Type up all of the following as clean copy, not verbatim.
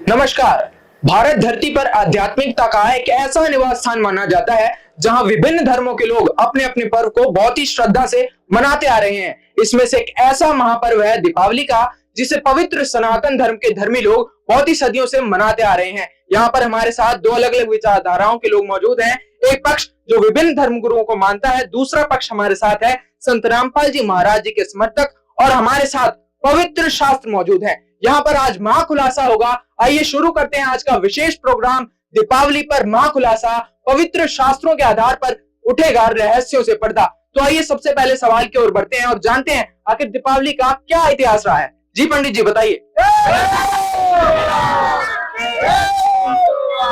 नमस्कार। भारत धरती पर आध्यात्मिकता का एक ऐसा निवास स्थान माना जाता है जहां विभिन्न धर्मों के लोग अपने अपने पर्व को बहुत ही श्रद्धा से मनाते आ रहे हैं। इसमें से एक ऐसा महापर्व है दीपावली का, जिसे पवित्र सनातन धर्म के धर्मी लोग बहुत ही सदियों से मनाते आ रहे हैं। यहाँ पर हमारे साथ दो अलग अलग विचारधाराओं के लोग मौजूद हैं। एक पक्ष जो विभिन्न धर्म गुरुओं को मानता है, दूसरा पक्ष हमारे साथ है संत रामपाल जी महाराज जी के समर्थक, और हमारे साथ पवित्र शास्त्र मौजूद है। यहाँ पर आज महाखुलासा होगा। आइए शुरू करते हैं आज का विशेष प्रोग्राम दीपावली पर महाखुलासा। पवित्र शास्त्रों के आधार पर उठेगा रहस्यों से पर्दा। तो आइए सबसे पहले सवाल की ओर बढ़ते हैं और जानते हैं आखिर दीपावली का क्या इतिहास रहा है। जी पंडित जी बताइए।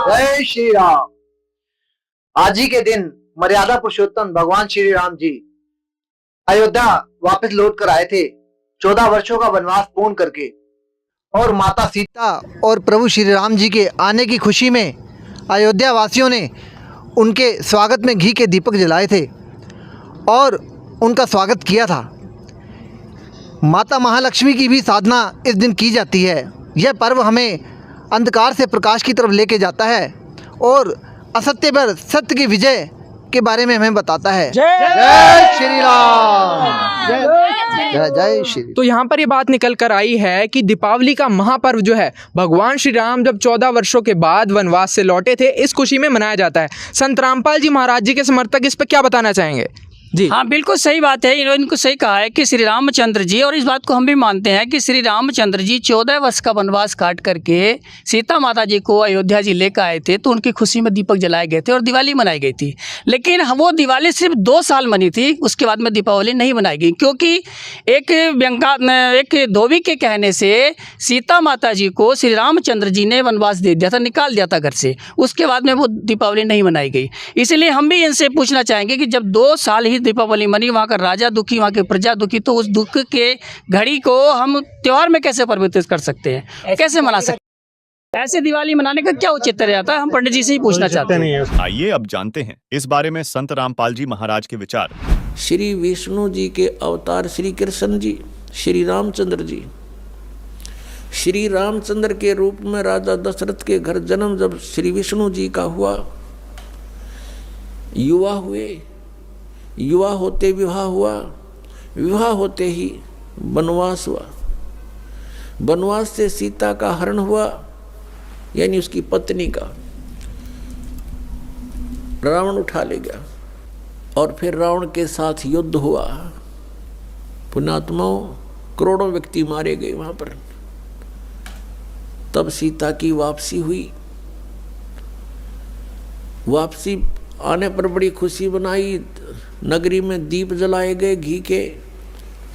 जय श्री राम। आज ही के दिन मर्यादा पुरुषोत्तम भगवान श्री राम जी अयोध्या वापस लौट कर आए थे, 14 वर्षों का वनवास पूर्ण करके। और माता सीता और प्रभु श्री राम जी के आने की खुशी में अयोध्या वासियों ने उनके स्वागत में घी के दीपक जलाए थे और उनका स्वागत किया था। माता महालक्ष्मी की भी साधना इस दिन की जाती है। यह पर्व हमें अंधकार से प्रकाश की तरफ लेके जाता है और असत्य पर सत्य की विजय के बारे में हमें बताता है। जय श्री राम। जय श्री। तो यहाँ पर ये बात निकल कर आई है कि दीपावली का महापर्व जो है भगवान श्री राम जब 14 वर्षों के बाद वनवास से लौटे थे, इस खुशी में मनाया जाता है। संत रामपाल जी महाराज जी के समर्थक इस पर क्या बताना चाहेंगे? जी हाँ, बिल्कुल सही बात है। इन्होंने इनको सही कहा है कि श्री रामचंद्र जी, और इस बात को हम भी मानते हैं कि श्री रामचंद्र जी 14 वर्ष का वनवास काट करके सीता माता जी को अयोध्या जी लेकर आए थे, तो उनकी खुशी में दीपक जलाए गए थे और दिवाली मनाई गई थी। लेकिन वो दिवाली सिर्फ 2 साल मनी थी, उसके बाद में दीपावली नहीं मनाई गई, क्योंकि एक धोबी के कहने से सीता माता जी को श्री रामचंद्र जी ने वनवास दे दिया था, निकाल दिया था घर से। उसके बाद में वो दीपावली नहीं मनाई गई। इसलिए हम भी इनसे पूछना चाहेंगे कि जब 2 साल ही दीपावली मनी, वहाँ का राजा दुखी, वहाँ की प्रजा दुखी, तो उस दुख के घड़ी को हम त्योहार में कैसे परिवर्तित कर सकते हैं, कैसे मना सकते हैं? ऐसे दिवाली मनाने का क्या औचित्य रहता है, हम पंडित जी से ही पूछना चाहते हैं। आइए अब जानते हैं इस बारे में संत रामपाल जी महाराज के विचार। श्री विष्णु जी के अवतार श्री कृष्ण जी, श्री रामचंद्र जी, श्री रामचंद्र के रूप में राजा दशरथ के घर जन्म जब श्री विष्णु जी का हुआ, युवा हुए, युवा होते विवाह हुआ, विवाह होते ही वनवास हुआ, वनवास से सीता का हरण हुआ, यानी उसकी पत्नी का रावण उठा ले गया, और फिर रावण के साथ युद्ध हुआ। पुण्यात्माओं, करोड़ों व्यक्ति मारे गए वहां पर। तब सीता की वापसी हुई। वापसी आने पर बड़ी खुशी बनाई, नगरी में दीप जलाए गए घी के।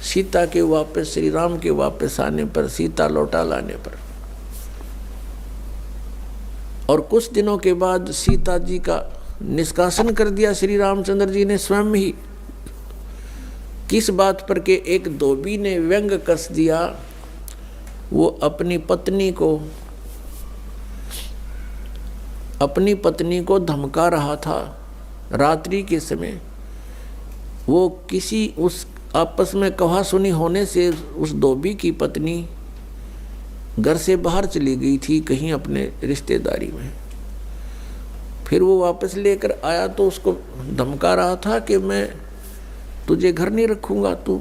सीता के वापस, श्री राम के वापस आने पर, सीता लौटा लाने पर, और कुछ दिनों के बाद सीता जी का निष्कासन कर दिया श्री रामचंद्र जी ने स्वयं ही। किस बात पर के एक धोबी ने व्यंग कस दिया, वो अपनी पत्नी को धमका रहा था रात्रि के समय। वो किसी उस आपस में कहा सुनी होने से उस धोबी की पत्नी घर से बाहर चली गई थी कहीं अपने रिश्तेदारी में। फिर वो वापस लेकर आया तो उसको धमका रहा था कि मैं तुझे घर नहीं रखूंगा, तू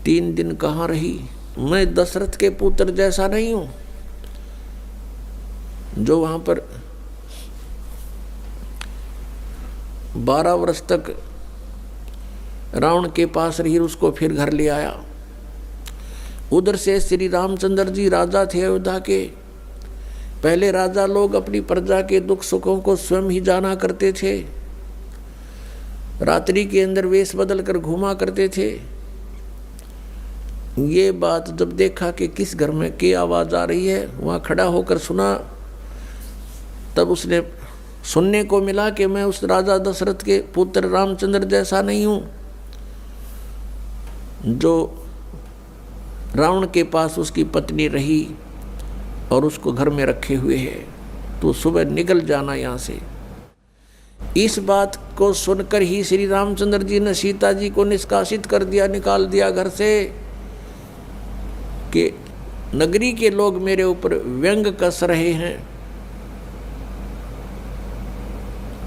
3 दिन कहाँ रही, मैं दशरथ के पुत्र जैसा नहीं हूँ जो वहाँ पर 12 वर्ष तक रावण के पास रही, उसको फिर घर ले आया। उधर से श्री रामचंद्र जी राजा थे अयोध्या के। पहले राजा लोग अपनी प्रजा के दुख सुखों को स्वयं ही जाना करते थे, रात्रि के अंदर वेश बदल कर घूमा करते थे। ये बात जब देखा कि किस घर में की आवाज़ आ रही है, वहाँ खड़ा होकर सुना, तब उसने सुनने को मिला कि मैं उस राजा दशरथ के पुत्र रामचंद्र जैसा नहीं हूँ जो रावण के पास उसकी पत्नी रही और उसको घर में रखे हुए है, तो सुबह निकल जाना यहाँ से। इस बात को सुनकर ही श्री रामचंद्र जी ने सीता जी को निष्कासित कर दिया, निकाल दिया घर से कि नगरी के लोग मेरे ऊपर व्यंग कस रहे हैं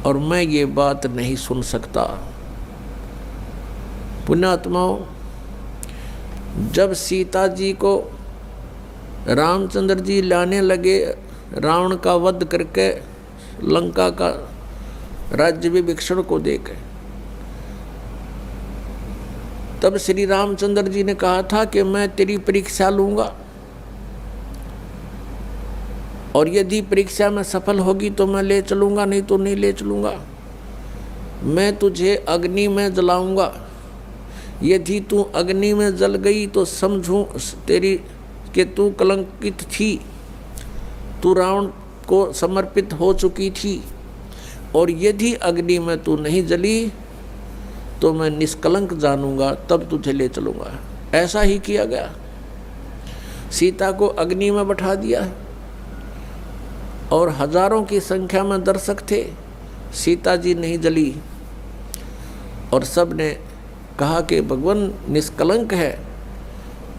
और मैं ये बात नहीं सुन सकता। पुण्यात्माओं, जब सीता जी को रामचंद्र जी लाने लगे रावण का वध करके लंका का राज्य विभीषण को देकर, तब श्री रामचंद्र जी ने कहा था कि मैं तेरी परीक्षा लूंगा और यदि परीक्षा में सफल होगी तो मैं ले चलूंगा, नहीं तो नहीं ले चलूंगा। मैं तुझे अग्नि में जलाऊंगा, यदि तू अग्नि में जल गई तो समझूं तेरी कि तू कलंकित थी, तू रावण को समर्पित हो चुकी थी, और यदि अग्नि में तू नहीं जली तो मैं निष्कलंक जानूंगा, तब तुझे ले चलूंगा। ऐसा ही किया गया। सीता को अग्नि में बैठा दिया और हजारों की संख्या में दर्शक थे। सीता जी नहीं जली और सब ने कहा कि भगवान निष्कलंक है,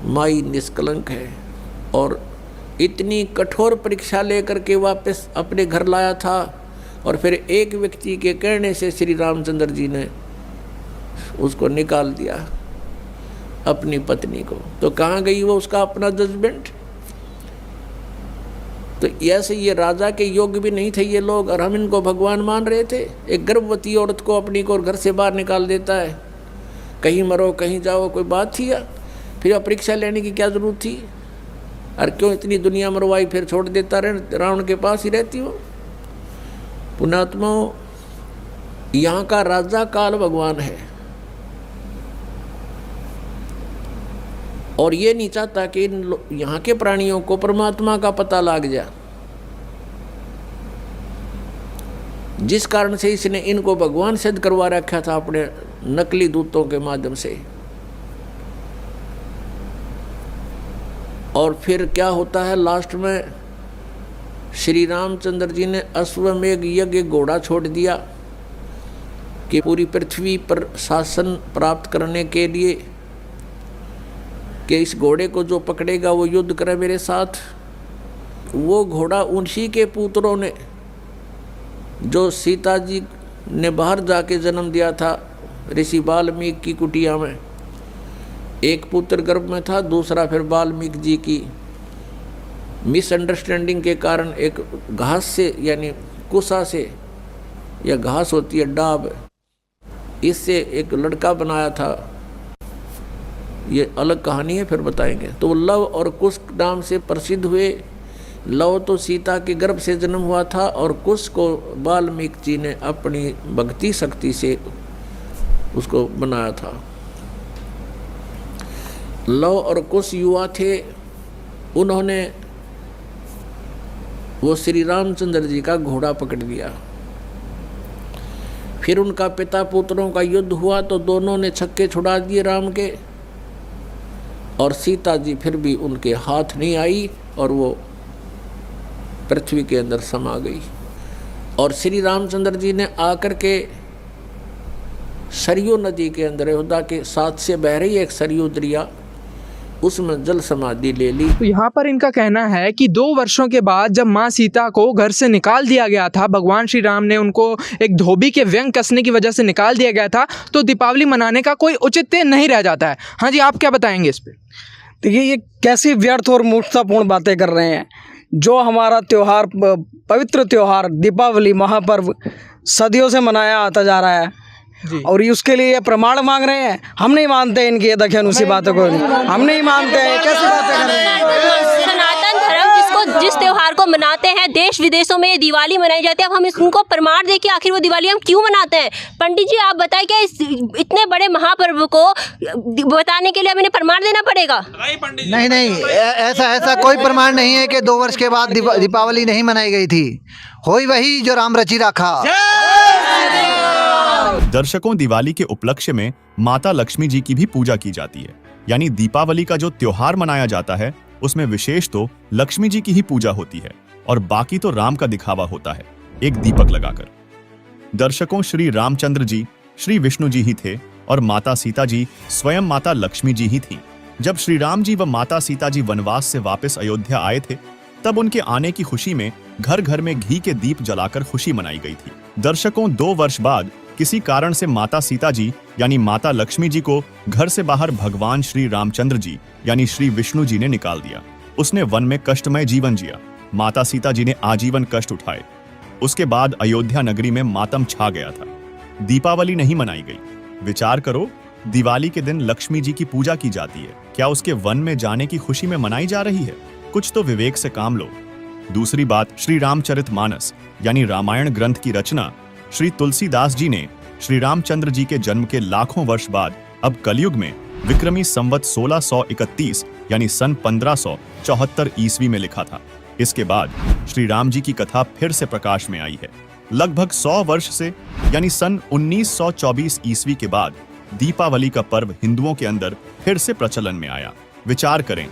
माई निष्कलंक है, और इतनी कठोर परीक्षा लेकर के वापस अपने घर लाया था। और फिर एक व्यक्ति के कहने से श्री रामचंद्र जी ने उसको निकाल दिया, अपनी पत्नी को। तो कहाँ गई वो उसका अपना जजमेंट? तो ऐसे ये राजा के योग्य भी नहीं थे ये लोग, और हम इनको भगवान मान रहे थे। एक गर्भवती औरत को अपनी को घर से बाहर निकाल देता है, कहीं मरो कहीं जाओ, कोई बात थी? या फिर परीक्षा लेने की क्या जरूरत थी? और क्यों इतनी दुनिया मरवाई, फिर छोड़ देता रहे, रावण के पास ही रहती हो। पुण्यात्माओं, यहाँ का राजा काल भगवान है और ये नहीं चाहता कि यहाँ के प्राणियों को परमात्मा का पता लग जाए, जिस कारण से इसने इनको भगवान सिद्ध करवा रखा था अपने नकली दूतों के माध्यम से। और फिर क्या होता है लास्ट में, श्री रामचंद्र जी ने अश्वमेघ यज्ञ घोड़ा छोड़ दिया कि पूरी पृथ्वी पर शासन प्राप्त करने के लिए कि इस घोड़े को जो पकड़ेगा वो युद्ध करे मेरे साथ। वो घोड़ा उन्हीं के पुत्रों ने, जो सीता जी ने बाहर जाके जन्म दिया था ऋषि वाल्मीकि की कुटिया में, एक पुत्र गर्भ में था, दूसरा फिर वाल्मीकि जी की मिसअंडरस्टैंडिंग के कारण एक घास से, यानी कुसा से, या घास होती है डाब, इससे एक लड़का बनाया था। ये अलग कहानी है, फिर बताएंगे। तो लव और कुश नाम से प्रसिद्ध हुए। लव तो सीता के गर्भ से जन्म हुआ था और कुश को वाल्मीकि जी ने अपनी भक्ति शक्ति से उसको बनाया था। लव और कुश युवा थे, उन्होंने वो श्री रामचंद्र जी का घोड़ा पकड़ लिया। फिर उनका पिता पुत्रों का युद्ध हुआ तो दोनों ने छक्के छुड़ा दिए राम के, और सीता जी फिर भी उनके हाथ नहीं आई और वो पृथ्वी के अंदर समा गई। और श्री रामचंद्र जी ने आकर के सरयू नदी के अंदर, अयोध्या के साथ से बह रही एक सरयू दरिया, उसमें जल समाधि ले ली। तो यहाँ पर इनका कहना है कि 2 वर्षों के बाद जब माँ सीता को घर से निकाल दिया गया था, भगवान श्री राम ने उनको एक धोबी के व्यंग कसने की वजह से निकाल दिया गया था, तो दीपावली मनाने का कोई औचित्य नहीं रह जाता है। हाँ जी, आप क्या बताएंगे इस पर? देखिए, ये कैसी व्यर्थ और मूर्खतापूर्ण बातें कर रहे हैं। जो हमारा त्यौहार, पवित्र त्यौहार दीपावली महापर्व सदियों से मनाया आता जा रहा है, और उसके लिए प्रमाण मांग रहे हैं। हम नहीं मानते इनकी ये दखियानुसी बातों को, हम नहीं मानते हैं। कैसी बातें कर रहे हैं? सनातन धर्म जिस त्योहार को मनाते हैं, देश विदेशों में दिवाली मनाई जाती है, अब हम इनको प्रमाण दें कि आखिर वो दिवाली हम क्यों मनाते हैं। पंडित जी, आप बताएं क्या इस इतने बड़े महापर्व को बताने के लिए हमें प्रमाण देना पड़ेगा? नहीं, ऐसा कोई प्रमाण नहीं है कि 2 वर्ष के बाद दीपावली नहीं मनाई गई थी। होई वही जो राम रची रखा। दर्शकों, दिवाली के उपलक्ष्य में माता लक्ष्मी जी की भी पूजा की जाती है। यानी दीपावली का जो त्योहार मनाया जाता है उसमें विशेष तो लक्ष्मी जी की ही पूजा होती है और बाकी तो राम का दिखावा होता है, एक दीपक लगाकर। दर्शकों, श्री रामचंद्र जी श्री विष्णु जी ही थे और माता सीता जी स्वयं माता लक्ष्मी जी ही थी। जब श्री राम जी व माता सीता जी वनवास से वापस अयोध्या आए थे, तब उनके आने की खुशी में घर घर में घी के दीप जलाकर खुशी मनाई गई थी। दर्शकों, 2 वर्ष बाद किसी कारण से माता सीता जी यानी माता लक्ष्मी जी को घर से बाहर भगवान श्री रामचंद्र जी यानी श्री विष्णु जी ने निकाल दिया। उसने वन में कष्टमय जीवन जिया। माता सीता जी ने आजीवन कष्ट उठाए। उसके बाद अयोध्या नगरी में मातम छा गया था। दीपावली नहीं मनाई गई। विचार करो, दिवाली के दिन लक्ष्मी जी की पूजा की जाती है, क्या उसके वन में जाने की खुशी में मनाई जा रही है? कुछ तो विवेक से काम लो। दूसरी बात, श्री रामचरितमानस यानी रामायण ग्रंथ की रचना श्री तुलसीदास जी ने श्री रामचंद्र जी के जन्म के लाखों वर्ष बाद अब कलयुग में विक्रमी संवत 1631 यानी सन 1574 ईस्वी में लिखा था। इसके बाद श्री राम जी की कथा फिर से प्रकाश में आई है। लगभग 100 वर्ष से यानी सन 1924 ईस्वी के बाद दीपावली का पर्व हिंदुओं के अंदर फिर से प्रचलन में आया। विचार करें,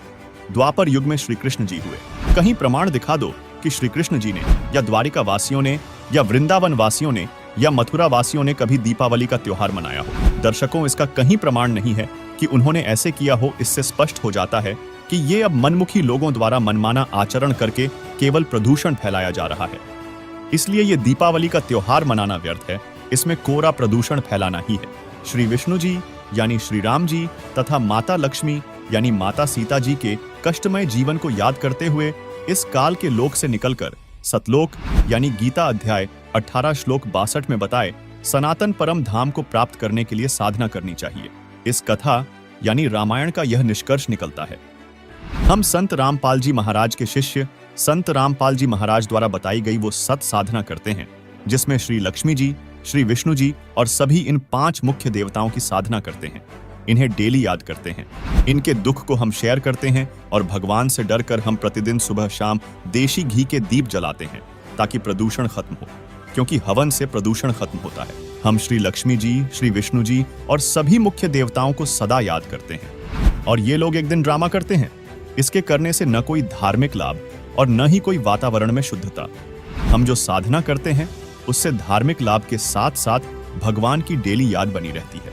द्वापर युग में श्री कृष्ण जी हुए। कहीं प्रमाण दिखा दो कि श्री कृष्ण जी ने या द्वारिका वासियों ने या वृंदावन वासियों ने या मथुरा वासियों ने कभी दीपावली का त्योहार मनाया हो। दर्शकों, इसका कहीं प्रमाण नहीं है कि उन्होंने ऐसे किया हो। इससे स्पष्ट हो जाता है कि ये अब मनमुखी लोगों द्वारा मनमाना आचरण करके केवल प्रदूषण फैलाया जा रहा है। इसलिए ये दीपावली का त्योहार मनाना व्यर्थ है। इसमें कोरा प्रदूषण फैलाना ही है। श्री विष्णु जी यानी श्री राम जी तथा माता लक्ष्मी यानी माता सीता जी के कष्टमय जीवन को याद करते हुए इस काल के लोक से निकलकर सतलोक यानी गीता अध्याय 18 श्लोक 62 में बताए सनातन परम धाम को प्राप्त करने के लिए साधना करनी चाहिए। इस कथा यानी रामायण का यह निष्कर्ष निकलता है। हम संत रामपाल जी महाराज के शिष्य संत रामपाल जी महाराज द्वारा बताई गई वो सत साधना करते हैं, जिसमें श्री लक्ष्मी जी, श्री विष्णु जी और सभी इन 5 मुख्य देवताओं की साधना करते हैं। इन्हें डेली याद करते हैं। इनके दुख को हम शेयर करते हैं और भगवान से डरकर हम प्रतिदिन सुबह शाम देशी घी के दीप जलाते हैं ताकि प्रदूषण खत्म हो, क्योंकि हवन से प्रदूषण खत्म होता है। हम श्री लक्ष्मी जी, श्री विष्णु जी और सभी मुख्य देवताओं को सदा याद करते हैं। और ये लोग एक दिन ड्रामा करते हैं। इसके करने से न कोई धार्मिक लाभ और न ही कोई वातावरण में शुद्धता। हम जो साधना करते हैं उससे धार्मिक लाभ के साथ साथ भगवान की डेली याद बनी रहती है।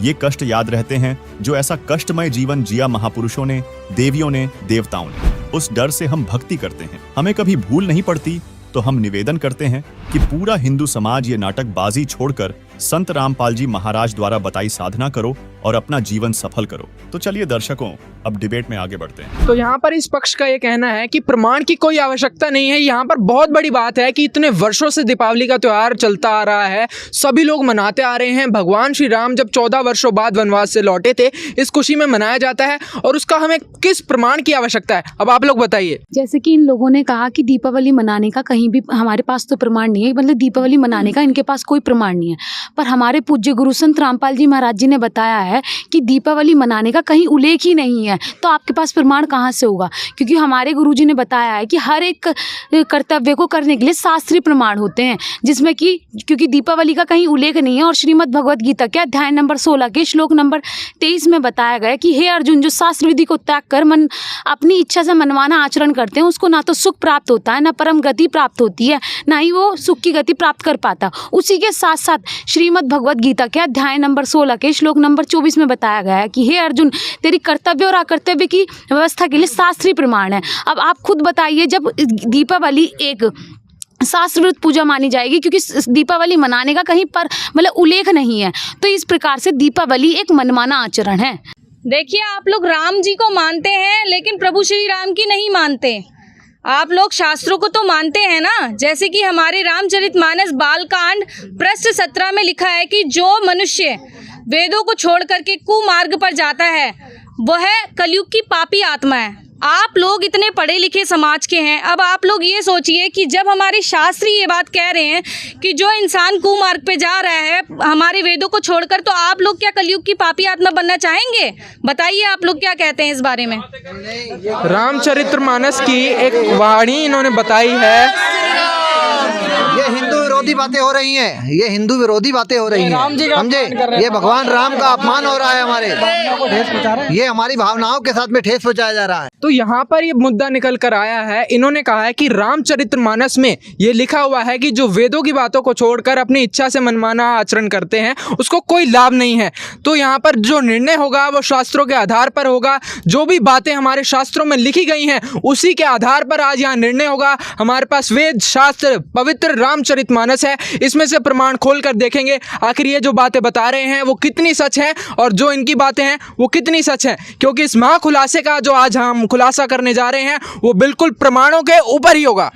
ये कष्ट याद रहते हैं जो ऐसा कष्टमय जीवन जिया महापुरुषों ने, देवियों ने, देवताओं ने। उस डर से हम भक्ति करते हैं। हमें कभी भूल नहीं पड़ती तो हम निवेदन करते हैं कि पूरा हिंदू समाज ये नाटकबाजी छोड़कर संत रामपाल जी महाराज द्वारा बताई साधना करो और अपना जीवन सफल करो। तो चलिए दर्शकों, अब डिबेट में आगे बढ़ते हैं। तो यहाँ पर इस पक्ष का ये कहना है कि प्रमाण की कोई आवश्यकता नहीं है। यहाँ पर बहुत बड़ी बात है कि इतने वर्षों से दीपावली का त्योहार चलता आ रहा है, सभी लोग मनाते आ रहे हैं। भगवान श्री राम जब 14 वर्षों बाद वनवास से लौटे थे, इस खुशी में मनाया जाता है और उसका हमें किस प्रमाण की आवश्यकता है? अब आप लोग बताइए। जैसे कि इन लोगों ने कहा कि दीपावली मनाने का कहीं भी हमारे पास तो प्रमाण नहीं है, मतलब दीपावली मनाने का इनके पास कोई प्रमाण नहीं है। पर हमारे पूज्य गुरु संत रामपाल जी महाराज जी ने बताया है कि दीपावली मनाने का कहीं उल्लेख ही नहीं है, तो आपके पास प्रमाण कहाँ से होगा? क्योंकि हमारे गुरुजी ने बताया है कि हर एक कर्तव्य को करने के लिए शास्त्रीय प्रमाण होते हैं, जिसमें कि क्योंकि दीपावली का कहीं उल्लेख नहीं है। और श्रीमद् भगवद गीता के अध्याय नंबर 16 के श्लोक नंबर 23 में बताया गया कि हे अर्जुन, जो शास्त्र विधि को त्याग कर मन अपनी इच्छा से मनमाना आचरण करते हैं, उसको ना तो सुख प्राप्त होता है, ना परम गति प्राप्त होती है, ना ही वो सुख की गति प्राप्त कर पाता। उसी के साथ साथ श्रीमद् भगवद गीता के अध्याय नंबर 16 के श्लोक नंबर 24 में बताया गया है कि हे अर्जुन, तेरी कर्तव्य और अकर्तव्य की व्यवस्था के लिए शास्त्रीय प्रमाण है। अब आप खुद बताइए, जब दीपावली एक शास्त्रविरुद्ध पूजा मानी जाएगी क्योंकि दीपावली मनाने का कहीं पर मतलब उल्लेख नहीं है, तो इस प्रकार से दीपावली एक मनमाना आचरण है। देखिए, आप लोग राम जी को मानते हैं लेकिन प्रभु श्री राम की नहीं मानते। आप लोग शास्त्रों को तो मानते हैं ना, जैसे कि हमारे रामचरितमानस बालकांड पृष्ठ 17 में लिखा है कि जो मनुष्य वेदों को छोड़ करके कुमार्ग पर जाता है वह कलयुग की पापी आत्मा है। आप लोग इतने पढ़े लिखे समाज के हैं, अब आप लोग ये सोचिए कि जब हमारे शास्त्री ये बात कह रहे हैं कि जो इंसान कुमार्ग पे जा रहा है हमारे वेदों को छोड़कर, तो आप लोग क्या कलयुग की पापी आत्मा बनना चाहेंगे? बताइए आप लोग क्या कहते हैं इस बारे में। रामचरितमानस की एक वाणी इन्होंने बताई है। ये हिंदू विरोधी विरोधी बातें हो रही हैं, ये हिंदू विरोधी बातें हो रही राम जी हैं, का समझे? अपमान कर रहे हैं। ये भगवान राम का अपमान हो रहा है, हमारे ये हमारी भावनाओं के साथ में ठेस पहुंचाया जा रहा है। तो यहाँ पर ये मुद्दा निकल कर आया है। इन्होंने कहा है कि रामचरितमानस में ये लिखा हुआ है कि जो वेदों की बातों को छोड़कर अपनी इच्छा से मनमाना आचरण करते हैं उसको कोई लाभ नहीं है। तो यहाँ पर जो निर्णय होगा वो शास्त्रों के आधार पर होगा। जो भी बातें हमारे शास्त्रों में लिखी गई हैं उसी के आधार पर आज यहाँ निर्णय होगा। हमारे पास वेद शास्त्र पवित्र रामचरितमानस है, इसमें से प्रमाण खोल कर देखेंगे आखिर ये जो बातें बता रहे हैं वो कितनी सच है और जो इनकी बातें हैं वो कितनी सच है। क्योंकि इस महाखुलासे का जो आज हम खुलासा करने जा रहे हैं वो बिल्कुल प्रमाणों के ऊपर ही होगा।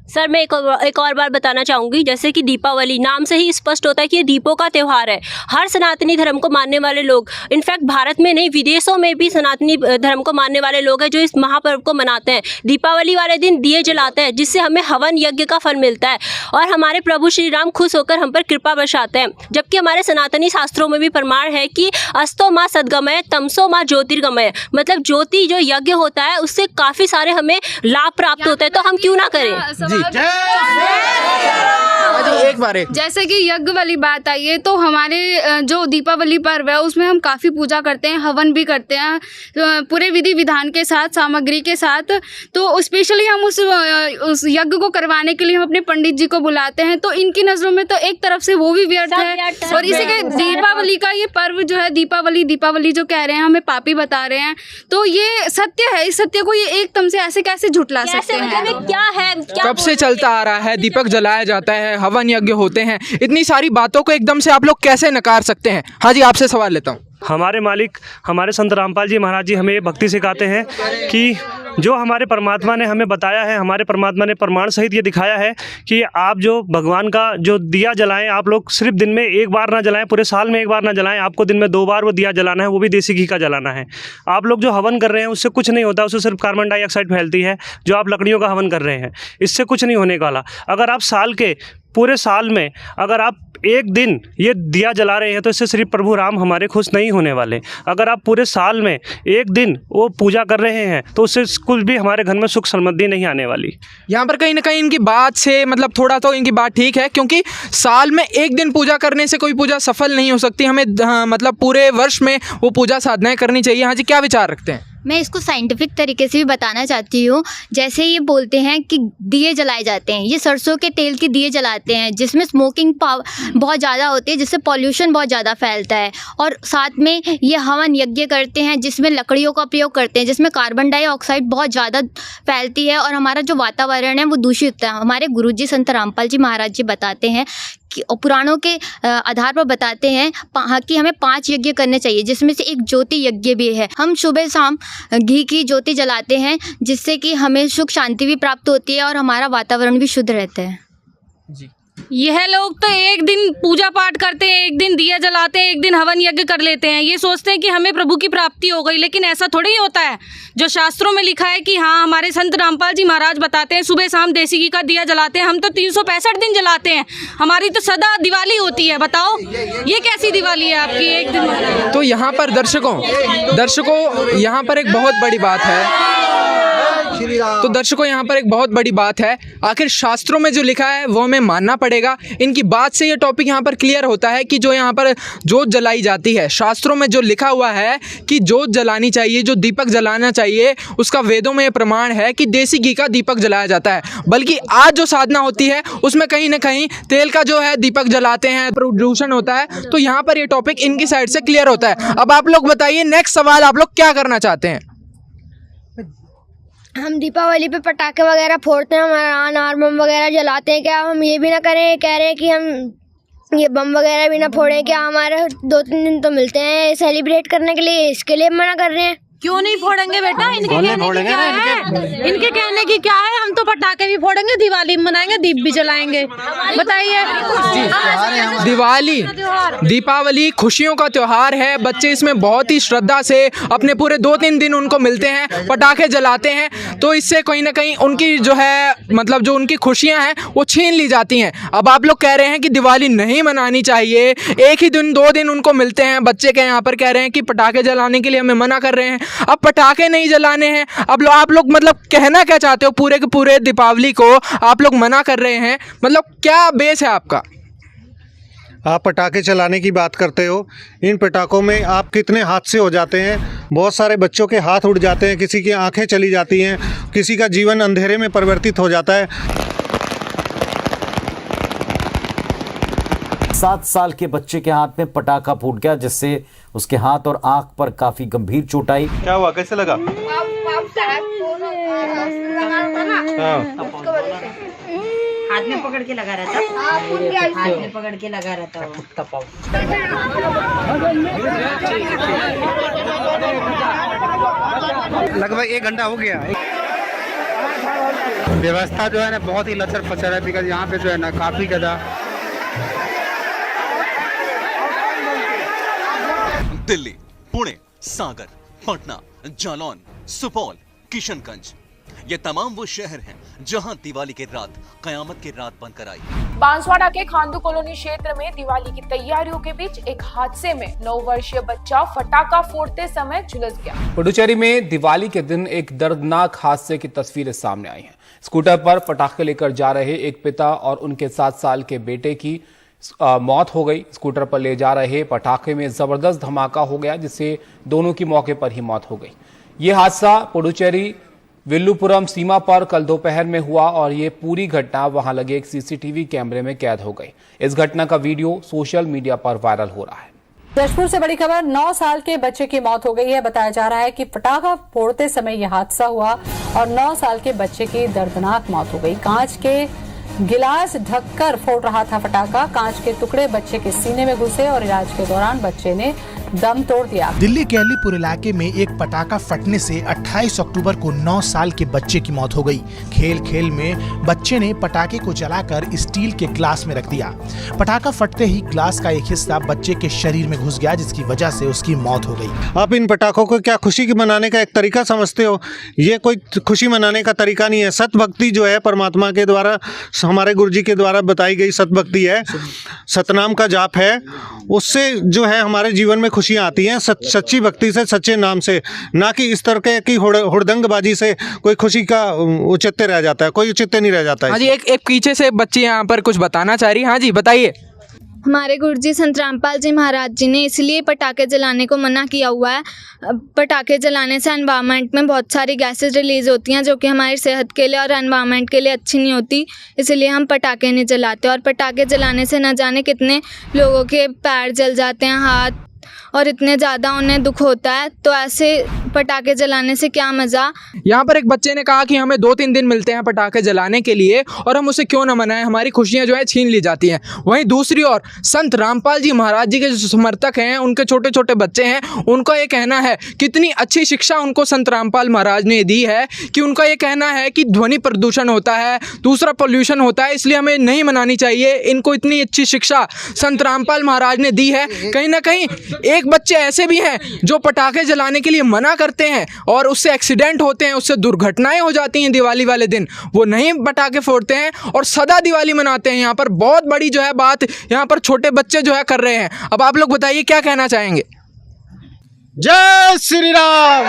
सर मैं एक और बार बताना चाहूँगी, जैसे कि दीपावली नाम से ही स्पष्ट होता है कि ये दीपों का त्यौहार है। हर सनातनी धर्म को मानने वाले लोग, इनफैक्ट भारत में नहीं विदेशों में भी सनातनी धर्म को मानने वाले लोग हैं जो इस महापर्व को मनाते हैं। दीपावली वाले दिन दिए जलाते हैं जिससे हमें हवन यज्ञ का फल मिलता है और हमारे प्रभु श्री राम खुश होकर हम पर कृपा बरसाते हैं। जबकि हमारे सनातनी शास्त्रों में भी प्रमाण है कि अस्तो माँ सद्गमय तमसो माँ ज्योतिर्गमय, मतलब ज्योति जो यज्ञ होता है उससे काफ़ी सारे हमें लाभ प्राप्त होते हैं, तो हम क्यों ना करें। एक बार जैसे कि यज्ञ वाली बात आई है, तो हमारे जो दीपावली पर्व है उसमें हम काफ़ी पूजा करते हैं, हवन भी करते हैं पूरे विधि विधान के साथ, सामग्री के साथ। तो स्पेशली हम उस यज्ञ को करवाने के लिए हम अपने पंडित जी को बुलाते हैं। तो इनकी नज़रों में तो एक तरफ से वो भी व्यर्थ है और इसी के दीपावली का ये पर्व जो है दीपावली जो कह रहे हैं हमें पापी बता रहे हैं, तो ये सत्य है। इस सत्य को ये एकदम से ऐसे कैसे झुठला सकते हैं? क्या है, कब से चलता आ रहा है, दीपक जलाया जाता है, हवन यज्ञ होते हैं, इतनी सारी बातों को एकदम से आप लोग कैसे नकार सकते हैं? हाँ जी, आपसे सवाल लेता हूँ। हमारे मालिक हमारे संत रामपाल जी महाराज जी हमें ये भक्ति सिखाते हैं कि जो हमारे परमात्मा ने हमें बताया है, हमारे परमात्मा ने प्रमाण सहित ये दिखाया है कि आप जो भगवान का जो दिया जलाएं, आप लोग सिर्फ दिन में एक बार ना जलाएं, पूरे साल में एक बार ना जलाएं, आपको दिन में 2 बार वो दिया जलाना है, वो भी देसी घी का जलाना है। आप लोग जो हवन कर रहे हैं उससे कुछ नहीं होता, उससे सिर्फ कार्बन डाइऑक्साइड फैलती है। जो आप लकड़ियों का हवन कर रहे हैं इससे कुछ नहीं होने वाला। अगर आप पूरे साल में अगर आप एक दिन ये दिया जला रहे हैं तो इससे श्री प्रभु राम हमारे खुश नहीं होने वाले। अगर आप पूरे साल में एक दिन वो पूजा कर रहे हैं तो उससे कुछ भी हमारे घर में सुख समृद्धि नहीं आने वाली। यहाँ पर कहीं ना कहीं इनकी बात से मतलब थोड़ा तो इनकी बात ठीक है, क्योंकि साल में एक दिन पूजा करने से कोई पूजा सफल नहीं हो सकती। हमें मतलब पूरे वर्ष में वो पूजा साधनाएं करनी चाहिए। हाँ जी, क्या विचार रखते हैं? मैं इसको साइंटिफिक तरीके से भी बताना चाहती हूँ। जैसे ये बोलते हैं कि दिए जलाए जाते हैं, ये सरसों के तेल के दिए जलाते हैं जिसमें स्मोकिंग बहुत ज़्यादा होती है, जिससे पॉल्यूशन बहुत ज़्यादा फैलता है। और साथ में ये हवन यज्ञ करते हैं जिसमें लकड़ियों का उपयोग करते हैं, जिसमें कार्बन डाइऑक्साइड बहुत ज़्यादा फैलती है और हमारा जो वातावरण है वो दूषित है। हमारे गुरुजी संत रामपाल जी महाराज जी बताते हैं कि पुराणों के आधार पर बताते हैं कि हमें 5 यज्ञ करने चाहिए, जिसमें से एक ज्योति यज्ञ भी है। हम सुबह शाम घी की ज्योति जलाते हैं जिससे कि हमें सुख शांति भी प्राप्त होती है और हमारा वातावरण भी शुद्ध रहता है। जी, यह लोग तो एक दिन पूजा पाठ करते हैं, एक दिन दिया जलाते हैं, एक दिन हवन यज्ञ कर लेते हैं, ये सोचते हैं कि हमें प्रभु की प्राप्ति हो गई। लेकिन ऐसा थोड़ी ही होता है। जो शास्त्रों में लिखा है कि हाँ, हमारे संत रामपाल जी महाराज बताते हैं सुबह शाम देसी घी का दिया जलाते हैं। हम तो 365 दिन जलाते हैं, हमारी तो सदा दिवाली होती है। बताओ ये कैसी दिवाली है आपकी एक दिन? तो यहाँ पर दर्शकों यहाँ पर एक बहुत बड़ी बात है। तो दर्शकों यहाँ पर एक बहुत बड़ी बात है, आखिर शास्त्रों में जो लिखा है वो हमें मानना पड़ेगा। इनकी बात से ये टॉपिक यहाँ पर क्लियर होता है कि जो यहाँ पर जोत जलाई जाती है, शास्त्रों में जो लिखा हुआ है कि जोत जलानी चाहिए, जो दीपक जलाना चाहिए, उसका वेदों में प्रमाण है कि देसी घी का दीपक जलाया जाता है। बल्कि आज जो साधना होती है उसमें कहीं ना कहीं तेल का जो है दीपक जलाते हैं, प्रदूषण होता है। तो यहाँ पर ये टॉपिक इनकी साइड से क्लियर होता है। अब आप लोग बताइए, नेक्स्ट सवाल आप लोग क्या करना चाहते हैं? हम दीपावली पे पटाखे वगैरह फोड़ते हैं, हमारा अनार बम वगैरह जलाते हैं, क्या हम ये भी ना करें? कह रहे हैं कि हम ये बम वगैरह भी ना फोड़ें, क्या हमारे 2-3 दिन तो मिलते हैं सेलिब्रेट करने के लिए, इसके लिए मना कर रहे हैं? क्यों नहीं फोड़ेंगे बेटा? इनके कहने की क्या है? हम तो पटाखे भी फोड़ेंगे, दिवाली मनाएंगे, दीप भी जलाएंगे। बताइए। दीपावली खुशियों का त्योहार है। बच्चे इसमें बहुत ही श्रद्धा से अपने पूरे 2-3 दिन उनको मिलते हैं, पटाखे जलाते हैं। तो इससे कहीं ना कहीं उनकी जो है मतलब जो उनकी खुशियां हैं वो छीन ली जाती हैं। अब आप लोग कह रहे हैं कि दिवाली नहीं मनानी चाहिए, एक ही दिन 2 दिन उनको मिलते हैं। बच्चे के यहाँ पर कह रहे हैं कि पटाखे जलाने के लिए हमें मना कर रहे हैं। अब पटाखे नहीं जलाने हैं, अब आप लोग मतलब कहना क्या चाहते हो? पूरे के पूरे दीपावली को आप लोग मना कर रहे हैं, मतलब क्या बेस है आपका? आप पटाखे चलाने की बात करते हो, इन पटाखों में आप कितने हादसे हो जाते हैं। बहुत सारे बच्चों के हाथ उड़ जाते हैं, किसी की आंखें चली जाती हैं, किसी का जीवन अंधेरे में परिवर्तित हो जाता है। 7 साल के बच्चे के हाथ में पटाखा फूट गया, जिससे उसके हाथ और आंख पर काफी गंभीर चोट आई। क्या हुआ, कैसे लगा? हाथ में पकड़ के लगा रहा था, हाथ में पकड़ के लगा रहा था लगभग 1 घंटा हो गया। व्यवस्था जो है ना बहुत ही लचर पचर है, बिकॉज यहाँ पे जो है ना काफी ज़्यादा। दिल्ली, पुणे, सागर, पटना, जालौन, सुपौल, किशनगंज, ये तमाम वो शहर हैं जहां दिवाली की रात कयामत की रात बनकर आई। बांसवाड़ा के खांडू कॉलोनी क्षेत्र में दिवाली की तैयारियों के बीच एक हादसे में 9 वर्षीय बच्चा फटाका फोड़ते समय झुलस गया। पुडुचेरी में दिवाली के दिन एक दर्दनाक हादसे की तस्वीरें सामने आई हैं। स्कूटर पर पटाखे लेकर जा रहे एक पिता और उनके 7 साल के बेटे की मौत हो गई। स्कूटर पर ले जा रहे पटाखे में जबरदस्त धमाका हो गया, जिससे दोनों की मौके पर ही मौत हो गई। ये हादसा पुडुचेरी विल्लुपुरम सीमा पर कल दोपहर में हुआ और ये पूरी घटना वहां लगे एक सीसीटीवी कैमरे में कैद हो गई। इस घटना का वीडियो सोशल मीडिया पर वायरल हो रहा है। जशपुर से बड़ी खबर, 9 साल के बच्चे की मौत हो गई है। बताया जा रहा है कि पटाखा फोड़ते समय यह हादसा हुआ और 9 साल के बच्चे की दर्दनाक मौत हो गई। कांच के गिलास ढककर फोड़ रहा था पटाखा, कांच के टुकड़े बच्चे के सीने में घुसे और इलाज के दौरान बच्चे ने दम तोड़ दिया। दिल्ली के अलीपुर इलाके में एक पटाखा फटने से 28 अक्टूबर को 9 साल के बच्चे की मौत हो गई। खेल खेल में बच्चे ने पटाखे को जलाकर स्टील के ग्लास में रख दिया। पटाखा फटते ही ग्लास का एक हिस्सा बच्चे के शरीर में घुस गया, जिसकी वजह से उसकी मौत हो गई। आप इन पटाखों को क्या खुशी मनाने का एक तरीका समझते हो? ये कोई खुशी मनाने का तरीका नहीं है। सत भक्ति जो है परमात्मा के द्वारा, हमारे गुरु जी के द्वारा बताई गई सत भक्ति है, सतनाम का जाप है, उससे जो है हमारे जीवन में खुशियाँ आती हैं। सच्ची भक्ति से, सच्चे नाम से, ना कि इस तरह की हुड़दंगबाजी से कोई खुशी का औचित्य रह जाता है, कोई औचित्य नहीं रह जाता है। हाँ जी, एक पीछे से बच्ची यहाँ पर कुछ बताना चाह रही। हाँ जी, बताइए। हमारे गुरुजी संत रामपाल जी महाराज जी ने इसलिए पटाखे जलाने को मना किया हुआ है। पटाखे जलाने से एनवायरनमेंट में बहुत सारी गैसेज रिलीज होती हैं जो कि हमारी सेहत के लिए और एनवायरनमेंट के लिए अच्छी नहीं होती, इसलिए हम पटाखे नहीं जलाते। और पटाखे जलाने से न जाने कितने लोगों के पैर जल जाते हैं, हाथ, और इतने ज़्यादा उन्हें दुख होता है। तो ऐसे पटाखे जलाने से क्या मज़ा। यहाँ पर एक बच्चे ने कहा कि हमें 2-3 दिन मिलते हैं पटाखे जलाने के लिए और हम उसे क्यों न मनाएं, हमारी खुशियाँ जो है छीन ली जाती हैं। वहीं दूसरी ओर संत रामपाल जी महाराज जी के जो समर्थक हैं, उनके छोटे छोटे बच्चे हैं, उनका ये कहना है, कितनी अच्छी शिक्षा उनको संत रामपाल महाराज ने दी है कि उनका ये कहना है कि ध्वनि प्रदूषण होता है, दूसरा पोल्यूशन होता है, इसलिए हमें नहीं मनानी चाहिए। इनको इतनी अच्छी शिक्षा संत रामपाल महाराज ने दी है। कहीं ना कहीं एक बच्चे ऐसे भी हैं जो पटाखे जलाने के लिए मना करते हैं और उससे एक्सीडेंट होते हैं, उससे दुर्घटनाएं हो जाती हैं। दिवाली वाले दिन वो नहीं पटाखे फोड़ते हैं और सदा दिवाली मनाते हैं। यहाँ पर बहुत बड़ी जो है बात यहाँ पर छोटे बच्चे जो है कर रहे हैं। अब आप लोग बताइए क्या कहना चाहेंगे। जय श्री राम।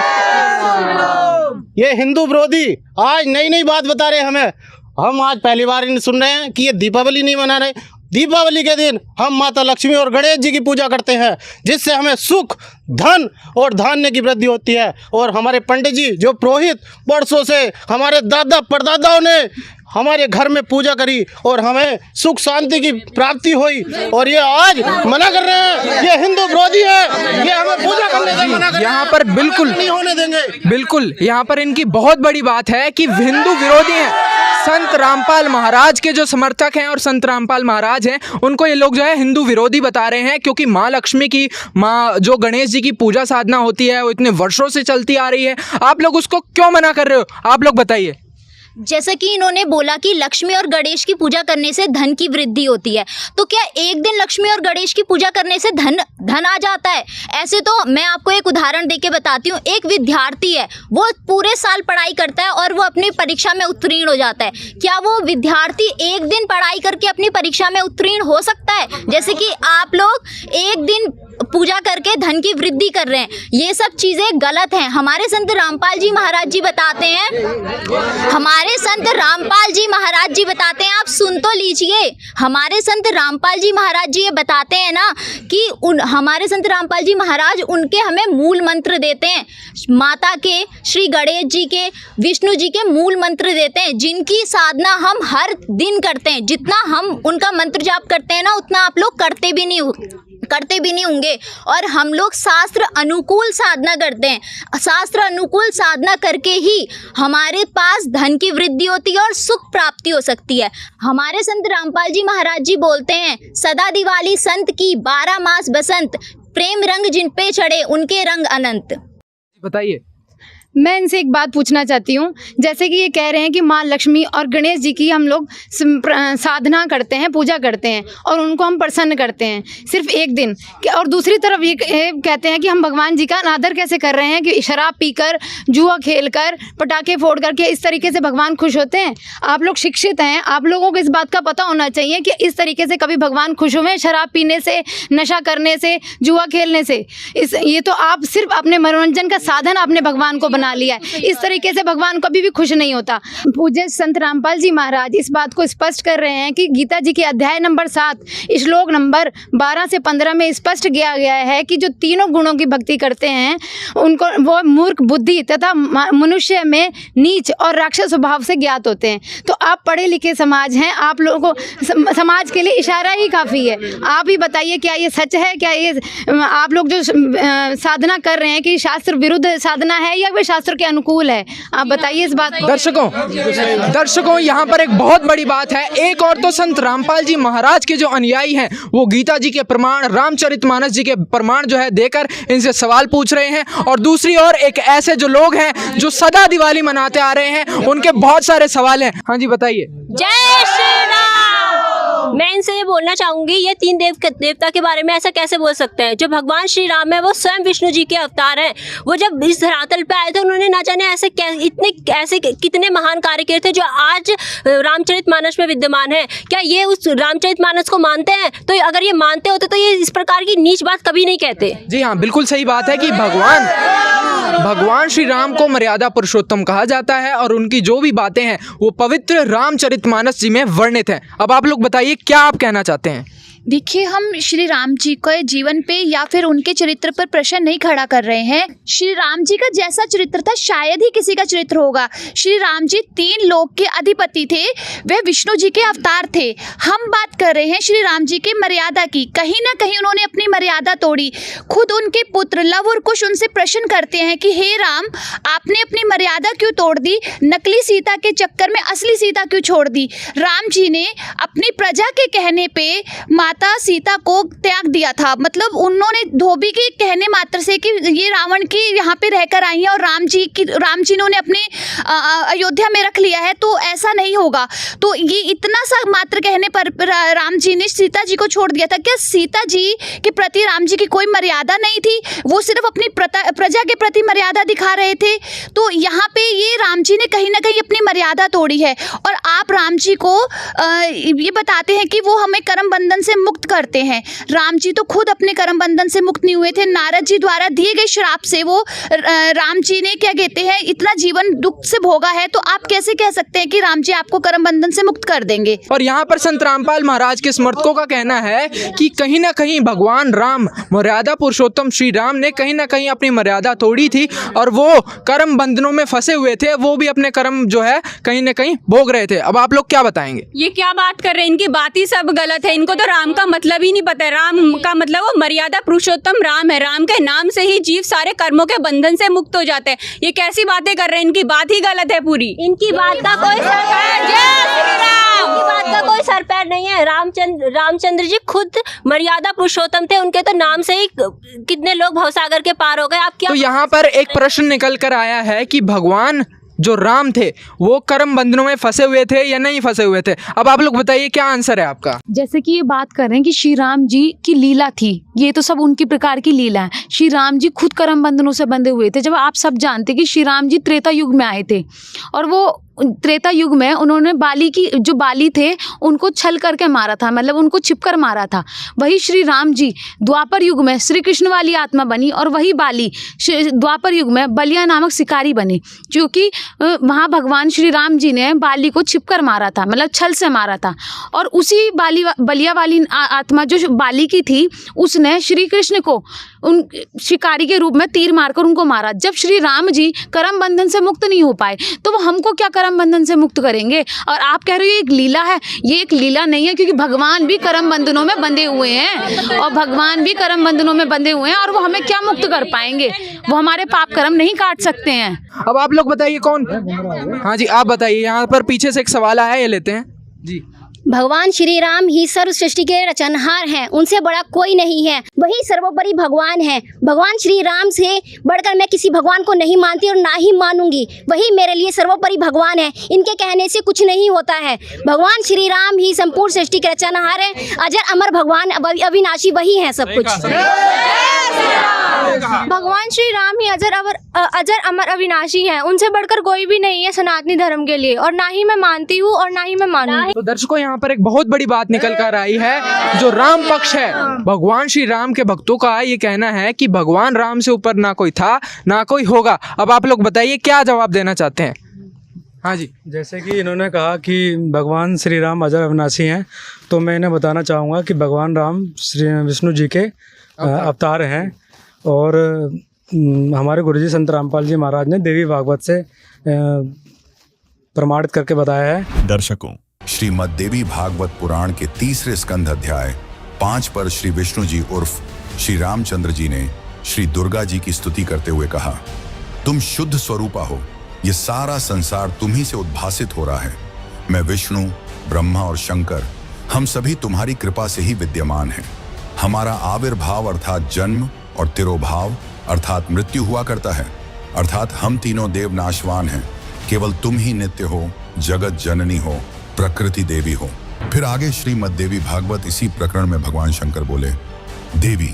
ये हिंदू विरोधी आज नई नई बात बता रहे हैं हमें। हम आज पहली बार सुन रहे हैं कि ये दीपावली नहीं मना रहे। दीपावली के दिन हम माता लक्ष्मी और गणेश जी की पूजा करते हैं, जिससे हमें सुख, धन और धान्य की वृद्धि होती है। और हमारे पंडित जी जो पुरोहित वर्षों से हमारे दादा परदादाओं ने हमारे घर में पूजा करी और हमें सुख शांति की प्राप्ति हुई, और ये आज मना कर रहे हैं। ये हिंदू विरोधी है, ये हमें पूजा करने से मना कर रहे हैं। यहाँ पर बिल्कुल नहीं होने देंगे। बिल्कुल यहाँ पर इनकी बहुत बड़ी बात है कि हिंदू विरोधी हैं। संत रामपाल महाराज के जो समर्थक हैं और संत रामपाल महाराज हैं, उनको ये लोग जो है हिंदू विरोधी बता रहे हैं, क्योंकि माँ लक्ष्मी की, माँ जो गणेश जी की पूजा साधना होती है वो इतने वर्षों से चलती आ रही है। आप लोग उसको क्यों मना कर रहे हो, आप लोग बताइए। जैसा कि इन्होंने बोला कि लक्ष्मी और गणेश की पूजा करने से धन की वृद्धि होती है, तो क्या एक दिन लक्ष्मी और गणेश की पूजा करने से धन आ जाता है? ऐसे तो मैं आपको एक उदाहरण देके बताती हूँ। एक विद्यार्थी है, वो पूरे साल पढ़ाई करता है और वो अपनी परीक्षा में उत्तीर्ण हो जाता है। क्या वो विद्यार्थी एक दिन पढ़ाई करके अपनी परीक्षा में उत्तीर्ण हो सकता है? जैसे कि आप लोग एक दिन पूजा करके धन की वृद्धि कर रहे हैं, ये सब चीजें गलत हैं। हमारे संत रामपाल जी महाराज जी बताते हैं, हमारे संत रामपाल जी महाराज जी बताते हैं, आप सुन तो लीजिए। हमारे संत रामपाल जी महाराज जी ये बताते हैं ना कि हमारे संत रामपाल जी महाराज उनके हमें मूल मंत्र देते हैं, माता के, श्री गणेश जी के, विष्णु जी के मूल मंत्र देते हैं, जिनकी साधना हम हर दिन करते हैं। जितना हम उनका मंत्र जाप करते हैं ना, उतना आप लोग करते भी नहीं होंगे। और हम लोग शास्त्र अनुकूल साधना करते हैं। शास्त्र अनुकूल साधना करके ही हमारे पास धन की वृद्धि होती है और सुख प्राप्ति हो सकती है। हमारे संत रामपाल जी महाराज जी बोलते हैं, सदा दिवाली संत की 12 मास बसंत, प्रेम रंग जिन पे चढ़े उनके रंग अनंत। बताइए। मैं इनसे एक बात पूछना चाहती हूँ, जैसे कि ये कह रहे हैं कि माँ लक्ष्मी और गणेश जी की हम लोग साधना करते हैं, पूजा करते हैं और उनको हम प्रसन्न करते हैं सिर्फ एक दिन, और दूसरी तरफ ये कहते हैं कि हम भगवान जी का अनादर कैसे कर रहे हैं कि शराब पीकर, जुआ खेलकर, पटाखे फोड़ करके इस तरीके से भगवान खुश होते हैं। आप लोग शिक्षित हैं, आप लोगों को इस बात का पता होना चाहिए कि इस तरीके से कभी भगवान खुश हुए शराब पीने से, नशा करने से, जुआ खेलने से? ये तो आप सिर्फ अपने मनोरंजन का साधन आपने भगवान को लिया है। इस तरीके से भगवान कभी भी खुश नहीं होता। पूज्य संत रामपाल जी महाराज इस बात को स्पष्ट कर रहे हैं कि गीता जी के अध्याय नंबर 7 श्लोक नंबर 12 से 15 में स्पष्ट किया गया है कि जो तीनों गुणों की भक्ति करते हैं उनको वो मूर्ख, बुद्धि तथा मनुष्य में नीच और राक्षस स्वभाव से ज्ञात होते हैं। तो आप पढ़े लिखे समाज हैं, आप लोगों को समाज के लिए इशारा ही काफ़ी है। आप ही बताइए, क्या ये सच है? क्या ये आप लोग जो साधना कर रहे हैं कि शास्त्र विरुद्ध साधना है या वे शास्त्र के अनुकूल है? आप बताइए इस बात को। दर्शकों यहाँ पर एक बहुत बड़ी बात है। एक और तो संत रामपाल जी महाराज के जो अनुयायी हैं वो गीता जी के प्रमाण, रामचरितमानस जी के प्रमाण जो है देकर इनसे सवाल पूछ रहे हैं, और दूसरी ओर एक ऐसे जो लोग हैं जो सदा दिवाली मनाते आ रहे हैं, उनके बहुत सारे सवाल हैं। हाँ जी बताइए। जय श्री राम। मैं इनसे ये बोलना चाहूंगी, ये तीन देवता के बारे में ऐसा कैसे बोल सकते हैं? जो भगवान श्री राम है वो स्वयं विष्णु जी के अवतार हैं। वो जब इस धरातल पे आए थे उन्होंने ना जाने ऐसे कितने महान कार्य किए थे जो आज रामचरितमानस में विद्यमान है। क्या ये उस रामचरितमानस को मानते हैं? तो अगर ये मानते होते तो ये इस प्रकार की नीच बात कभी नहीं कहते। जी हाँ, बिल्कुल सही बात है कि भगवान श्री राम को मर्यादा पुरुषोत्तम कहा जाता है और उनकी जो भी बातें हैं वो पवित्र रामचरितमानस जी में वर्णित हैं। अब आप लोग बताइए क्या आप कहना चाहते हैं? देखिए, हम श्री राम जी के जीवन पे या फिर उनके चरित्र पर प्रश्न नहीं खड़ा कर रहे हैं। श्री राम जी का जैसा चरित्र था शायद ही किसी का चरित्र होगा। श्री राम जी 3 लोक के अधिपति थे, वे विष्णु जी के अवतार थे। हम बात कर रहे हैं श्री राम जी के मर्यादा की। कहीं ना कहीं उन्होंने अपनी मर्यादा तोड़ी। खुद उनके पुत्र लव और कुश उनसे प्रश्न करते हैं कि हे राम, आपने अपनी मर्यादा क्यों तोड़ दी? नकली सीता के चक्कर में असली सीता क्यों छोड़ दी? राम जी ने अपनी प्रजा के कहने पे माता सीता को त्याग दिया था। मतलब उन्होंने धोबी के कहने मात्र से कि ये रावण की यहाँ पे रहकर आई है और राम जी ने उन्हें अपने अयोध्या में रख लिया है, तो ऐसा नहीं होगा। तो ये इतना सा मात्र कहने पर राम जी ने सीता जी को छोड़ दिया था। क्या सीता जी के प्रति राम जी की कोई मर्यादा नहीं थी? वो सिर्फ अपनी प्रजा के प्रति मर्यादा दिखा रहे थे। तो यहाँ पे ये राम जी ने कहीं ना कहीं अपनी मर्यादा तोड़ी है। और आप राम जी को ये बताते हैं कि वो हमें कर्म बंधन से मुक्त करते हैं। राम जी तो खुद अपने कर्म बंधन से मुक्त नहीं हुए थे। नारद जी द्वारा दिए गए श्राप से वो राम जी ने क्या कहते हैं इतना जीवन दुख से भोगा है। तो आप कैसे कह सकते हैं कि राम जी आपको कर्म बंधन से मुक्त कर देंगे? और यहाँ पर संत रामपाल महाराज के समर्थकों का कहना है कि कहीं ना कहीं भगवान राम, मर्यादा पुरुषोत्तम श्री राम ने कहीं ना कहीं अपनी मर्यादा तोड़ी थी और वो कर्म बंधनों में फंसे हुए थे। वो भी अपने कर्म जो है कहीं ना कहीं भोग रहे थे। अब आप लोग क्या बताएंगे? ये क्या बात कर रहे हैं? इनकी बात ही सब गलत है। इनको तो राम का मतलब ही नहीं पता है। राम का मतलब वो मर्यादा पुरुषोत्तम राम है। राम के नाम से ही जीव सारे कर्मों के बंधन से मुक्त हो जाते हैं। ये कैसी बातें कर रहे हैं? इनकी बात ही गलत है पूरी। इनकी बात का कोई कोई सर पैर नहीं है। रामचंद्र जी खुद मर्यादा पुरुषोत्तम थे। उनके तो नाम से ही कितने लोग भवसागर के पार हो गए। आप क्या? तो यहाँ पर एक प्रश्न निकल कर आया है कि भगवान जो राम थे वो कर्म बंधनों में फंसे हुए थे या नहीं फंसे हुए थे? अब आप लोग बताइए क्या आंसर है आपका। जैसे कि ये बात कर रहे हैं कि श्री राम जी की लीला थी, ये तो सब उनकी प्रकार की लीला है। श्री राम जी खुद कर्म बंधनों से बंधे हुए थे। जब आप सब जानते कि श्री राम जी त्रेता युग में आए थे और वो त्रेता युग में उन्होंने जो बाली थे उनको छल करके मारा था, मतलब उनको छिपकर मारा था। वही श्री राम जी द्वापर युग में श्री कृष्ण वाली आत्मा बनी और वही बाली द्वापर युग में बलिया नामक शिकारी बने, क्योंकि वहाँ भगवान श्री राम जी ने बाली को छिपकर मारा था, मतलब छल से मारा था। और उसी बलिया वाली आत्मा जो बाली की थी उसने श्री कृष्ण को उन शिकारी के रूप में तीर मारकर उनको मारा। जब श्री राम जी कर्म बंधन से मुक्त नहीं हो पाए तो वो हमको क्या कर्म बंधन से मुक्त करेंगे? और आप कह रहे हो ये एक लीला है, ये एक लीला नहीं है, क्योंकि भगवान भी कर्म बंधनों में बंधे हुए हैं और भगवान भी कर्म बंधनों में बंधे हुए हैं और वो हमें क्या मुक्त कर पाएंगे? वो हमारे पाप कर्म नहीं काट सकते हैं। अब आप लोग बताइए कौन? हाँ जी आप बताइए, यहाँ पर पीछे से एक सवाल आया, ये लेते हैं जी। भगवान श्री राम ही सर्व सृष्टि के रचनहार हैं, उनसे बड़ा कोई नहीं है, वही सर्वोपरि भगवान है। भगवान श्री राम से बढ़कर मैं किसी भगवान को नहीं मानती और ना ही मानूंगी, वही मेरे लिए सर्वोपरि भगवान है। इनके कहने से कुछ नहीं होता है। भगवान श्री राम ही संपूर्ण सृष्टि के रचनहार हैं, अजर अमर भगवान अविनाशी वही है सब कुछ। भगवान श्री राम ही अजर अमर अविनाशी हैं, उनसे बढ़कर कोई भी नहीं है सनातनी धर्म के लिए, और ना ही मैं मानती हूँ और ना ही मैं मानूंगी। तो दर्शकों यहाँ पर एक बहुत बड़ी बात निकल कर आई है। जो राम पक्ष है, भगवान श्री राम के भक्तों का ये कहना है कि भगवान राम से ऊपर ना कोई था ना कोई होगा। अब आप लोग बताइए क्या जवाब देना चाहते हैं? हाँ जी। जैसे कि इन्होंने कहा कि भगवान श्री राम अजर अविनाशी हैं, तो मैं इन्हें बताना चाहूँगा कि भगवान राम श्री विष्णु जी के अवतार हैं और हमारे गुरुजी संत रामपाल जी महाराज ने देवी भागवत से प्रमाणित करके बताया है। दर्शकों, श्रीमद् देवी भागवत पुराण के 3 स्कंध अध्याय 5 पर श्री विष्णु जी उर्फ श्री रामचंद्र जी ने श्री दुर्गा जी की स्तुति करते हुए कहा, तुम शुद्ध स्वरूपा हो, ये सारा संसार तुम्ही से उद्भासित हो रहा है। मैं विष्णु, ब्रह्मा और शंकर, हम सभी तुम्हारी कृपा से ही विद्यमान हैं। हमारा आविर्भाव अर्थात जन्म और तिरोभाव अर्थात मृत्यु हुआ करता है, अर्थात हम तीनों देव नाशवान हैं, केवल तुम ही नित्य हो, जगत जननी हो, प्रकृति देवी हो। फिर आगे श्रीमद् देवी भागवत इसी प्रकरण में भगवान शंकर बोले, देवी,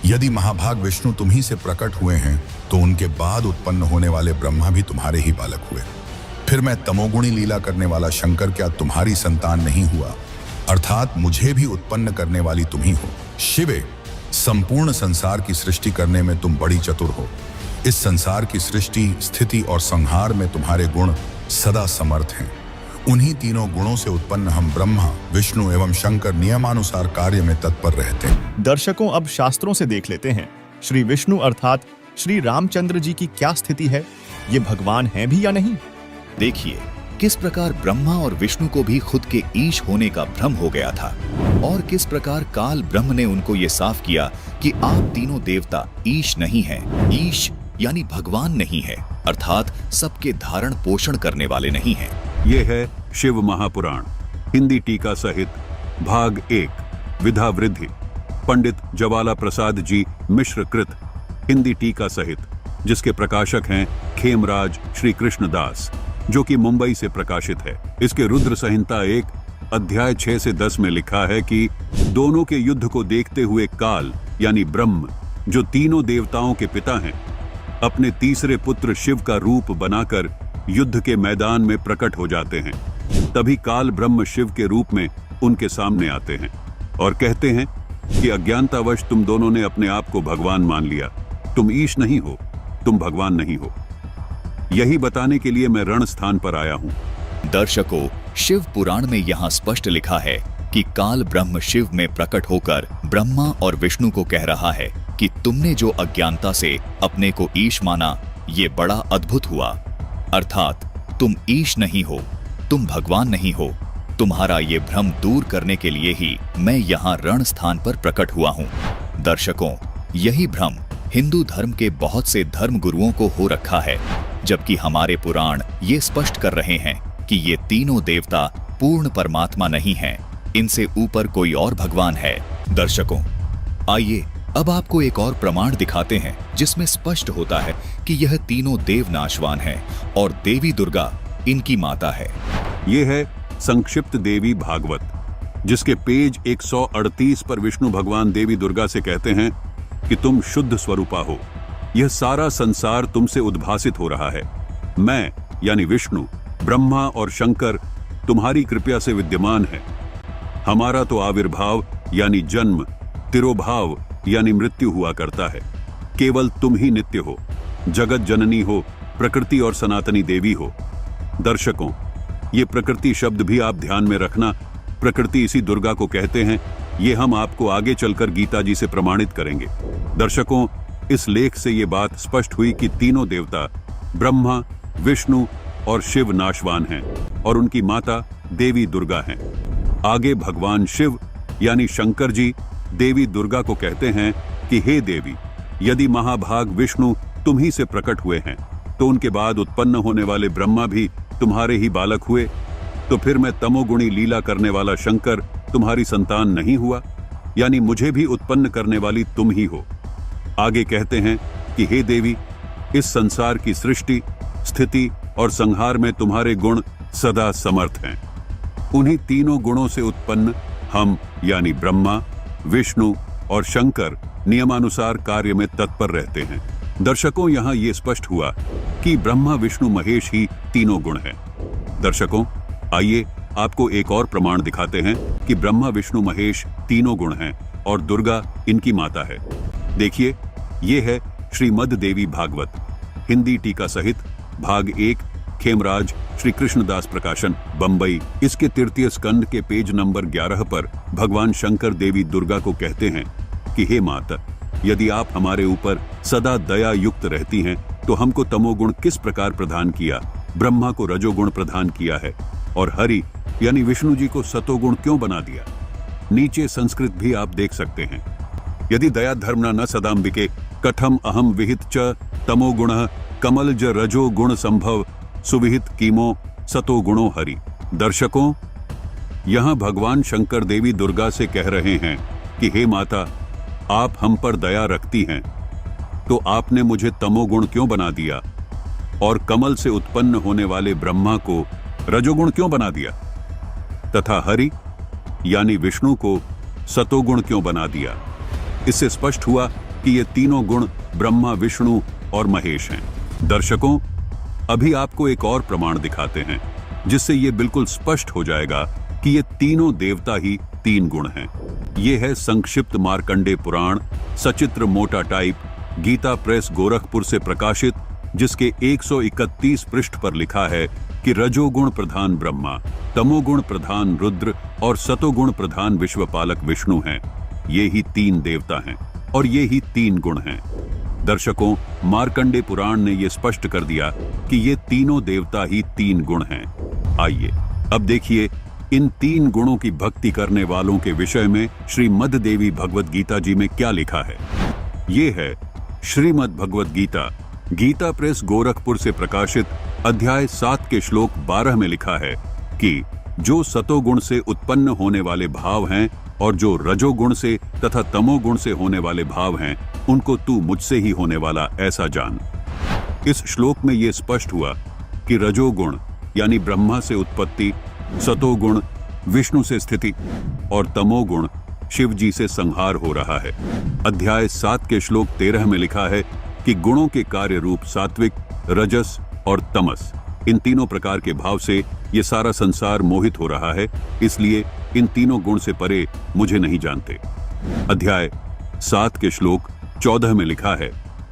यदि महाभाग विष्णु तुम ही से प्रकट हुए हैं तो उनके बाद उत्पन्न होने वाले ब्रह्मा भी तुम्हारे ही बालक हुए। फिर मैं तमोगुणी लीला करने वाला शंकर क्या तुम्हारी संतान नहीं हुआ? अर्थात मुझे भी उत्पन्न करने वाली तुम ही हो। शिवे, संपूर्ण संसार की सृष्टि करने में तुम बड़ी चतुर हो। इस संसार की सृष्टि, स्थिति और संहार में तुम्हारे गुण सदा समर्थ हैं। उन्हीं तीनों गुणों से उत्पन्न हम ब्रह्मा, विष्णु एवं शंकर नियमानुसार कार्य में तत्पर रहते हैं। दर्शकों, अब शास्त्रों से देख लेते हैं श्री विष्णु अर्थात श्री रामचंद्र जी की क्या स्थिति है। ये भगवान हैं भी या नहीं? देखिए किस प्रकार ब्रह्मा और विष्णु को भी खुद के ईश होने का भ्रम हो गया था और किस प्रकार काल ब्रह्म ने उनको ये साफ किया कि आप तीनों देवता ईश नहीं हैं। ईश यानी भगवान नहीं है, अर्थात सबके धारण पोषण करने वाले नहीं हैं। ये है शिव महापुराण हिंदी टीका सहित भाग 1 विधा वृद्धि पंडित ज्वाला प्रसाद जी मिश्र कृत हिंदी टीका सहित, जिसके प्रकाशक हैं खेमराज श्री कृष्ण दास, जो कि मुंबई से प्रकाशित है। इसके रुद्र संहिता 1 अध्याय 6 से 10 में लिखा है कि दोनों के युद्ध को देखते हुए काल यानी ब्रह्म, जो तीनों देवताओं के पिता हैं, अपने तीसरे पुत्र शिव का रूप बनाकर युद्ध के मैदान में प्रकट हो जाते हैं। तभी काल ब्रह्म शिव के रूप में उनके सामने आते हैं और कहते हैं कि अज्ञानतावश तुम दोनों ने अपने आप को भगवान मान लिया। तुम ईश नहीं हो, तुम भगवान नहीं हो। यही बताने के लिए मैं रण स्थान पर आया हूँ। दर्शकों, शिव पुराण में यहाँ स्पष्ट लिखा है कि काल ब्रह्म शिव में प्रकट होकर ब्रह्मा और विष्णु को कह रहा है कि तुमने जो अज्ञानता से अपने को ईश माना, ये बड़ा अद्भुत हुआ। अर्थात तुम ईश नहीं हो, तुम भगवान नहीं हो। तुम्हारा ये भ्रम दूर करने के लिए ही मैं यहाँ रण स्थान पर प्रकट हुआ हूँ। दर्शकों, यही भ्रम हिंदू धर्म के बहुत से धर्म गुरुओं को हो रखा है, जबकि हमारे पुराण ये स्पष्ट कर रहे हैं कि ये तीनों देवता पूर्ण परमात्मा नहीं हैं, इनसे ऊपर कोई और भगवान है। दर्शकों, आइए अब आपको एक और प्रमाण दिखाते हैं जिसमें स्पष्ट होता है कि यह तीनों देव नाशवान हैं और देवी दुर्गा इनकी माता है। ये है संक्षिप्त देवी भागवत, जिसके पेज 138 पर विष्णु भगवान देवी दुर्गा से कहते हैं कि तुम शुद्ध स्वरूपा हो। यह सारा संसार तुमसे उद्भासित हो रहा है। मैं यानी विष्णु, ब्रह्मा और शंकर तुम्हारी कृपा से विद्यमान है। हमारा तो आविर्भाव यानी जन्म, तिरोभाव यानी मृत्यु हुआ करता है। केवल तुम ही नित्य हो, जगत जननी हो, प्रकृति और सनातनी देवी हो। दर्शकों, ये प्रकृति शब्द भी आप ध्यान में रखना। प्रकृति इसी दुर्गा को कहते हैं। ये हम आपको आगे चलकर गीता जी से प्रमाणित करेंगे। दर्शकों, इस लेख से ये बात स्पष्ट हुई कि तीनों देवता ब्रह्मा, विष्णु और शिव नाशवान हैं और उनकी माता देवी दुर्गा हैं। आगे भगवान शिव यानी शंकर जी देवी दुर्गा को कहते हैं कि हे देवी, यदि महाभाग विष्णु तुम ही से प्रकट हुए हैं तो उनके बाद उत्पन्न होने वाले ब्रह्मा भी तुम्हारे ही बालक हुए, तो फिर मैं तमोगुणी लीला करने वाला शंकर तुम्हारी संतान नहीं हुआ, यानी मुझे भी उत्पन्न करने वाली तुम ही हो। आगे कहते हैं कि हे देवी, इस संसार की सृष्टि, स्थिति और संहार में तुम्हारे गुण सदा समर्थ हैं। उन्हीं तीनों गुणों से उत्पन्न हम यानी ब्रह्मा, विष्णु और शंकर नियमानुसार कार्य में तत्पर रहते हैं। दर्शकों, यहाँ ये स्पष्ट हुआ कि ब्रह्मा, विष्णु, महेश ही तीनों गुण हैं। दर्शकों, आइए आपको एक और प्रमाण दिखाते हैं कि ब्रह्मा, विष्णु, महेश तीनों गुण हैं और दुर्गा इनकी माता है। देखिए, ये है श्रीमद् देवी भागवत, हिंदी टीका सहित, भाग 1, खेमराज श्री कृष्णदास प्रकाशन, बंबई। इसके तृतीय स्कंद के पेज नंबर 11 पर भगवान शंकर देवी दुर्गा को कहते हैं कि हे माता, यदि आप हमारे ऊपर सदा दया युक्त रहती हैं तो हमको तमोगुण किस प्रकार प्रदान किया, ब्रह्मा को रजोगुण प्रदान किया है और हरि यानी विष्णु जी को सतोगुण क्यों बना दिया। नीचे संस्कृत भी आप देख सकते हैं। यदि दया धर्मना न सदाम्बिके कथम अहम विहित च तमोगुण कमलज रजो गुण संभव सुविहित कीमो सतो गुणो हरि। दर्शकों, यहाँ भगवान शंकर देवी दुर्गा से कह रहे हैं कि हे माता, आप हम पर दया रखती हैं तो आपने मुझे तमोगुण क्यों बना दिया और कमल से उत्पन्न होने वाले ब्रह्मा को रजोगुण क्यों बना दिया तथा हरि यानी विष्णु को सतोगुण क्यों बना दिया। इससे स्पष्ट हुआ कि ये तीनों गुण ब्रह्मा, विष्णु और महेश हैं। दर्शकों, अभी आपको एक और प्रमाण दिखाते हैं जिससे ये बिल्कुल स्पष्ट हो जाएगा कि ये तीनों देवता ही तीन गुण हैं। ये है संक्षिप्त मार्कंडे पुराण, सचित्र मोटा टाइप, गीता प्रेस गोरखपुर से प्रकाशित, जिसके 131 पृष्ठ पर लिखा है कि रजोगुण प्रधान ब्रह्मा, तमोगुण प्रधान रुद्र और सतोगुण प्रधान विश्वपालक विष्णु हैं। ये ही तीन देवता हैं और ये ही तीन गुण हैं। दर्शकों, मार्कंडे पुराण ने यह स्पष्ट कर दिया कि ये तीनों देवता ही तीन गुण हैं। आइए अब देखिए इन तीन गुणों की भक्ति करने वालों के विषय में श्रीमद् देवी भगवत गीता जी में क्या लिखा है। ये है श्रीमद् भगवत गीता, गीता प्रेस गोरखपुर से प्रकाशित, अध्याय 7 के श्लोक 12 में लिखा है कि जो सतोगुण से उत्पन्न होने वाले भाव हैं और जो रजोगुण से तथा तमोगुण से होने वाले भाव हैं, उनको तू मुझसे ही होने वाला ऐसा जान। इस श्लोक में यह स्पष्ट हुआ कि रजोगुण यानी ब्रह्मा से उत्पत्ति, सतोगुण विष्णु से स्थिति और तमोगुण शिव जी से संहार हो रहा है। अध्याय 7 के श्लोक 13 में लिखा है कि गुणों के कार्य रूप सात्विक, रजस और तमस, इन तीनों प्रकार के भाव से ये सारा संसार मोहित हो रहा है, इसलिए इन तीनों गुण से परे मुझे नहीं जानते। अध्याय 7 के श्लोक 14 में लिखा है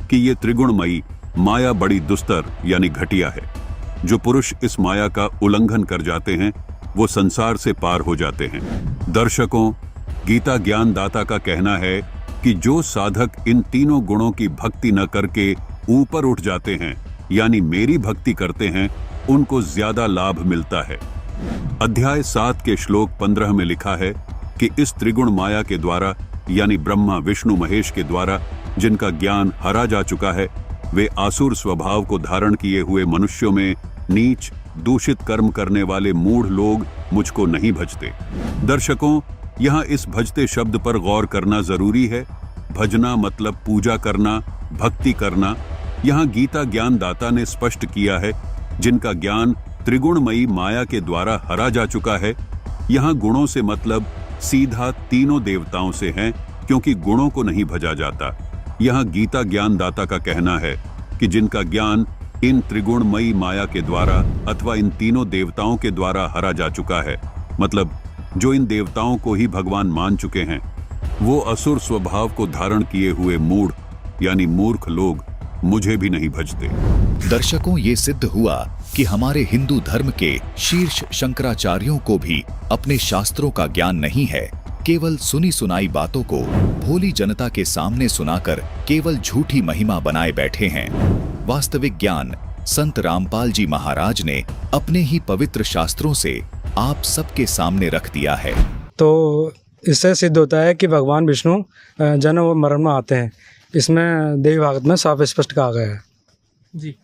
कि ये त्रिगुणमयी माया बड़ी दुस्तर यानी घटिया है। जो पुरुष इस माया का उल्लंघन कर जाते हैं वो संसार से पार हो जाते हैं। दर्शकों, गीता ज्ञान दाता का कहना है कि जो साधक इन तीनों गुणों की भक्ति न करके ऊपर उठ जाते हैं यानी मेरी भक्ति करते हैं, उनको ज्यादा लाभ मिलता है। अध्याय 7 के श्लोक 15 में लिखा है कि इस त्रिगुण माया के द्वारा यानी ब्रह्मा, विष्णु, महेश के द्वारा जिनका ज्ञान हरा जा चुका है, वे आसुर स्वभाव को धारण किए हुए मनुष्यों में नीच, दूषित कर्म करने वाले मूढ़ लोग मुझको नहीं भजते। दर्शकों, यहाँ इस भजते शब्द पर गौर करना जरूरी है। भजना मतलब पूजा करना, भक्ति करना। यहाँ गीता ज्ञानदाता ने स्पष्ट किया है, जिनका ज्ञान त्रिगुणमयी माया के द्वारा हरा जा चुका है। यहाँ गुणों से मतलब सीधा तीनों देवताओं से है, क्योंकि गुणों को नहीं भजा जाता। यहाँ गीता ज्ञानदाता का कहना है कि जिनका ज्ञान इन त्रिगुणमयी माया के द्वारा अथवा इन तीनों देवताओं के द्वारा हरा जा चुका है, मतलब जो इन देवताओं को ही भगवान मान चुके हैं, वो असुर स्वभाव को धारण किए हुए मूढ़ यानी मूर्ख लोग मुझे भी नहीं भजते। दर्शकों, ये सिद्ध हुआ कि हमारे हिंदू धर्म के शीर्ष शंकराचार्यों को भी अपने शास्त्रों का ज्ञान नहीं है। केवल सुनी सुनाई बातों को भोली जनता के सामने सुनाकर केवल झूठी महिमा बनाए बैठे हैं। वास्तविक ज्ञान संत रामपाल जी महाराज ने अपने ही पवित्र शास्त्रों से आप सबके सामने रख दिया है। तो इससे सिद्ध होता है कि भगवान विष्णु जन्म और मरण में आते हैं। इसमें देवी भागवत में साफ स्पष्ट कहा गया है। जी,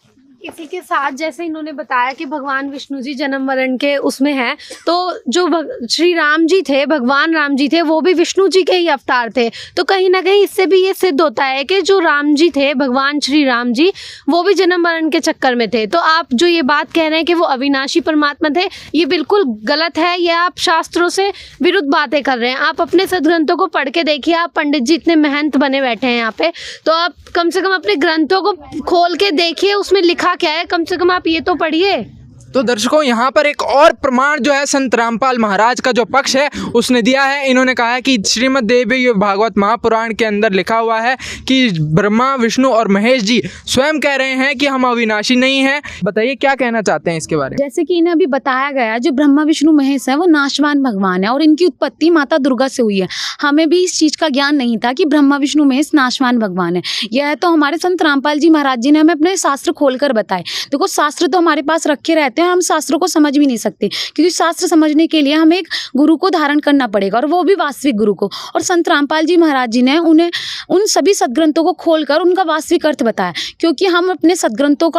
इसी के साथ जैसे इन्होंने बताया कि भगवान विष्णु जी जन्म मरण के उसमें हैं, तो जो श्री राम जी थे, भगवान राम जी थे, वो भी विष्णु जी के ही अवतार थे। तो कहीं ना कहीं इससे भी ये सिद्ध होता है कि जो राम जी थे, भगवान श्री राम जी, वो भी जन्म मरण के चक्कर में थे। तो आप जो ये बात कह रहे हैं कि वो अविनाशी परमात्मा थे, ये बिल्कुल गलत है। ये आप शास्त्रों से विरुद्ध बातें कर रहे हैं। आप अपने सदग्रंथों को पढ़ के देखिए। आप पंडित जी इतने महंत बने बैठे हैं यहाँ पे, तो आप कम से कम अपने ग्रंथों को खोल के देखिए, उसमें लिखा क्या है, कम से कम आप ये तो पढ़िए। तो दर्शकों, यहाँ पर एक और प्रमाण जो है संत रामपाल महाराज का जो पक्ष है उसने दिया है। इन्होंने कहा है कि श्रीमद् देवी भागवत महापुराण के अंदर लिखा हुआ है कि ब्रह्मा, विष्णु और महेश जी स्वयं कह रहे हैं कि हम अविनाशी नहीं हैं। बताइए क्या कहना चाहते हैं इसके बारे में। जैसे कि इन्हें अभी बताया गया, जो ब्रह्मा विष्णु महेश है वो नाशवान भगवान है और इनकी उत्पत्ति माता दुर्गा से हुई है। हमें भी इस चीज का ज्ञान नहीं था कि ब्रह्मा विष्णु महेश नाशवान भगवान है। यह तो हमारे संत रामपाल जी महाराज जी ने हमें अपने शास्त्र खोलकर बताए। देखो, शास्त्र तो हमारे पास रखे रहते हैं, हम शास्त्रों को समझ भी नहीं सकते, क्योंकि शास्त्र समझने के लिए हमें एक गुरु को धारण करना पड़ेगा, और वो भी वास्तविक गुरु को। और संत रामपाल जी महाराज जी ने उन्हें उन सभी सदग्रंथों को खोलकर उनका वास्तविक अर्थ बताया, क्योंकि हम अपने सदग्रंथों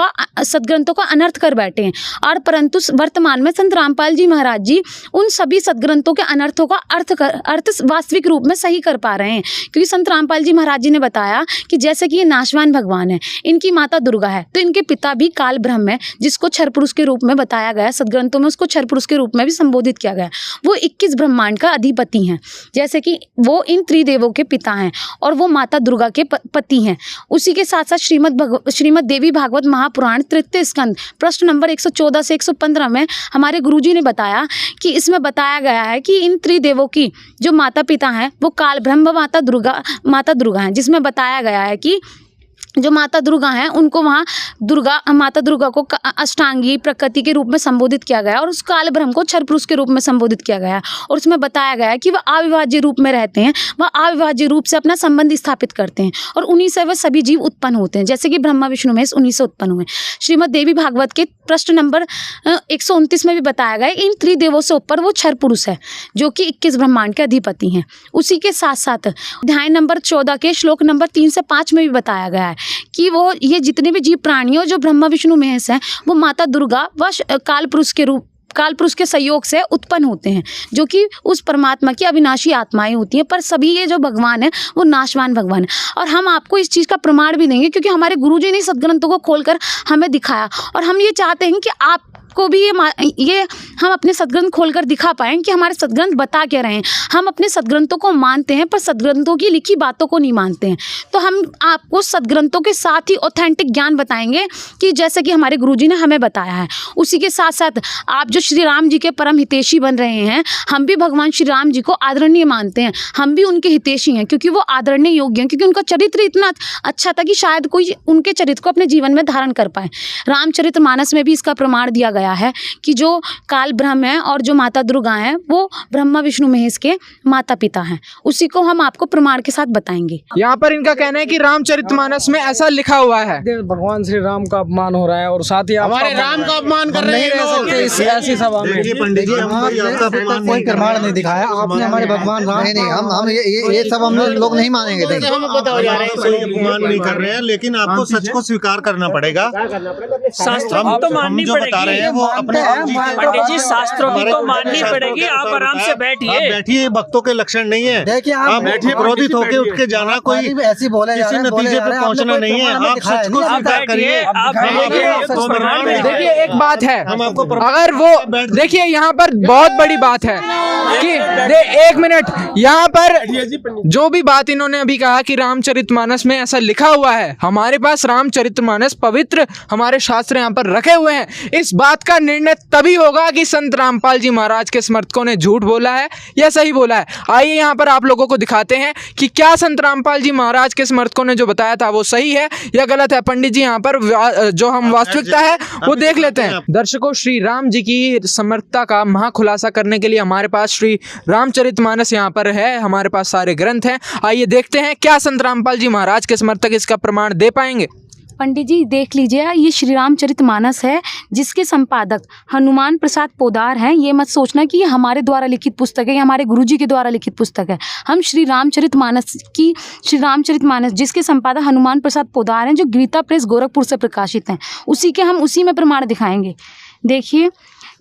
का अनर्थ कर बैठे हैं। और परंतु वर्तमान में संत रामपाल जी महाराज जी उन सभी सदग्रंथों के अनर्थों का अर्थ वास्तविक रूप में सही कर पा रहे हैं, क्योंकि संत रामपाल जी महाराज जी ने बताया कि जैसे कि ये नाशवान भगवान है, इनकी माता दुर्गा है, तो इनके पिता भी काल ब्रह्म है, जिसको क्षर पुरुष के रूप में बताया गया। सदग्रंथों में उसको क्षर पुरुष के रूप में भी संबोधित किया गया। वो 21 ब्रह्मांड का अधिपति हैं, जैसे कि वो इन त्रिदेवों के पिता हैं और वो माता दुर्गा के पति हैं। उसी के साथ साथ श्रीमद् देवी भागवत महापुराण तृतीय स्कंद पृष्ठ नंबर 114 से 115 में हमारे गुरुजी ने बताया कि इसमें बताया गया है कि इन त्रिदेवों की जो माता पिता हैं वो काल ब्रह्म माता दुर्गा हैं, जिसमें बताया गया है कि जो माता दुर्गा हैं उनको वहाँ माता दुर्गा को अष्टांगी प्रकृति के रूप में संबोधित किया गया और उस काल ब्रह्म को क्षर पुरुष के रूप में संबोधित किया गया। और उसमें बताया गया है कि वह अविभाज्य रूप में रहते हैं, वह अविभाज्य रूप से अपना संबंध स्थापित करते हैं और उन्हीं से वह सभी जीव उत्पन्न होते हैं, जैसे कि ब्रह्मा विष्णु महेश उन्हीं से उत्पन्न हुए। श्रीमद् देवी भागवत के पृष्ठ नंबर 129 में भी बताया गया इन त्रिदेवों से ऊपर वो क्षर पुरुष है, जो कि 21 ब्रह्मांड के अधिपति हैं। उसी के साथ साथ अध्याय नंबर 14 के श्लोक नंबर 3 से 5 में भी बताया गया है कि वो ये जितने भी जीव प्राणी जो ब्रह्मा विष्णु महेश हैं वो माता दुर्गा व काल पुरुष के सहयोग से उत्पन्न होते हैं, जो कि उस परमात्मा की अविनाशी आत्माएं होती हैं। पर सभी ये जो भगवान है वो नाशवान भगवान है, और हम आपको इस चीज़ का प्रमाण भी देंगे, क्योंकि हमारे गुरुजी ने सदग्रंथों को खोलकर हमें दिखाया। और हम ये चाहते हैं कि आप को भी ये हम अपने सदग्रंथ खोलकर दिखा पाएं कि हमारे सदग्रंथ बता क्या रहे हैं। हम अपने सदग्रंथों को मानते हैं, पर सदग्रंथों की लिखी बातों को नहीं मानते हैं। तो हम आपको सदग्रंथों के साथ ही ऑथेंटिक ज्ञान बताएंगे कि जैसे कि हमारे गुरुजी ने हमें बताया है। उसी के साथ साथ आप जो श्री राम जी के परम हितैषी बन रहे हैं, हम भी भगवान श्री राम जी को आदरणीय मानते हैं, हम भी उनके हितैषी हैं, क्योंकि वो आदरणीय योग्य हैं, क्योंकि उनका चरित्र इतना अच्छा था कि शायद कोई उनके चरित्र को अपने जीवन में धारण कर पाए। रामचरितमानस में भी इसका प्रमाण दिया गया है कि जो काल ब्रह्म है और जो माता दुर्गा हैं वो ब्रह्मा विष्णु महेश के माता पिता हैं। उसी को हम आपको प्रमाण के साथ बताएंगे। यहाँ पर इनका कहना है कि रामचरितमानस में ऐसा लिखा हुआ है। भगवान श्री राम का अपमान हो रहा है और साथ ही हमारे राम का अपमान कर रहे हैं ऐसी सभा में। पंडित जी, कोई प्रमाण नहीं दिखाया आपने हमारे भगवान राम। नहीं, हम ये सब हम लोग नहीं मानेंगे। अपमान नहीं कर रहे हैं, लेकिन आपको सच को स्वीकार करना पड़ेगा। शास्त्र तो माननी जो बता रहे हैं वो अपने पंडित जी जी शास्त्रों की तो माननी पड़ेगी। आप आराम से बैठिए। बैठिए, भक्तों के लक्षण नहीं है। देखिए आप बैठिए, क्रोधित होकर उठ के जाना कोई ऐसी बोले किसी नतीजे पे पहुंचना नहीं है। आप सच को स्वीकार करिए। देखिए एक बात है, अगर वो देखिए यहाँ पर बहुत बड़ी बात है कि एक मिनट, यहाँ पर जो भी बात इन्होंने अभी कहा कि रामचरितमानस में ऐसा लिखा हुआ है, हमारे पास रामचरितमानस पवित्र हमारे शास्त्र यहाँ पर रखे हुए हैं। इस बात का निर्णय तभी होगा कि संत रामपाल जी महाराज के समर्थकों ने झूठ बोला है या सही बोला है। आइए यहाँ पर आप लोगों को दिखाते हैं कि क्या संत रामपाल जी महाराज के समर्थकों ने जो बताया था वो सही है या गलत है। पंडित जी यहाँ पर जो हम वास्तविकता है वो देख लेते हैं। दर्शकों, श्री राम जी की समर्थता का महाखुलासा करने के लिए हमारे पास श्री रामचरितमानस यहाँ पर है, हमारे पास सारे ग्रंथ हैं। आइए देखते हैं क्या संत रामपाल जी महाराज के समर्थक इसका प्रमाण दे पाएंगे। पंडित जी देख लीजिए, ये श्री रामचरितमानस है जिसके संपादक हनुमान प्रसाद पोदार हैं। ये मत सोचना कि ये हमारे द्वारा लिखित पुस्तक है, ये हमारे गुरुजी के द्वारा लिखित पुस्तक है। हम श्री रामचरितमानस जिसके संपादक हनुमान प्रसाद पोदार हैं, जो गीता प्रेस गोरखपुर से प्रकाशित हैं, उसी में प्रमाण दिखाएंगे। देखिए,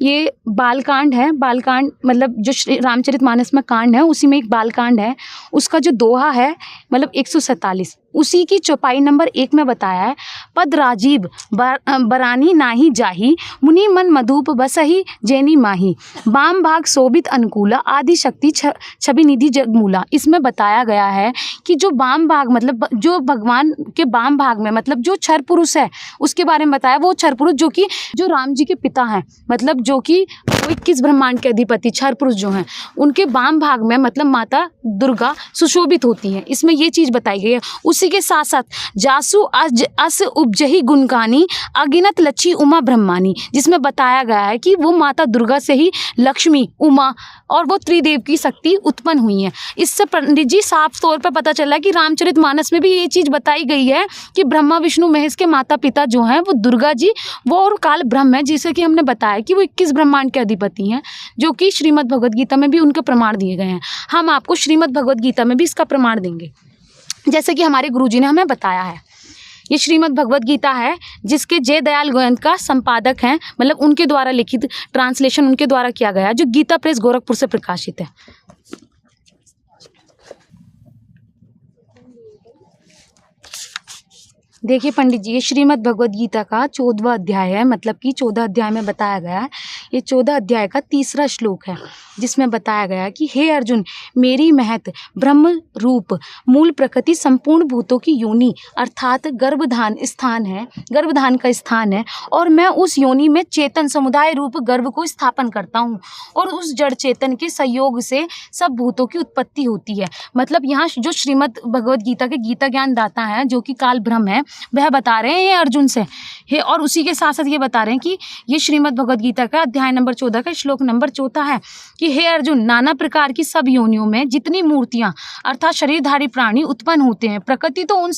ये बालकांड है। बालकांड मतलब जो श्री रामचरितमानस में कांड है, उसी में एक बालकांड है। उसका जो दोहा है मतलब 147, उसी की चौपाई नंबर 1 में बताया है, पद राजीव बरानी नाही जाही, मुनि मन मधुप बसही जैनी माही, बाम भाग शोभित अनुकूला, आदि शक्ति छवि निधि जगमूला। इसमें बताया गया है कि जो बाम भाग मतलब जो भगवान के बाम भाग में मतलब जो क्षर पुरुष है उसके बारे में बताया। वो क्षर पुरुष जो राम जी के पिता हैं, मतलब जो कि 21 ब्रह्मांड के अधिपति क्षर पुरुष जो हैं, उनके बाम भाग में मतलब माता दुर्गा सुशोभित होती हैं। इसमें ये चीज़ बताई गई है। उसी के साथ साथ जासु अस उपजही गुणगानी, अगिनत लच्छी उमा ब्रह्मानी, जिसमें बताया गया है कि वो माता दुर्गा से ही लक्ष्मी, उमा और वो त्रिदेव की शक्ति उत्पन्न हुई है। इससे पंडित जी साफ तौर पर पता चला कि रामचरितमानस में भी ये चीज़ बताई गई है कि ब्रह्मा विष्णु महेश के माता पिता जो हैं वो दुर्गा जी वो और काल ब्रह्म है, जिसे कि हमने बताया कि वो 21 ब्रह्मांड के अधिपति हैं, जो कि श्रीमद् भगवद गीता में भी उनके प्रमाण दिए गए हैं। हम आपको श्रीमद् भगवद गीता में भी इसका प्रमाण देंगे, जैसे कि हमारे गुरुजी ने हमें बताया है। ये श्रीमद् भगवद गीता है जिसके जय दयाल गोयंका संपादक हैं, मतलब उनके द्वारा लिखित ट्रांसलेशन उनके द्वारा किया गया, जो गीता प्रेस गोरखपुर से प्रकाशित है। देखिए पंडित जी, ये श्रीमद् भगवद गीता का 14वां अध्याय है, मतलब कि 14 अध्याय में बताया गया है। ये 14 अध्याय का 3रा श्लोक है, जिसमें बताया गया है कि हे अर्जुन, मेरी महत ब्रह्म रूप मूल प्रकृति संपूर्ण भूतों की योनि अर्थात गर्भधान का स्थान है, और मैं उस योनि में चेतन समुदाय रूप गर्भ को स्थापन करता हूँ, और उस जड़ चेतन के सहयोग से सब भूतों की उत्पत्ति होती है। मतलब यहाँ जो श्रीमद् भगवद गीता के गीता ज्ञान दाता हैं, जो कि काल ब्रह्म है, वह बता रहे हैं अर्जुन से हे, और उसी के साथ साथ ये बता रहे हैं कि ये श्रीमद् भगवद गीता का अध्याय नंबर 14 का श्लोक नंबर 4 है कि हे अर्जुन, नाना प्रकार की सब योनियों में जितनी मूर्तियां अर्थात शरीरधारी प्राणी उत्पन्न होते हैं, प्रकृति तो उन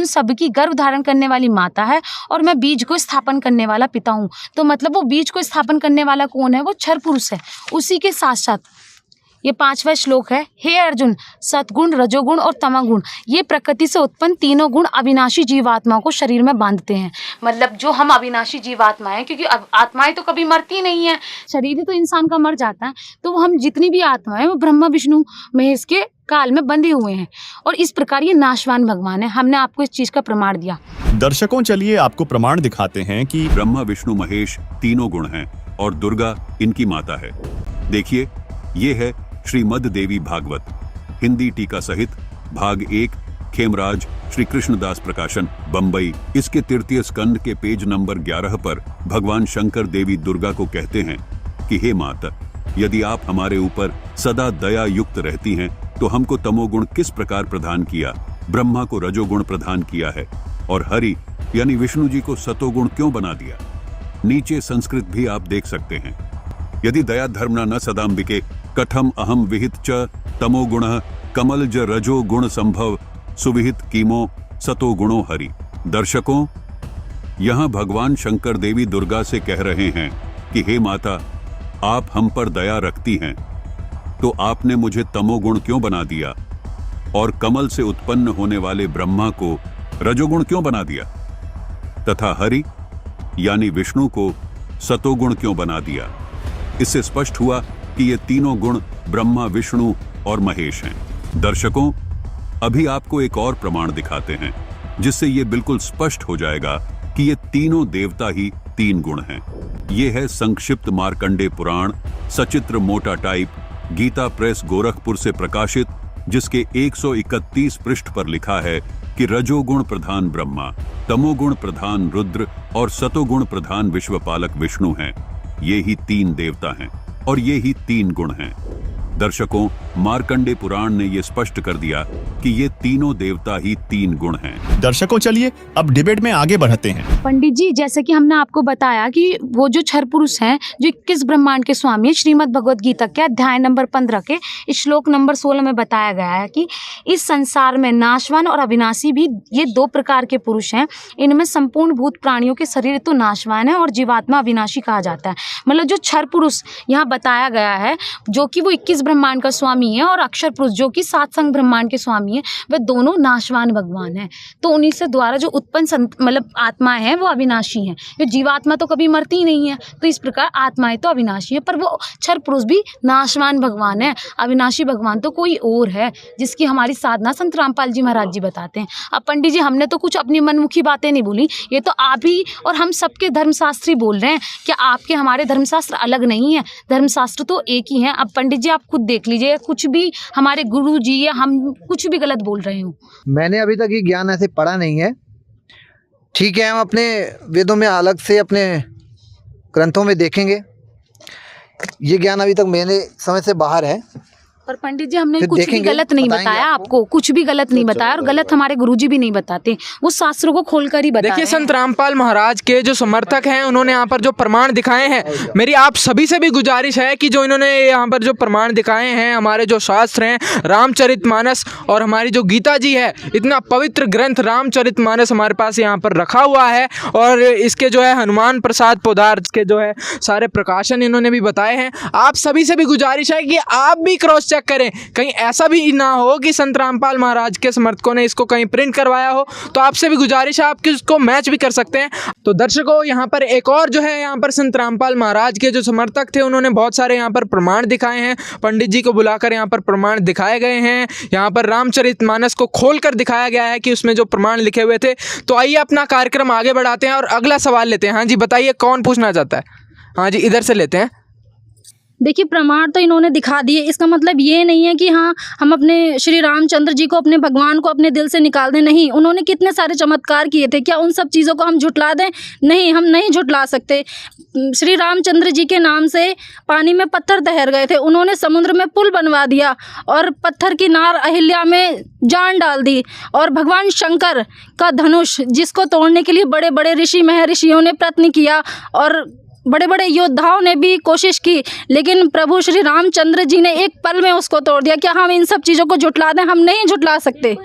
सब की गर्भ धारण करने वाली माता है, और मैं बीज को स्थापन करने वाला पिता हूँ। तो मतलब वो बीज को स्थापन करने वाला कौन है? वो क्षर पुरुष है। उसी के साथ साथ ये 5वां श्लोक है, हे अर्जुन, सतगुण रजोगुण और तमोगुण ये प्रकृति से उत्पन्न तीनों गुण अविनाशी जीवात्माओं को शरीर में बांधते हैं। मतलब जो हम अविनाशी जीवात्मा हैं, क्योंकि आत्माएं तो कभी मरती नहीं है, शरीर तो इंसान का मर जाता है, तो हम जितनी भी आत्माएं वो ब्रह्मा विष्णु महेश के काल में बंधे हुए हैं, और इस प्रकार ये नाशवान भगवान है। हमने आपको इस चीज का प्रमाण दिया। दर्शकों, चलिए आपको प्रमाण दिखाते हैं कि ब्रह्मा विष्णु महेश तीनों गुण हैं और दुर्गा इनकी माता है। देखिए, ये है श्रीमद् देवी भागवत हिंदी टीका सहित भाग 1, खेमराज श्री कृष्णदास प्रकाशन, बंबई। इसके 3य स्कंद के पेज नंबर 11 पर भगवान शंकर देवी दुर्गा को कहते हैं कि हे माता, यदि आप हमारे ऊपर सदा दया युक्त रहती हैं तो हमको तमोगुण किस प्रकार प्रदान किया, ब्रह्मा को रजोगुण प्रदान किया है, और हरि यानी विष्णु जी को सतोगुण क्यों बना दिया। नीचे संस्कृत भी आप देख सकते हैं। यदि दया धर्मना न सदाम्बिके कथम अहम विहित च तमो गुण कमल ज रजो गुण संभव सुविहित कीमो सतो गुणो हरि। दर्शकों, यहाँ भगवान शंकर देवी दुर्गा से कह रहे हैं कि हे माता, आप हम पर दया रखती हैं, तो आपने मुझे तमोगुण क्यों बना दिया, और कमल से उत्पन्न होने वाले ब्रह्मा को रजोगुण क्यों बना दिया, तथा हरि यानी विष्णु को सतोगुण क्यों बना दिया। इससे स्पष्ट हुआ कि ये तीनों गुण ब्रह्मा, विष्णु और महेश हैं। दर्शकों, अभी आपको एक और प्रमाण दिखाते हैं जिससे ये बिल्कुल स्पष्ट हो जाएगा कि ये तीनों देवता ही तीन गुण हैं। ये है संक्षिप्त मार्कंडे पुराण, सचित्र मोटा टाइप, गीता प्रेस गोरखपुर से प्रकाशित, जिसके 131 पृष्ठ पर लिखा है कि रजोगुण प्रधान ब्रह्मा, तमोगुण प्रधान रुद्र और सतोगुण प्रधान विश्वपालक विष्णु हैं। ये ही तीन देवता हैं और ये ही तीन गुण हैं। दर्शकों, मार्कंडे पुराण ने यह स्पष्ट कर दिया कि ये तीनों देवता ही तीन गुण हैं। दर्शकों, चलिए अब डिबेट में आगे बढ़ते हैं। पंडित जी, जैसे कि हमने आपको बताया कि वो जो क्षर पुरुष हैं जो 21 ब्रह्मांड के स्वामी है, श्रीमद् भगवद गीता के अध्याय नंबर 15 के श्लोक नंबर 16 में बताया गया है कि इस संसार में नाशवान और अविनाशी भी ये दो प्रकार के पुरुष हैं। इनमें संपूर्ण भूत प्राणियों के शरीर तो नाशवान है और जीवात्मा अविनाशी कहा जाता है। मतलब जो क्षर पुरुष यहाँ बताया गया है, जो कि वो 21 ब्रह्मांड का स्वामी है, और अक्षर पुरुष जो कि 7 संग ब्रह्मांड के स्वामी है, वे दोनों नाशवान भगवान हैं। तो उन्हीं से द्वारा जो उत्पन्न मतलब आत्माएं हैं वो अविनाशी हैं। जो जीवात्मा तो कभी मरती नहीं है, तो इस प्रकार आत्माएं तो अविनाशी है, पर वो क्षर पुरुष भी नाशवान भगवान है। अविनाशी भगवान तो कोई और है, जिसकी हमारी साधना संत रामपाल जी महाराज जी बताते हैं। अब पंडित जी, हमने तो कुछ अपनी मनमुखी बातें नहीं बोली, ये तो आप ही और हम सबके धर्मशास्त्री बोल रहे हैं। क्या आपके हमारे धर्मशास्त्र अलग नहीं है? धर्मशास्त्र तो एक ही है। अब पंडित जी आप खुद देख लीजिए, कुछ भी हमारे गुरु जी या हम कुछ भी गलत बोल रहे हो। मैंने अभी तक ये ज्ञान ऐसे पढ़ा नहीं है। ठीक है, हम अपने वेदों में अलग से अपने ग्रंथों में देखेंगे। ये ज्ञान अभी तक मेरे समझ से बाहर है। पर पंडित जी, हमने कुछ भी गलत नहीं बताया आपको, कुछ भी गलत नहीं बताया, और गलत हमारे गुरुजी भी नहीं बताते, वो शास्त्रों को खोलकर ही बताते। देखिए, संत रामपाल महाराज के जो समर्थक हैं, उन्होंने यहाँ पर जो प्रमाण दिखाए हैं, मेरी आप सभी से भी गुजारिश है कि जो इन्होंने यहाँ पर जो प्रमाण दिखाए हैं, हमारे जो शास्त्र हैं, रामचरितमानस और हमारी जो गीता जी है, इतना पवित्र ग्रंथ रामचरितमानस हमारे पास यहाँ पर रखा हुआ है, और इसके जो है हनुमान प्रसाद पोदार के जो है सारे प्रकाशन इन्होंने भी बताए हैं। आप सभी से भी गुजारिश है कि आप भी क्रॉस चेक करें, कहीं ऐसा भी ना हो कि संत रामपाल महाराज के समर्थकों ने इसको कहीं प्रिंट करवाया हो। तो आपसे भी गुजारिश है, आप इसको मैच भी कर सकते हैं। तो दर्शकों, यहाँ पर एक और जो है यहाँ पर संत रामपाल महाराज के जो समर्थक थे, उन्होंने बहुत सारे यहाँ पर प्रमाण दिखाए हैं। पंडित जी को बुलाकर यहाँ पर प्रमाण दिखाए गए हैं। यहाँ पर रामचरितमानस को खोलकर दिखाया गया है कि उसमें जो प्रमाण लिखे हुए थे। तो आइए अपना कार्यक्रम आगे बढ़ाते हैं और अगला सवाल लेते हैं। हाँ जी, बताइए कौन पूछना चाहता है? हाँ जी, इधर से लेते हैं। देखिए, प्रमाण तो इन्होंने दिखा दिए, इसका मतलब ये नहीं है कि हाँ हम अपने श्री रामचंद्र जी को, अपने भगवान को अपने दिल से निकाल दें। नहीं, उन्होंने कितने सारे चमत्कार किए थे, क्या उन सब चीज़ों को हम झुटला दें? नहीं, हम नहीं झुटला सकते। श्री रामचंद्र जी के नाम से पानी में पत्थर तैर गए थे, उन्होंने समुद्र में पुल बनवा दिया और पत्थर की नार अहिल्या में जान डाल दी। और भगवान शंकर का धनुष, जिसको तोड़ने के लिए बड़े बड़े ऋषि महर्षियों ने प्रयत्न किया और बड़े बड़े योद्धाओं ने भी कोशिश की, लेकिन प्रभु श्री रामचंद्र जी ने एक पल में उसको तोड़ दिया। क्या हम इन सब चीज़ों को झुटला दें? हम नहीं झुटला सकते।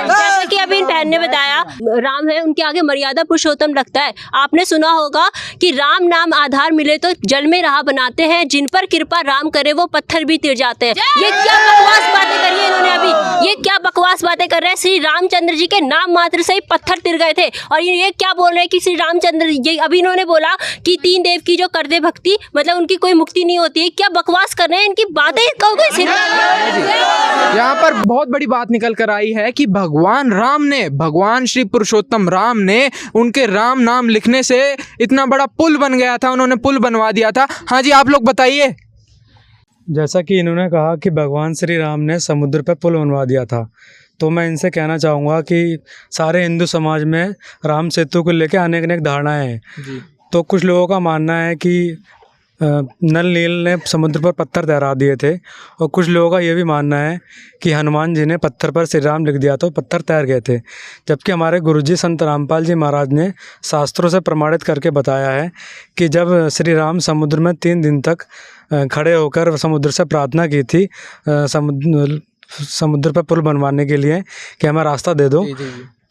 जैसा कि अभी इन बहन ने बताया, राम है, उनके आगे मर्यादा पुरुषोत्तम लगता है। आपने सुना होगा कि राम नाम आधार मिले तो जल में राह बनाते हैं, जिन पर कृपा राम करे वो पत्थर भी तिर जाते हैं। ये क्या बकवास बातें करी है इन्होंने अभी? ये क्या बकवास बातें कर रहे हैं? श्री रामचंद्र जी के नाम मात्र से ही पत्थर तिर गए थे, और ये क्या बोल रहे हैं कि श्री रामचंद्र जी, अभी इन्होंने बोला कि तीन देव की जो कर दे भक्ति, मतलब उनकी कोई मुक्ति नहीं होती है। क्या बकवास कर रहे हैं? इनकी बातें यहाँ पर बहुत बड़ी बात निकल कर आई है कि भगवान राम ने, भगवान श्री पुरुषोत्तम राम ने, उनके राम नाम लिखने से इतना बड़ा पुल बन गया था, उन्होंने पुल बनवा दिया था। हाँ जी, आप लोग बताइए। जैसा कि इन्होंने कहा कि भगवान श्री राम ने समुद्र पर पुल बनवा दिया था, तो मैं इनसे कहना चाहूँगा कि सारे हिंदू समाज में राम सेतु को लेकर अनेक अनेक धारणाएं हैं। तो कुछ लोगों का मानना है कि नल नील ने समुद्र पर पत्थर तैरा दिए थे, और कुछ लोगों का ये भी मानना है कि हनुमान जी ने पत्थर पर श्री राम लिख दिया तो पत्थर तैर गए थे। जबकि हमारे गुरुजी संत रामपाल जी महाराज ने शास्त्रों से प्रमाणित करके बताया है कि जब श्री राम समुद्र में 3 दिन तक खड़े होकर समुद्र से प्रार्थना की थी, समुद्र पर पुल बनवाने के लिए कि हमें रास्ता दे दो,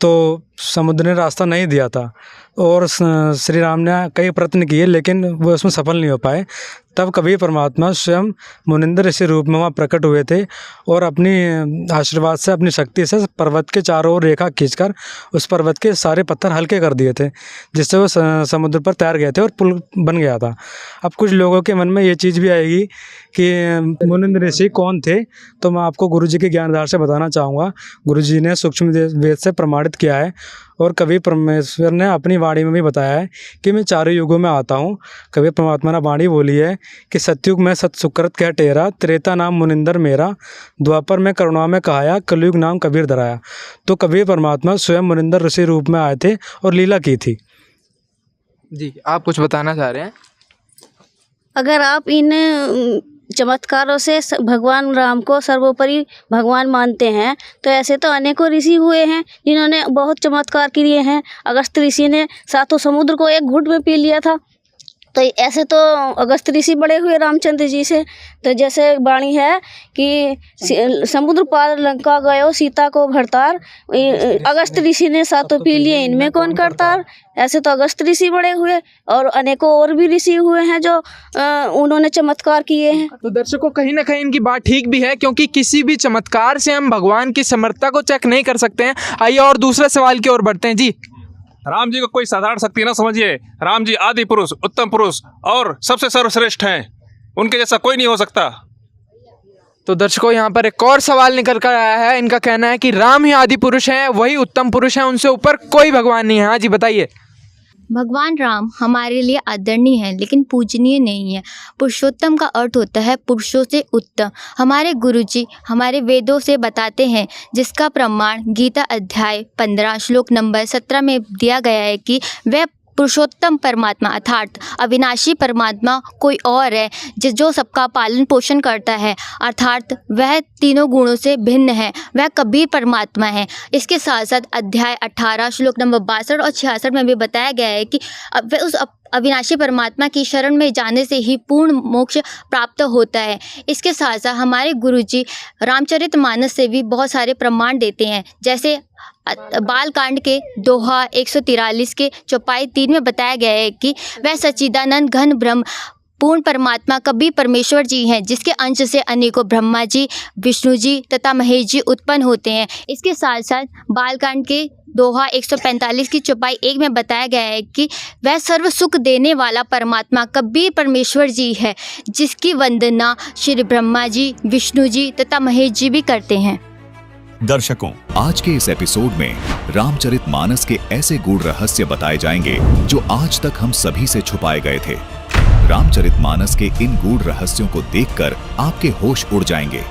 तो समुद्र ने रास्ता नहीं दिया था और श्री राम ने कई प्रयत्न किए लेकिन वो उसमें सफल नहीं हो पाए। तब कबीर परमात्मा स्वयं मुनिंदर ऋषि रूप में वहाँ प्रकट हुए थे और अपनी आशीर्वाद से, अपनी शक्ति से पर्वत के चारों ओर रेखा खींचकर उस पर्वत के सारे पत्थर हल्के कर दिए थे, जिससे वो समुद्र पर तैर गए थे और पुल बन गया था। अब कुछ लोगों के मन में ये चीज़ भी आएगी कि मुनिंदर ऋषि कौन थे, तो मैं आपको गुरुजी के ज्ञान आधार से बताना चाहूँगा। गुरुजी ने सूक्ष्म वेद से प्रमाणित किया है और कबीर परमेश्वर ने अपनी वाणी में भी बताया है कि मैं चारों युगों में आता हूँ। कबीर परमात्मा ने वाणी बोली है कि सतयुग में सत सुकृत कह टेरा, त्रेता नाम मुनिंदर मेरा, द्वापर में करुणा में कहाया, कलयुग नाम कबीर धराया। तो कबीर परमात्मा स्वयं मुनिंदर ऋषि रूप में आए थे और लीला की थी। जी, आप कुछ बताना चाह रहे हैं? अगर आप इन चमत्कारों से भगवान राम को सर्वोपरि भगवान मानते हैं तो ऐसे तो अनेकों ऋषि हुए हैं जिन्होंने बहुत चमत्कार किए हैं। अगस्त ऋषि ने 7 समुद्र को एक घूंट में पी लिया था। तो ऐसे तो अगस्त ऋषि बड़े हुए रामचंद्र जी से। तो जैसे वाणी है कि समुद्र पार लंका गयो सीता को भरतार, अगस्त ऋषि ने 7 पी लिए, इनमें कौन करतार। ऐसे तो अगस्त ऋषि बड़े हुए और अनेकों और भी ऋषि हुए हैं जो उन्होंने चमत्कार किए हैं। तो दर्शकों, कहीं ना कहीं इनकी बात ठीक भी है, क्योंकि किसी भी चमत्कार से हम भगवान की समर्थता को चेक नहीं कर सकते हैं। आइए और दूसरे सवाल की ओर बढ़ते हैं। जी, राम जी को कोई साधारण शक्ति ना समझिए। राम जी आदि पुरुष, उत्तम पुरुष और सबसे सर्वश्रेष्ठ हैं। उनके जैसा कोई नहीं हो सकता। तो दर्शकों, यहाँ पर एक और सवाल निकल कर आया है। इनका कहना है कि राम ही आदि पुरुष हैं, वही उत्तम पुरुष हैं, उनसे ऊपर कोई भगवान नहीं है। हाँ जी, बताइए। भगवान राम हमारे लिए आदरणीय है लेकिन पूजनीय नहीं है। पुरुषोत्तम का अर्थ होता है पुरुषों से उत्तम। हमारे गुरुजी हमारे वेदों से बताते हैं, जिसका प्रमाण गीता अध्याय 15 श्लोक नंबर 17 में दिया गया है कि वह पुरुषोत्तम परमात्मा अर्थात अविनाशी परमात्मा कोई और है जो सबका पालन पोषण करता है, अर्थात वह तीनों गुणों से भिन्न है, वह कबीर परमात्मा है। इसके साथ साथ अध्याय 18 श्लोक नंबर 62 और 66 में भी बताया गया है कि वह उस अविनाशी परमात्मा की शरण में जाने से ही पूर्ण मोक्ष प्राप्त होता है। इसके साथ साथ हमारे गुरुजी रामचरितमानस से भी बहुत सारे प्रमाण देते हैं। जैसे बालकांड के दोहा 143 के चौपाई 3 में बताया गया है कि वह सच्चिदानंद घन ब्रह्म पूर्ण परमात्मा कबीर परमेश्वर जी हैं, जिसके अंश से अनेकों ब्रह्मा जी, विष्णु जी तथा महेश जी उत्पन्न होते हैं। इसके साथ साथ बालकांड के दोहा 145 की चौपाई 1 में बताया गया है कि वह सर्व सुख देने वाला परमात्मा कबीर परमेश्वर जी है, जिसकी वंदना श्री ब्रह्मा जी, विष्णु जी तथा महेश जी भी करते हैं। दर्शकों, आज के इस एपिसोड में रामचरितमानस के ऐसे गूढ़ रहस्य बताए जाएंगे जो आज तक हम सभी से छुपाए गए थे। रामचरितमानस के इन गूढ़ रहस्यों को देखकर आपके होश उड़ जाएंगे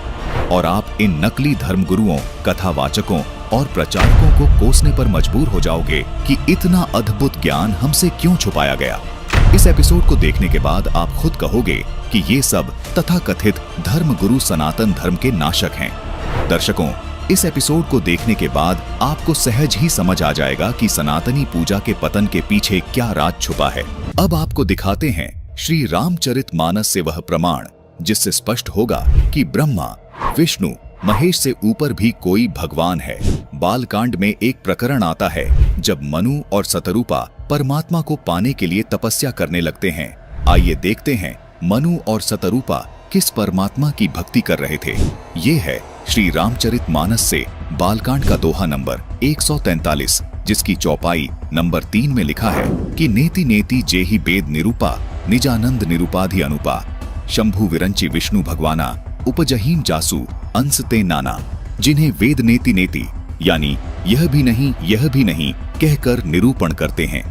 और आप इन नकली धर्मगुरुओं, कथावाचकों और प्रचारकों को कोसने पर मजबूर हो जाओगे कि इतना अद्भुत ज्ञान हमसे क्यों छुपाया गया। इस एपिसोड को देखने के बाद आप खुद कहोगे कि ये सब तथाकथित धर्मगुरु सनातन धर्म के नाशक हैं। दर्शकों, इस एपिसोड को देखने के बाद आपको सहज ही समझ आ जाएगा कि सनातनी पूजा के पतन के पीछे क्या राज छुपा है। अब आपको दिखाते हैं श्री रामचरितमानस से वह प्रमाण जिससे स्पष्ट होगा कि ब्रह्मा, विष्णु, महेश से ऊपर भी कोई भगवान है। बालकांड में एक प्रकरण आता है जब मनु और सतरूपा परमात्मा को पाने के लिए तपस्या करने लगते हैं। आइए देखते हैं मनु और सतरूपा किस परमात्मा की भक्ति कर रहे थे। ये है श्री रामचरितमानस से बालकांड का दोहा नंबर 143, जिसकी चौपाई नंबर 3 में लिखा है कि नेति नेति जेहि वेद निरूपा, निजानंद निरूपाधि अनुपा, शंभु विरंची विष्णु भगवाना, उपजहीम जासु अंश ते नाना। जिन्हें वेद नेति नेति यानी यह भी नहीं कहकर निरूपण करते हैं,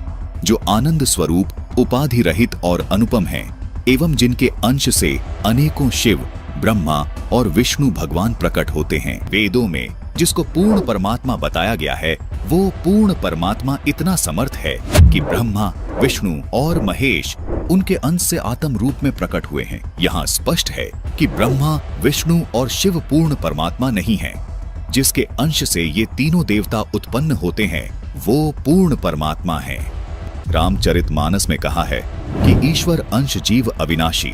जो आनंद स्वरूप, उपाधि रहित और अनुपम हैं, एवं जिनके अंश से अनेकों शिव, ब्रह्मा और विष्णु भगवान प्रकट होते हैं। वेदों में जिसको पूर्ण परमात्मा बताया गया है, वो पूर्ण परमात्मा इतना समर्थ है कि ब्रह्मा, विष्णु और महेश उनके अंश से आत्म रूप में प्रकट हुए हैं। यहाँ स्पष्ट है कि ब्रह्मा, विष्णु और शिव पूर्ण परमात्मा नहीं है। जिसके अंश से ये तीनों देवता उत्पन्न होते हैं, वो पूर्ण परमात्मा है। रामचरितमानस में कहा है कि ईश्वर अंश जीव अविनाशी,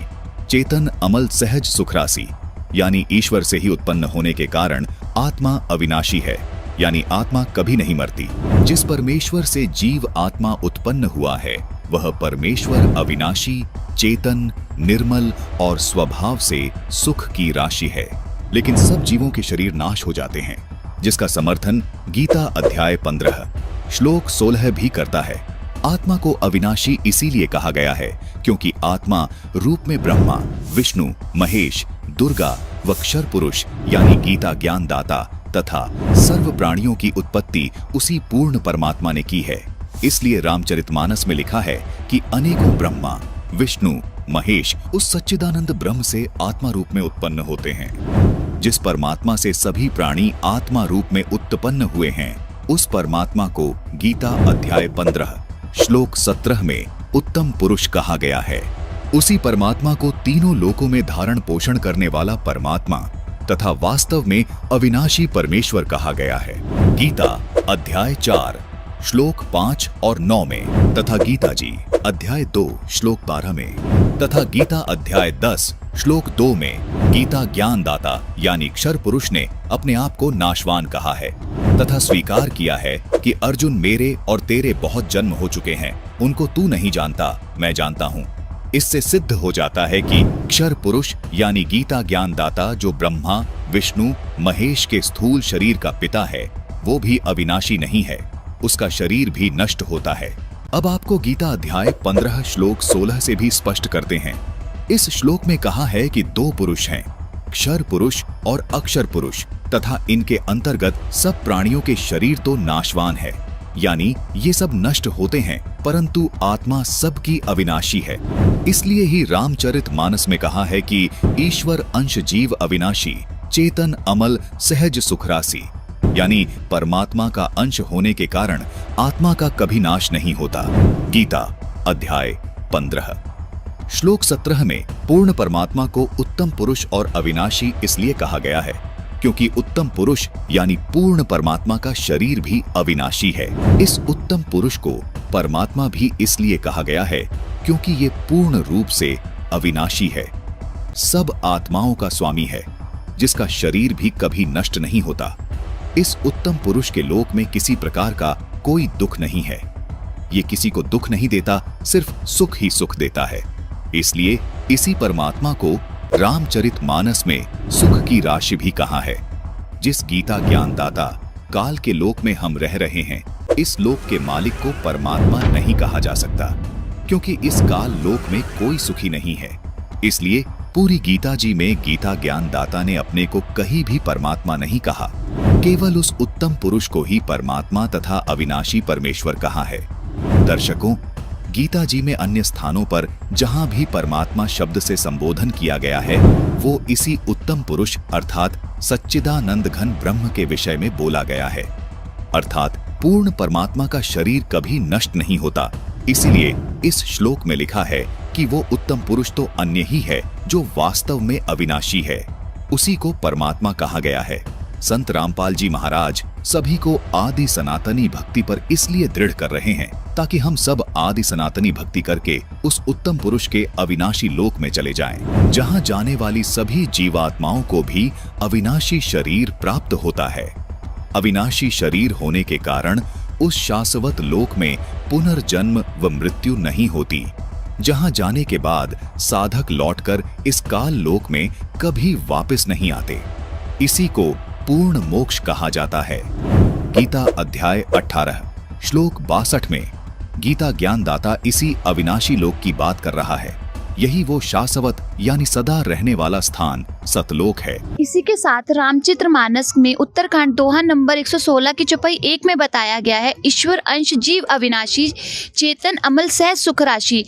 चेतन अमल सहज सुखरासी, यानी ईश्वर से ही उत्पन्न होने के कारण आत्मा अविनाशी है, यानी आत्मा कभी नहीं मरती। जिस परमेश्वर से जीव आत्मा उत्पन्न हुआ है वह परमेश्वर अविनाशी, चेतन, निर्मल और स्वभाव से सुख की राशि है। लेकिन सब जीवों के शरीर नाश हो जाते हैं, जिसका समर्थन गीता अध्याय 15 श्लोक 16 भी करता है। आत्मा को अविनाशी इसीलिए कहा गया है क्योंकि आत्मा रूप में ब्रह्मा, विष्णु, महेश, दुर्गा व क्षर पुरुष यानी गीता ज्ञान दाता तथा सर्व प्राणियों की उत्पत्ति उसी पूर्ण परमात्मा ने की है। इसलिए रामचरितमानस में लिखा है कि अनेकों ब्रह्मा, विष्णु, महेश उस सच्चिदानंद ब्रह्म से आत्मा रूप में उत्पन्न होते हैं। जिस परमात्मा से सभी प्राणी आत्मा रूप में उत्पन्न हुए हैं उस परमात्मा को गीता अध्याय 15 श्लोक 17 में उत्तम पुरुष कहा गया है। उसी परमात्मा को तीनों लोकों में धारण पोषण करने वाला परमात्मा तथा वास्तव में अविनाशी परमेश्वर कहा गया है। गीता अध्याय 4 श्लोक 5 और 9 में तथा गीता जी अध्याय 2 श्लोक 12 में तथा गीता अध्याय 10 श्लोक 2 में गीता ज्ञान दाता यानी क्षर पुरुष ने अपने आप को नाशवान कहा है तथा स्वीकार किया है कि अर्जुन मेरे और तेरे बहुत जन्म हो चुके हैं, उनको तू नहीं जानता, मैं जानता हूँ। इससे सिद्ध हो जाता है कि क्षर पुरुष यानी गीता ज्ञान दाता जो ब्रह्मा, विष्णु, महेश के स्थूल शरीर का पिता है वो भी अविनाशी नहीं है, उसका शरीर भी नष्ट होता है। अब आपको गीता अध्याय 15 श्लोक 16 से भी स्पष्ट करते हैं। इस श्लोक में कहा है कि दो पुरुष हैं, क्षर पुरुष और अक्षर पुरुष तथा इनके अंतर्गत सब प्राणियों के शरीर तो नाशवान है, यानी ये सब नष्ट होते हैं, परंतु आत्मा सबकी अविनाशी है। इसलिए ही रामचरितमानस में कहा है कि ईश्वर अंश जीव अविनाशी, चेतन अमल सहज सुखरासी, यानी परमात्मा का अंश होने के कारण आत्मा का कभी नाश नहीं होता। गीता अध्याय 15 श्लोक 17 में पूर्ण परमात्मा को उत्तम पुरुष और अविनाशी इसलिए कहा गया है क्योंकि उत्तम पुरुष यानी पूर्ण परमात्मा का शरीर भी अविनाशी है। इस उत्तम पुरुष को परमात्मा भी इसलिए कहा गया है क्योंकि ये पूर्ण रूप से अविनाशी है, सब आत्माओं का स्वामी है, जिसका शरीर भी कभी नष्ट नहीं होता। इस उत्तम पुरुष के लोक में किसी प्रकार का कोई दुख नहीं है, ये किसी को दुख नहीं देता, सिर्फ सुख ही सुख देता है। इसलिए इसी परमात्मा को रामचरितमानस में सुख की राशि भी कहा है। जिस गीता ज्ञान दाता काल के लोक में हम रह रहे हैं, इस लोक के मालिक को परमात्मा नहीं कहा जा सकता क्योंकि इस काल लोक में कोई सुखी नहीं है। इसलिए पूरी गीता जी में गीता ज्ञान दाता ने अपने को कहीं भी परमात्मा नहीं कहा, केवल उस उत्तम पुरुष को ही परमात्मा तथा अविनाशी परमेश्वर कहा है। दर्शकों, गीता जी में अन्य स्थानों पर जहां भी परमात्मा शब्द से संबोधन किया गया है वो इसी उत्तम पुरुष अर्थात सच्चिदानंद घन ब्रह्म के विषय में बोला गया है। अर्थात पूर्ण परमात्मा का शरीर कभी नष्ट नहीं होता। इसीलिए इस श्लोक में लिखा है कि वो उत्तम पुरुष तो अन्य ही है जो वास्तव में अविनाशी है, उसी को परमात्मा कहा गया है। संत रामपाल जी महाराज सभी को आदि सनातनी भक्ति पर इसलिए दृढ़ कर रहे हैं ताकि हम सब आदि सनातनी भक्ति करके उस उत्तम पुरुष के अविनाशी लोक में चले जाएं, जहां जाने वाली सभी जीवात्माओं को भी अविनाशी शरीर प्राप्त होता है। अविनाशी शरीर होने के कारण उस शाश्वत लोक में पुनर्जन्म व मृत्यु नहीं होती, जहां जाने के बाद साधक लौटकर इस काल लोक में कभी वापस नहीं आते। इसी को पूर्ण मोक्ष कहा जाता है। गीता अध्याय 18 श्लोक 62 में गीता ज्ञान दाता इसी अविनाशी लोक की बात कर रहा है। यही वो शाश्वत यानी सदा रहने वाला स्थान सतलोक है। इसी के साथ रामचरितमानस में उत्तरकांड दोहा नंबर 116 की चौपाई 1 में बताया गया है, ईश्वर अंश जीव अविनाशी, चेतन अमल सहज सुख राशि।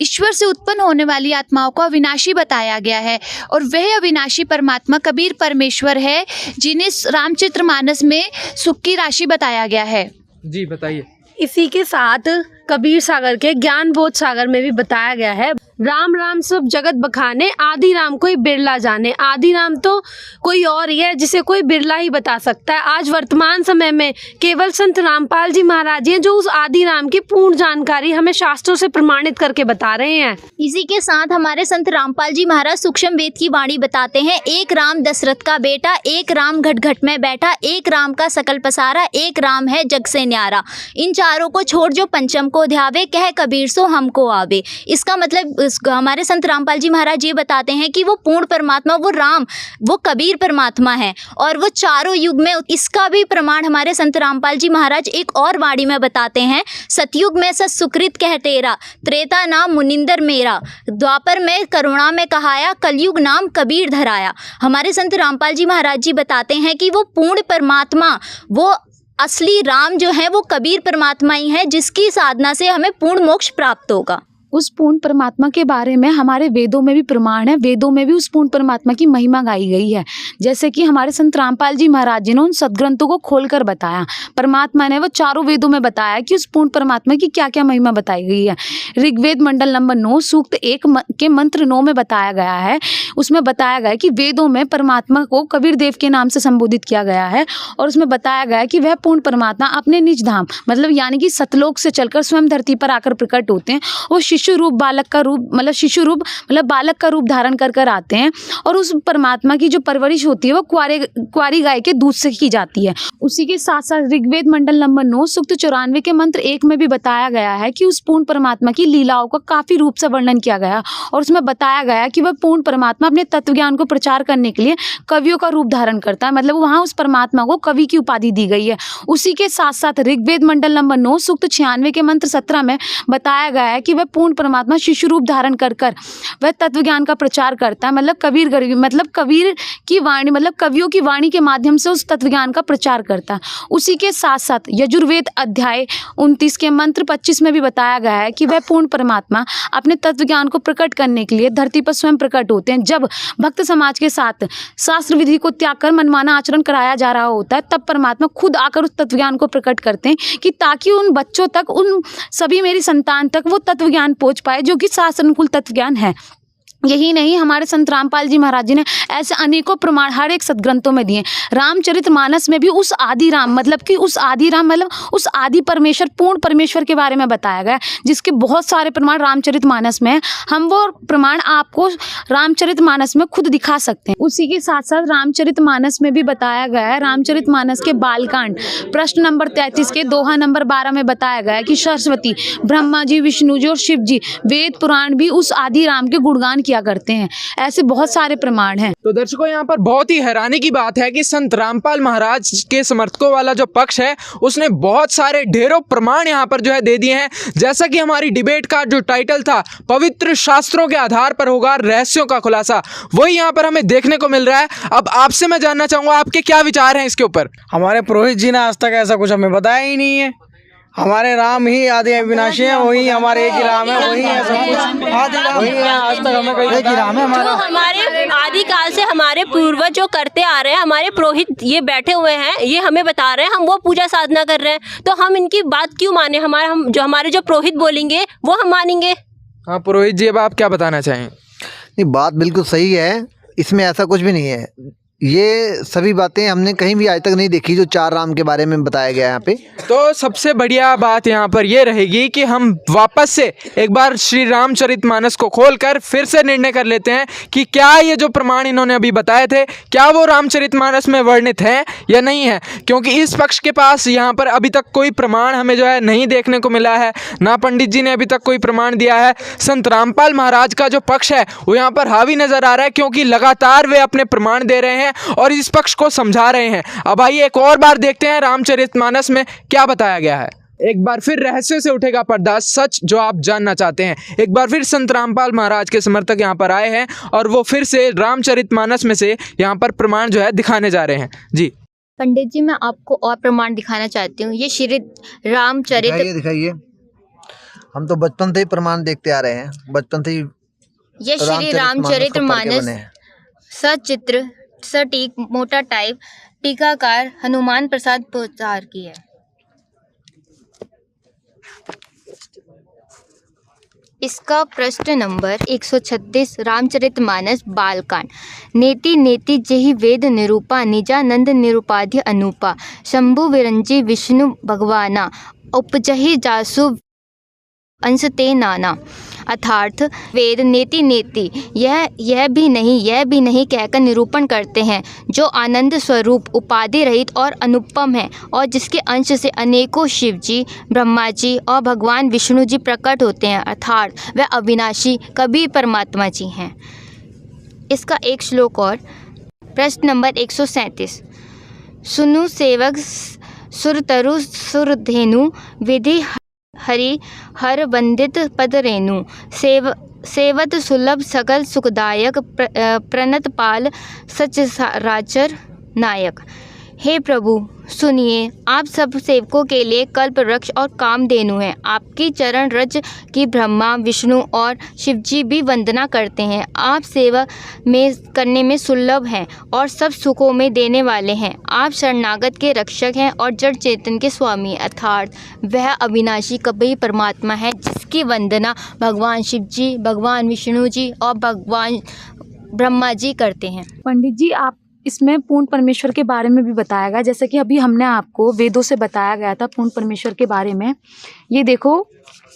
ईश्वर से उत्पन्न होने वाली आत्माओं को अविनाशी बताया गया है और वह अविनाशी परमात्मा कबीर परमेश्वर है जिन्हें रामचरितमानस में सुख की राशि बताया गया है। जी बताइए। इसी के साथ कबीर सागर के ज्ञान बोध सागर में भी बताया गया है, राम राम सब जगत बखाने, आदि राम कोई बिरला जाने। आदि राम तो कोई और ही है जिसे कोई बिरला ही बता सकता है। आज वर्तमान समय में केवल संत रामपाल जी महाराज हैं जो उस आदि राम की पूर्ण जानकारी हमें शास्त्रों से प्रमाणित करके बता रहे हैं। इसी के साथ हमारे संत रामपाल जी महाराज सूक्ष्म वेद की वाणी बताते हैं, एक राम दशरथ का बेटा, एक राम घट घट में बैठा, एक राम का सकल पसारा, एक राम है जग से न्यारा। इन चारों को छोड़ जो पंचम को ध्यावे, कह कबीर सो हमको आवे। इसका मतलब हमारे संत रामपाल जी महाराज ये बताते हैं कि वो पूर्ण परमात्मा, वो राम, वो कबीर परमात्मा है और वो चारों युग में। इसका भी प्रमाण हमारे संत रामपाल जी महाराज एक और वाणी में बताते हैं, सतयुग में सत सुकृत कह तेरा, त्रेता नाम मुनिंदर मेरा, द्वापर में करुणा में कहाया, कलयुग नाम कबीर धराया। हमारे संत रामपाल जी महाराज जी बताते हैं कि वो पूर्ण परमात्मा, वो असली राम जो है वो कबीर परमात्मा ही है, जिसकी साधना से हमें पूर्ण मोक्ष प्राप्त होगा। उस पूर्ण परमात्मा के बारे में हमारे वेदों में भी प्रमाण है, वेदों में भी उस पूर्ण परमात्मा की महिमा गाई गई है। जैसे कि हमारे संत रामपाल जी महाराज जी ने उन सदग्रंथों को खोलकर बताया, परमात्मा ने वो चारों वेदों में बताया कि उस पूर्ण परमात्मा की क्या क्या महिमा बताई गई है। ऋग्वेद मंडल नंबर 9 सूक्त 1 के मंत्र 9 में बताया गया है, उसमें बताया गया है कि वेदों में परमात्मा को कबीर देव के नाम से संबोधित किया गया है और उसमें बताया गया है कि वह पूर्ण परमात्मा अपने निज धाम मतलब यानी कि सतलोक से चलकर स्वयं धरती पर आकर प्रकट होते हैं। वो शिशु रूप बालक का रूप मतलब शिशु रूप मतलब बालक का रूप धारण कर कर आते हैं और उस परमात्मा की जो परवरिश होती है वो कुंवारी गाय के दूध से की जाती है। उसी के साथ साथ ऋग्वेद मंडल नंबर 9 सूक्त 94 के मंत्र 1 में भी बताया गया है कि उस पूर्ण परमात्मा की लीलाओं का काफी रूप से वर्णन किया गया और उसमें बताया गया कि वह पूर्ण परमात्मा अपने तत्व ज्ञान को प्रचार करने के लिए कवियों का रूप धारण करता है, मतलब वहाँ उस परमात्मा को कवि की उपाधि दी गई है। उसी के साथ साथ ऋग्वेद मंडल नंबर 9 सूक्त 96 के मंत्र 17 में बताया गया है कि वह पूर्ण परमात्मा शिशु रूप धारण कर कर वह तत्व ज्ञान का प्रचार करता है, मतलब कबीर की वाणी मतलब कवियों की वाणी के माध्यम से उस तत्व ज्ञान का प्रचार करता है। उसी के साथ साथ यजुर्वेद अध्याय 29 के मंत्र 25 में भी बताया गया है कि वह पूर्ण परमात्मा अपने तत्व ज्ञान को प्रकट करने के लिए धरती पर स्वयं प्रकट होते हैं। जब भक्त समाज के साथ शास्त्र विधि को त्याग कर मनमाना आचरण कराया जा रहा होता है तब परमात्मा खुद आकर उस तत्व ज्ञान को प्रकट करते हैं कि ताकि उन बच्चों तक, उन सभी मेरी संतान तक वो तत्व ज्ञान पहुंच पाए जो कि शास्त्र अनुकूल तत्व ज्ञान है। यही नहीं, हमारे संत रामपाल जी महाराज जी ने ऐसे अनेकों प्रमाण हर एक सदग्रंथों में दिए। रामचरितमानस में भी उस आदि राम मतलब उस आदि परमेश्वर पूर्ण परमेश्वर के बारे में बताया गया, जिसके बहुत सारे प्रमाण रामचरितमानस में हैं। हम वो प्रमाण आपको रामचरितमानस में खुद दिखा सकते हैं। उसी के साथ साथ रामचरितमानस में भी बताया गया है, रामचरितमानस के बालकांड प्रश्न नंबर 33 के दोहा नंबर 12 में बताया गया है कि सरस्वती, ब्रह्मा जी, विष्णु जी और शिव जी, वेद पुराण भी उस आदि राम के गुणगान किया करते हैं। ऐसे बहुत सारे प्रमाण हैं। तो दर्शकों, यहाँ पर बहुत ही हैरानी की बात है कि संत रामपाल महाराज के समर्थकों वाला जो पक्ष है उसने बहुत सारे ढेरों प्रमाण यहाँ पर जो है दे दिए हैं। जैसा कि हमारी डिबेट का जो टाइटल था पवित्र शास्त्रों के आधार पर होगा रहस्यों का खुलासा, वही यहाँ पर हमें देखने को मिल रहा है। अब आपसे मैं जानना चाहूंगा आपके क्या विचार हैं इसके ऊपर। हमारे पुरोहित जी ने आज तक ऐसा कुछ हमें बताया ही नहीं है। हमारे राम ही आदि अविनाशी है, वही हमारे एक ही राम है, वही है सब कुछ, आदि राम वही है। आज तक हमें कोई एक ही राम है हमारा। हमारे आदि काल से हमारे पूर्वज जो करते आ रहे हैं, हमारे पुरोहित ये बैठे हुए हैं, ये हमें बता रहे हैं, हम वो पूजा साधना कर रहे हैं, तो हम इनकी बात क्यों माने? हमारे जो पुरोहित बोलेंगे वो हम मानेंगे। हाँ पुरोहित जी, अब आप क्या बताना चाहें? नहीं, बात बिल्कुल सही है, इसमें ऐसा कुछ भी नहीं है। ये सभी बातें हमने कहीं भी आज तक नहीं देखी जो 4 राम के बारे में बताया गया यहाँ पे। तो सबसे बढ़िया बात यहाँ पर ये रहेगी कि हम वापस से एक बार श्री रामचरितमानस को खोलकर फिर से निर्णय कर लेते हैं कि क्या ये जो प्रमाण इन्होंने अभी बताए थे क्या वो रामचरितमानस में वर्णित है या नहीं है, क्योंकि इस पक्ष के पास यहाँ पर अभी तक कोई प्रमाण हमें जो है नहीं देखने को मिला है, ना पंडित जी ने अभी तक कोई प्रमाण दिया है। संत रामपाल महाराज का जो पक्ष है वो यहाँ पर हावी नजर आ रहा है, क्योंकि लगातार वे अपने प्रमाण दे रहे हैं और इस पक्ष को समझा रहे हैं। अब आइए एक और बार देखते हैं रामचरितमानस में क्या बताया गया है। एक बार फिर रहस्य से उठेगा पर्दा, सच जो आप जानना चाहते हैं। एक बार फिर संत रामपाल महाराज के समर्थक यहाँ पर आए हैं और वो फिर से रामचरितमानस में से यहाँ पर प्रमाण जो है दिखाने जा रहे हैं। जी पंडित जी, मैं आपको और प्रमाण दिखाना चाहती हूँ। ये श्री रामचरित दिखाइए। हम तो बचपन से ही प्रमाण देखते आ रहे हैं, बचपन से ही। ये श्री रामचरितमानस सचित्र सटीक मोटा टाइप टीकाकार हनुमान प्रसाद पोद्दार की है। इसका प्रश्न नंबर 136 रामचरितमानस बालकांड। नेति नेति जेहि वेद निरूपा निजानंद निरूपाध्य अनूपा शंभु विरंजी विष्णु भगवाना उपजहि जासु अंश ते नाना। अर्थात वेद नेति नेति यह भी नहीं कहकर निरूपण करते हैं जो आनंद स्वरूप उपाधि रहित और अनुपम है और जिसके अंश से अनेकों शिव जी ब्रह्मा जी और भगवान विष्णु जी प्रकट होते हैं, अर्थात वह अविनाशी कभी परमात्मा जी हैं। इसका एक श्लोक और। प्रश्न नंबर 137 सुनु सेवक सुरतरु सुरधेनु विधि हरि हर वंदित पद रेणु सेवत सुलभ सकल सुखदायक प्रणत पाल सचराचर नायक। हे प्रभु सुनिए, आप सब सेवकों के लिए कल्प वृक्ष और कामधेनु हैं। आपकी चरण रज की ब्रह्मा विष्णु और शिवजी भी वंदना करते हैं। आप सेवा में करने में सुलभ हैं और सब सुखों में देने वाले हैं। आप शरणागत के रक्षक हैं और जड़ चेतन के स्वामी, अर्थात वह अविनाशी कभी परमात्मा है जिसकी वंदना भगवान शिव जी, भगवान विष्णु जी और भगवान ब्रह्मा जी करते हैं। पंडित जी, आप इसमें पूर्ण परमेश्वर के बारे में भी बताया गया, जैसे कि अभी हमने आपको वेदों से बताया गया था पूर्ण परमेश्वर के बारे में। ये देखो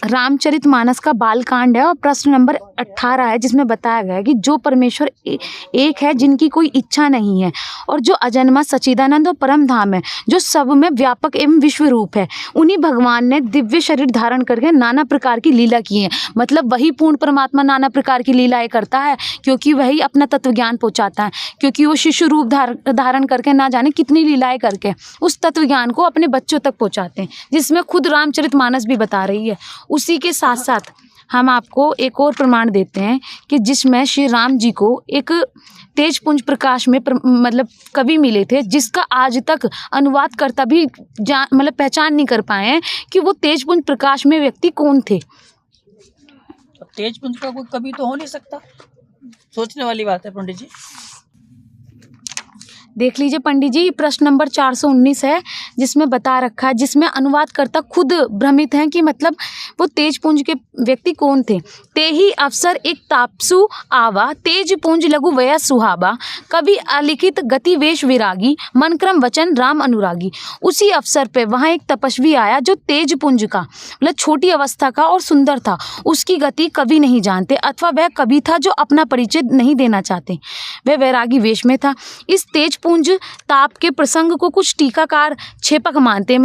रामचरितमानस का बालकांड है और प्रश्न नंबर 18 है जिसमें बताया गया है कि जो परमेश्वर एक है जिनकी कोई इच्छा नहीं है और जो अजन्मा सच्चिदानंद और परम धाम है जो सब में व्यापक एवं विश्व रूप है, उन्हीं भगवान ने दिव्य शरीर धारण करके नाना प्रकार की लीला की है। मतलब वही पूर्ण परमात्मा नाना प्रकार की लीलाएं करता है क्योंकि वही अपना तत्व ज्ञान पहुँचाता है, क्योंकि वो शिशु रूप धारण करके ना जाने कितनी लीलाएं करके उस तत्व ज्ञान को अपने बच्चों तक पहुँचाते हैं, जिसमें खुद रामचरितमानस भी बता रही है। उसी के साथ साथ हम आपको एक और प्रमाण देते हैं कि जिसमें श्री राम जी को एक तेज पुंज प्रकाश में मतलब कवि मिले थे जिसका आज तक अनुवाद करता भी मतलब पहचान नहीं कर पाए हैं कि वो तेज पुंज प्रकाश में व्यक्ति कौन थे। तेज पुंज का कोई कवि तो हो नहीं सकता, सोचने वाली बात है पंडित जी। देख लीजिए पंडित जी, प्रश्न नंबर 419 है जिसमें बता रखा है, जिसमें अनुवादकर्ता खुद भ्रमित हैं कि मतलब वो तेज पुंज के व्यक्ति कौन थे। ते ही अवसर एक तापसु आवा तेज पुंज लघु वया सुहाबा कभी अलिखित गति वेश विरागी मन क्रम वचन राम अनुरागी। उसी अवसर पे वहाँ एक तपस्वी आया जो तेज पुंज का मतलब छोटी अवस्था का और सुंदर था, उसकी गति कभी नहीं जानते अथवा वह कभी था जो अपना परिचय नहीं देना चाहते, वह वैरागी वेश में था। इस तेज पुंज ताप के प्रसंग को कुछ टीकाकार छेपक मानते हैं,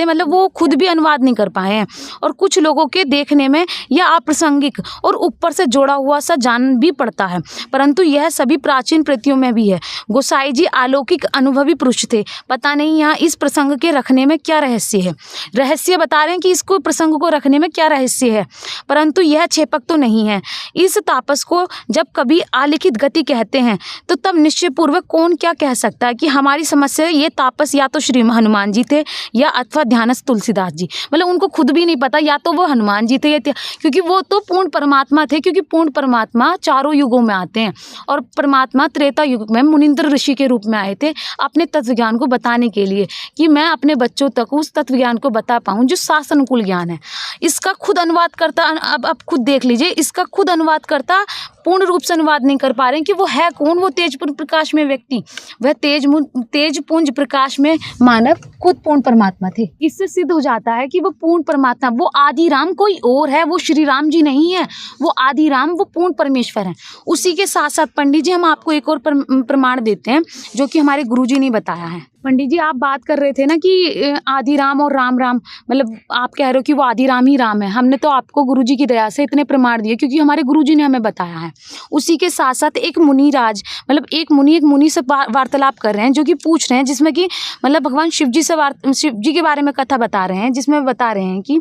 मतलब वो खुद भी अनुवाद नहीं कर पाए हैं और कुछ लोगों के देखने में यह अप्रासंगिक और ऊपर से जोड़ा हुआ सा जान भी पड़ता है, परंतु यह सभी प्राचीन कृतियों में भी है। गोसाई जी अलौकिक अनुभवी पुरुष थे, पता नहीं यहाँ इस प्रसंग के रखने में क्या रहस्य है। रहस्य बता रहे हैं कि इसको प्रसंग को रखने में क्या रहस्य है, परंतु यह छेपक तो नहीं है। इस तापस को जब कभी अलिखित गति कहते हैं तो तब निश्चय पूर्वक कौन क्या कह सकता है कि हमारी समस्या ये तापस या तो श्री हनुमान जी थे या अथवा ध्यानस्थ तुलसीदास जी, मतलब उनको खुद भी नहीं पता या तो वो हनुमान जी थे या क्योंकि वो तो पूर्ण परमात्मा थे, क्योंकि पूर्ण परमात्मा चारों युगों में आते हैं और परमात्मा त्रेता युग में मुनिंद्र ऋषि के रूप में आए थे अपने तत्व ज्ञान को बताने के लिए कि मैं अपने बच्चों तक उस तत्व ज्ञान को बता पाऊँ जो शास्त्रानुकूल ज्ञान है। इसका खुद अनुवाद करता, अब खुद देख लीजिए, इसका खुद अनुवाद करता पूर्ण रूप से अनुवाद नहीं कर पा रहे हैं कि वो है कौन, वो तेज पुंज प्रकाश में व्यक्ति, वह तेज पुंज प्रकाश में मानव खुद पूर्ण परमात्मा थे। इससे सिद्ध हो जाता है कि वो पूर्ण परमात्मा, वो आदि राम कोई और है, वो श्री राम जी नहीं है, वो आदि राम, वो पूर्ण परमेश्वर है। उसी के साथ साथ पंडित जी हम आपको एक और प्रमाण देते हैं जो कि हमारे गुरुजी ने बताया है। पंडित जी आप बात कर रहे थे ना कि आदि राम और राम राम, मतलब आप कह रहे हो कि वो आदि राम ही राम है। हमने तो आपको गुरुजी की दया से इतने प्रमाण दिए क्योंकि हमारे गुरुजी ने हमें बताया है। उसी के साथ साथ एक मुनिराज, मतलब एक मुनि से वार्तालाप कर रहे हैं जो कि पूछ रहे हैं, जिसमें कि मतलब भगवान शिव जी के बारे में कथा बता रहे हैं, जिसमें बता रहे हैं कि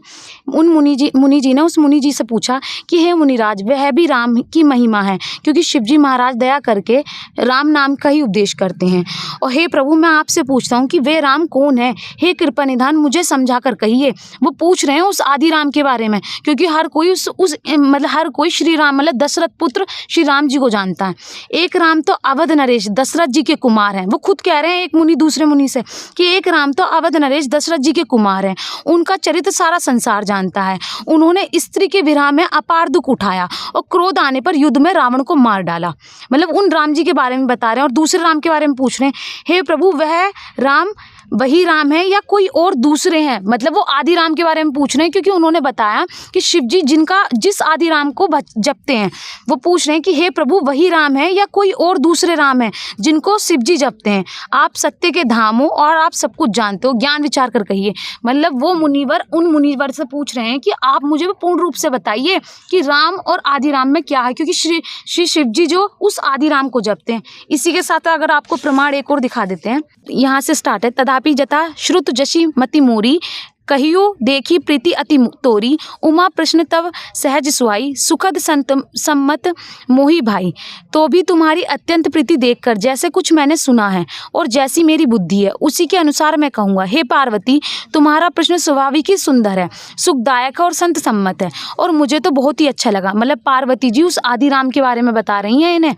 उन मुनि जी ने उस मुनि जी से पूछा कि हे मुनिराज, वह भी राम की महिमा है क्योंकि शिव जी महाराज दया करके राम नाम का ही उपदेश करते हैं। और हे प्रभु, मैं आपसे पूछता हूँ कि वे राम कौन है, हे कृपा निधान मुझे समझा कर कहिए। वो पूछ रहे हैं उस आदि राम के बारे में, क्योंकि हर कोई उस मतलब हर कोई श्री राम मतलब दशरथ पुत्र श्री राम जी को जानता है। एक राम तो अवध नरेश दशरथ जी के कुमार हैं। वो खुद कह रहे हैं एक मुनि दूसरे मुनि से कि एक राम तो अवध नरेश दशरथ जी के कुमार हैं। उनका चरित्र सारा संसार जानता है। उन्होंने स्त्री के विरह में अपार दुख उठाया और क्रोध आने पर युद्ध में रावण को मार डाला। मतलब उन राम जी के बारे में बता रहे हैं और दूसरे राम के बारे में पूछ रहे हैं, हे प्रभु वह राम वही राम है या कोई और दूसरे हैं। मतलब वो आदि राम के बारे में पूछ रहे हैं, क्योंकि उन्होंने बताया कि शिव जी जिस आदि राम को जपते हैं, वो पूछ रहे हैं कि हे प्रभु वही राम है या कोई और दूसरे राम है जिनको शिव जी जपते हैं। आप सत्य के धाम हो और आप सब कुछ जानते हो, ज्ञान विचार कर कहिए। मतलब वो मुनिवर उन मुनिवर से पूछ रहे हैं कि आप मुझे पूर्ण रूप से बताइए कि राम और आदि राम में क्या है, क्योंकि श्री शिव जी जो उस आदि राम को जपते हैं। इसी के साथ अगर आपको प्रमाण एक और दिखा देते हैं, यहाँ से स्टार्ट है। तथापि जता श्रुत जशी मति मोरी, कहियो देखी प्रीति अति तोरी, उमा प्रश्न तव सहज सुहाई, सुखद संत सम्मत मोही भाई। तो भी तुम्हारी अत्यंत प्रीति देखकर जैसे कुछ मैंने सुना है और जैसी मेरी बुद्धि है उसी के अनुसार मैं कहूँगा। हे पार्वती तुम्हारा प्रश्न स्वाभाविक ही सुंदर है, सुखदायक है और संत सम्मत है और मुझे तो बहुत ही अच्छा लगा। मतलब पार्वती जी उस आदि राम के बारे में बता रही हैं इन्हें,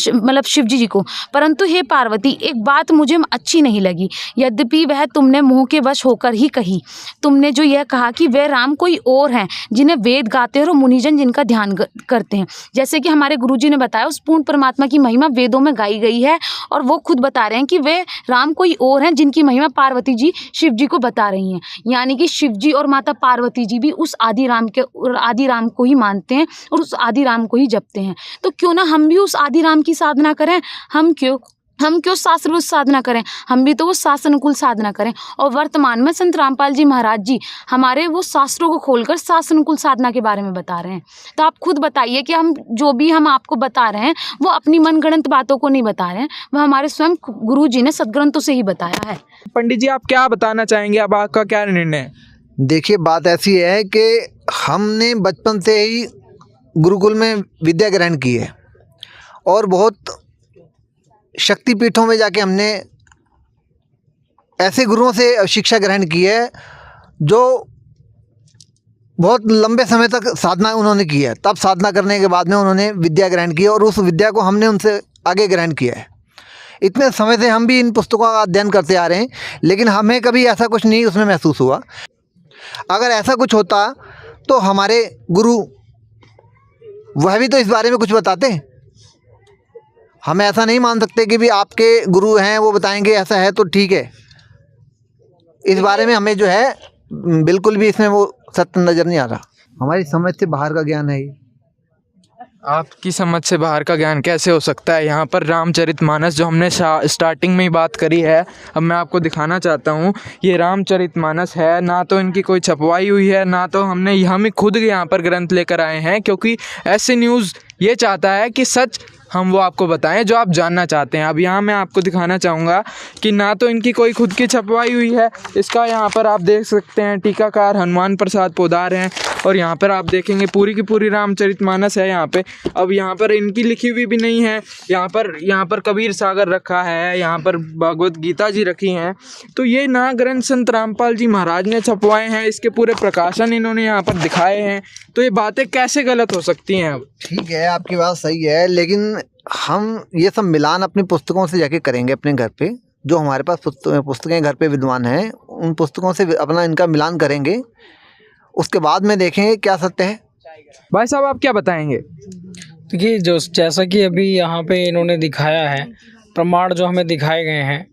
मतलब शिव जी को। परंतु हे पार्वती एक बात मुझे अच्छी नहीं लगी, यद्यपि वह तुमने मोह के वश होकर ही कही। तुमने जो यह कहा कि वे राम कोई और हैं जिन्हें वेद गाते हैं और मुनिजन जिनका ध्यान करते हैं। जैसे कि हमारे गुरुजी ने बताया उस पूर्ण परमात्मा की महिमा वेदों में गाई गई है और वो खुद बता रहे हैं कि वे राम कोई और हैं जिनकी महिमा पार्वती जी शिव जी को बता रही हैं। यानी कि शिव जी और माता पार्वती जी भी उस आदि राम को ही मानते हैं और उस आदि राम को ही जपते हैं। तो क्यों ना हम भी उस आदि राम की साधना करें। हम क्यों शास्त्र साधना करें, हम भी तो वो शास्त्रानुकूल साधना करें। और वर्तमान में संत रामपाल जी महाराज जी हमारे वो शास्त्रों को खोलकर शास्त्रानुकूल साधना के बारे में बता रहे हैं। तो आप खुद बताइए कि हम आपको बता रहे हैं वो अपनी मनगढ़ंत बातों को नहीं बता रहे हैं, वो हमारे स्वयं गुरु जी ने सदग्रंथों से ही बताया है। पंडित जी आप क्या बताना चाहेंगे, अब आपका क्या निर्णय है? देखिए बात ऐसी है कि हमने बचपन से ही गुरुकुल में विद्या ग्रहण की है और बहुत शक्तिपीठों में जाके हमने ऐसे गुरुओं से शिक्षा ग्रहण की है जो बहुत लंबे समय तक साधना उन्होंने की है। तब साधना करने के बाद में उन्होंने विद्या ग्रहण की और उस विद्या को हमने उनसे आगे ग्रहण किया है। इतने समय से हम भी इन पुस्तकों का अध्ययन करते आ रहे हैं, लेकिन हमें कभी ऐसा कुछ नहीं उसमें महसूस हुआ। अगर ऐसा कुछ होता तो हमारे गुरु वह भी तो इस बारे में कुछ बताते। हम ऐसा नहीं मान सकते कि भी आपके गुरु हैं वो बताएंगे ऐसा है तो ठीक है। इस बारे में हमें जो है बिल्कुल भी इसमें वो सत्य नज़र नहीं आ रहा। हमारी समझ से बाहर का ज्ञान है ये। आपकी समझ से बाहर का ज्ञान कैसे हो सकता है? यहाँ पर रामचरितमानस जो हमने स्टार्टिंग में ही बात करी है, अब मैं आपको दिखाना चाहता हूँ। ये रामचरितमानस है, ना तो इनकी कोई छपवाई हुई है, ना तो हम खुद यहाँ पर ग्रंथ लेकर आए हैं, क्योंकि ऐसे न्यूज़ ये चाहता है कि सच हम वो आपको बताएं जो आप जानना चाहते हैं। अब यहाँ मैं आपको दिखाना चाहूँगा कि ना तो इनकी कोई खुद की छपवाई हुई है, इसका यहाँ पर आप देख सकते हैं टीकाकार हनुमान प्रसाद पोदार हैं और यहाँ पर आप देखेंगे पूरी की पूरी रामचरितमानस है यहाँ पे। अब यहाँ पर इनकी लिखी हुई भी नहीं है, यहाँ पर कबीर सागर रखा है, यहाँ पर भगवत गीता जी रखी हैं। तो ये ना ग्रंथ संत रामपाल जी महाराज ने छपवाए हैं, इसके पूरे प्रकाशन इन्होंने यहाँ पर दिखाए हैं। तो ये बातें कैसे गलत हो सकती हैं? अब ठीक है आपकी बात सही है, लेकिन हम ये सब मिलान अपनी पुस्तकों से जाके करेंगे अपने घर पे। जो हमारे पास पुस्तकें घर पे विद्वान हैं उन पुस्तकों से अपना इनका मिलान करेंगे, उसके बाद में देखेंगे क्या सत्य है। भाई साहब आप क्या बताएंगे? देखिए जैसा कि अभी यहाँ पे इन्होंने दिखाया है, प्रमाण जो हमें दिखाए गए हैं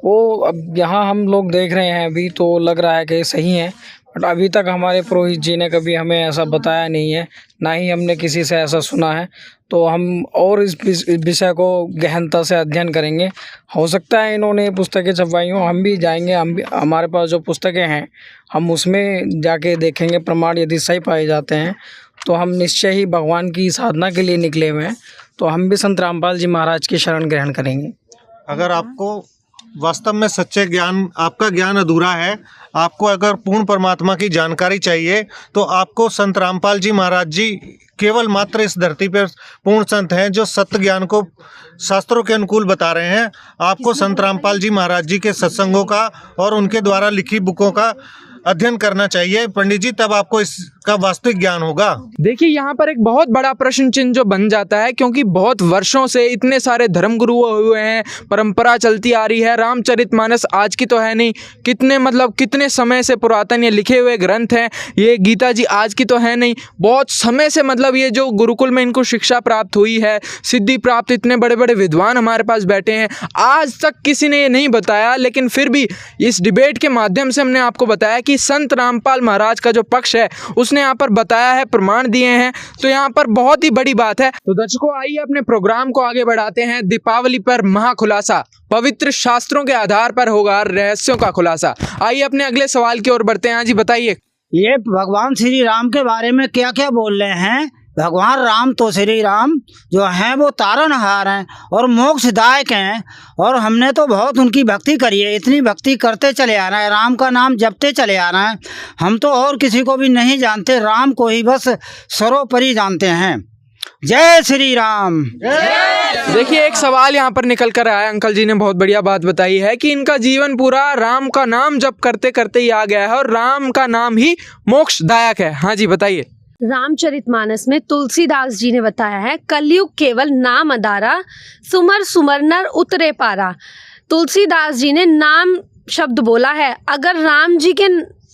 वो अब यहाँ हम लोग देख रहे हैं अभी तो लग रहा है कि सही है, बट अभी तक हमारे पुरोहित जी ने कभी हमें ऐसा बताया नहीं है, ना ही हमने किसी से ऐसा सुना है। तो हम और इस विषय को गहनता से अध्ययन करेंगे। हो सकता है इन्होंने पुस्तकें छपवाई हों, हम भी जाएंगे, हमारे पास जो पुस्तकें हैं हम उसमें जाके देखेंगे। प्रमाण यदि सही पाए जाते हैं तो हम निश्चय ही भगवान की साधना के लिए निकले हुए हैं, तो हम भी संत रामपाल जी महाराज की शरण ग्रहण करेंगे। अगर आपको वास्तव में सच्चे ज्ञान, आपका ज्ञान अधूरा है। आपको अगर पूर्ण परमात्मा की जानकारी चाहिए तो आपको संत रामपाल जी महाराज जी केवल मात्र इस धरती पर पूर्ण संत हैं जो सत्य ज्ञान को शास्त्रों के अनुकूल बता रहे हैं। आपको संत रामपाल जी महाराज जी के सत्संगों का और उनके द्वारा लिखी बुकों का अध्ययन करना चाहिए पंडित जी, तब आपको इसका वास्तविक ज्ञान होगा। देखिए यहाँ पर एक बहुत बड़ा प्रश्न चिन्ह जो बन जाता है, क्योंकि बहुत वर्षों से इतने सारे धर्मगुरु हुए हैं, परंपरा चलती आ रही है। रामचरितमानस आज की तो है नहीं, कितने समय से पुरातन ये लिखे हुए ग्रंथ हैं। ये गीता जी आज की तो है नहीं, बहुत समय से ये जो गुरुकुल में इनको शिक्षा प्राप्त हुई है, सिद्धि प्राप्त, इतने बड़े बड़े विद्वान हमारे पास बैठे हैं, आज तक किसी ने ये नहीं बताया। लेकिन फिर भी इस डिबेट के माध्यम से हमने आपको बताया कि संत रामपाल महाराज का जो पक्ष है उसने यहाँ पर बताया है, प्रमाण दिए हैं, तो यहाँ पर बहुत ही बड़ी बात है। तो दर्शकों, आइए अपने प्रोग्राम को आगे बढ़ाते हैं। दीपावली पर महाखुलासा, पवित्र शास्त्रों के आधार पर होगा रहस्यों का खुलासा। आइए अपने अगले सवाल की ओर बढ़ते हैं। हाँ जी बताइए, ये भगवान श्री राम के बारे में क्या क्या बोल रहे हैं। भगवान राम तो श्री राम जो हैं वो तारनहार हैं और मोक्षदायक हैं, और हमने तो बहुत उनकी भक्ति करी है, इतनी भक्ति करते चले आ रहे हैं, राम का नाम जपते चले आ रहे हैं। हम तो और किसी को भी नहीं जानते, राम को ही बस सर्वोपरि जानते हैं। जय श्री राम। देखिए एक सवाल यहाँ पर निकल कर आया, अंकल जी ने बहुत बढ़िया बात बताई है कि इनका जीवन पूरा राम का नाम जप करते करते ही आ गया है और राम का नाम ही मोक्षदायक है। हाँ जी बताइए। रामचरितमानस में तुलसीदास जी ने बताया है, कलयुग केवल नाम अदारा, सुमर सुमर नर उतरे पारा। तुलसीदास जी ने नाम शब्द बोला है। अगर राम जी के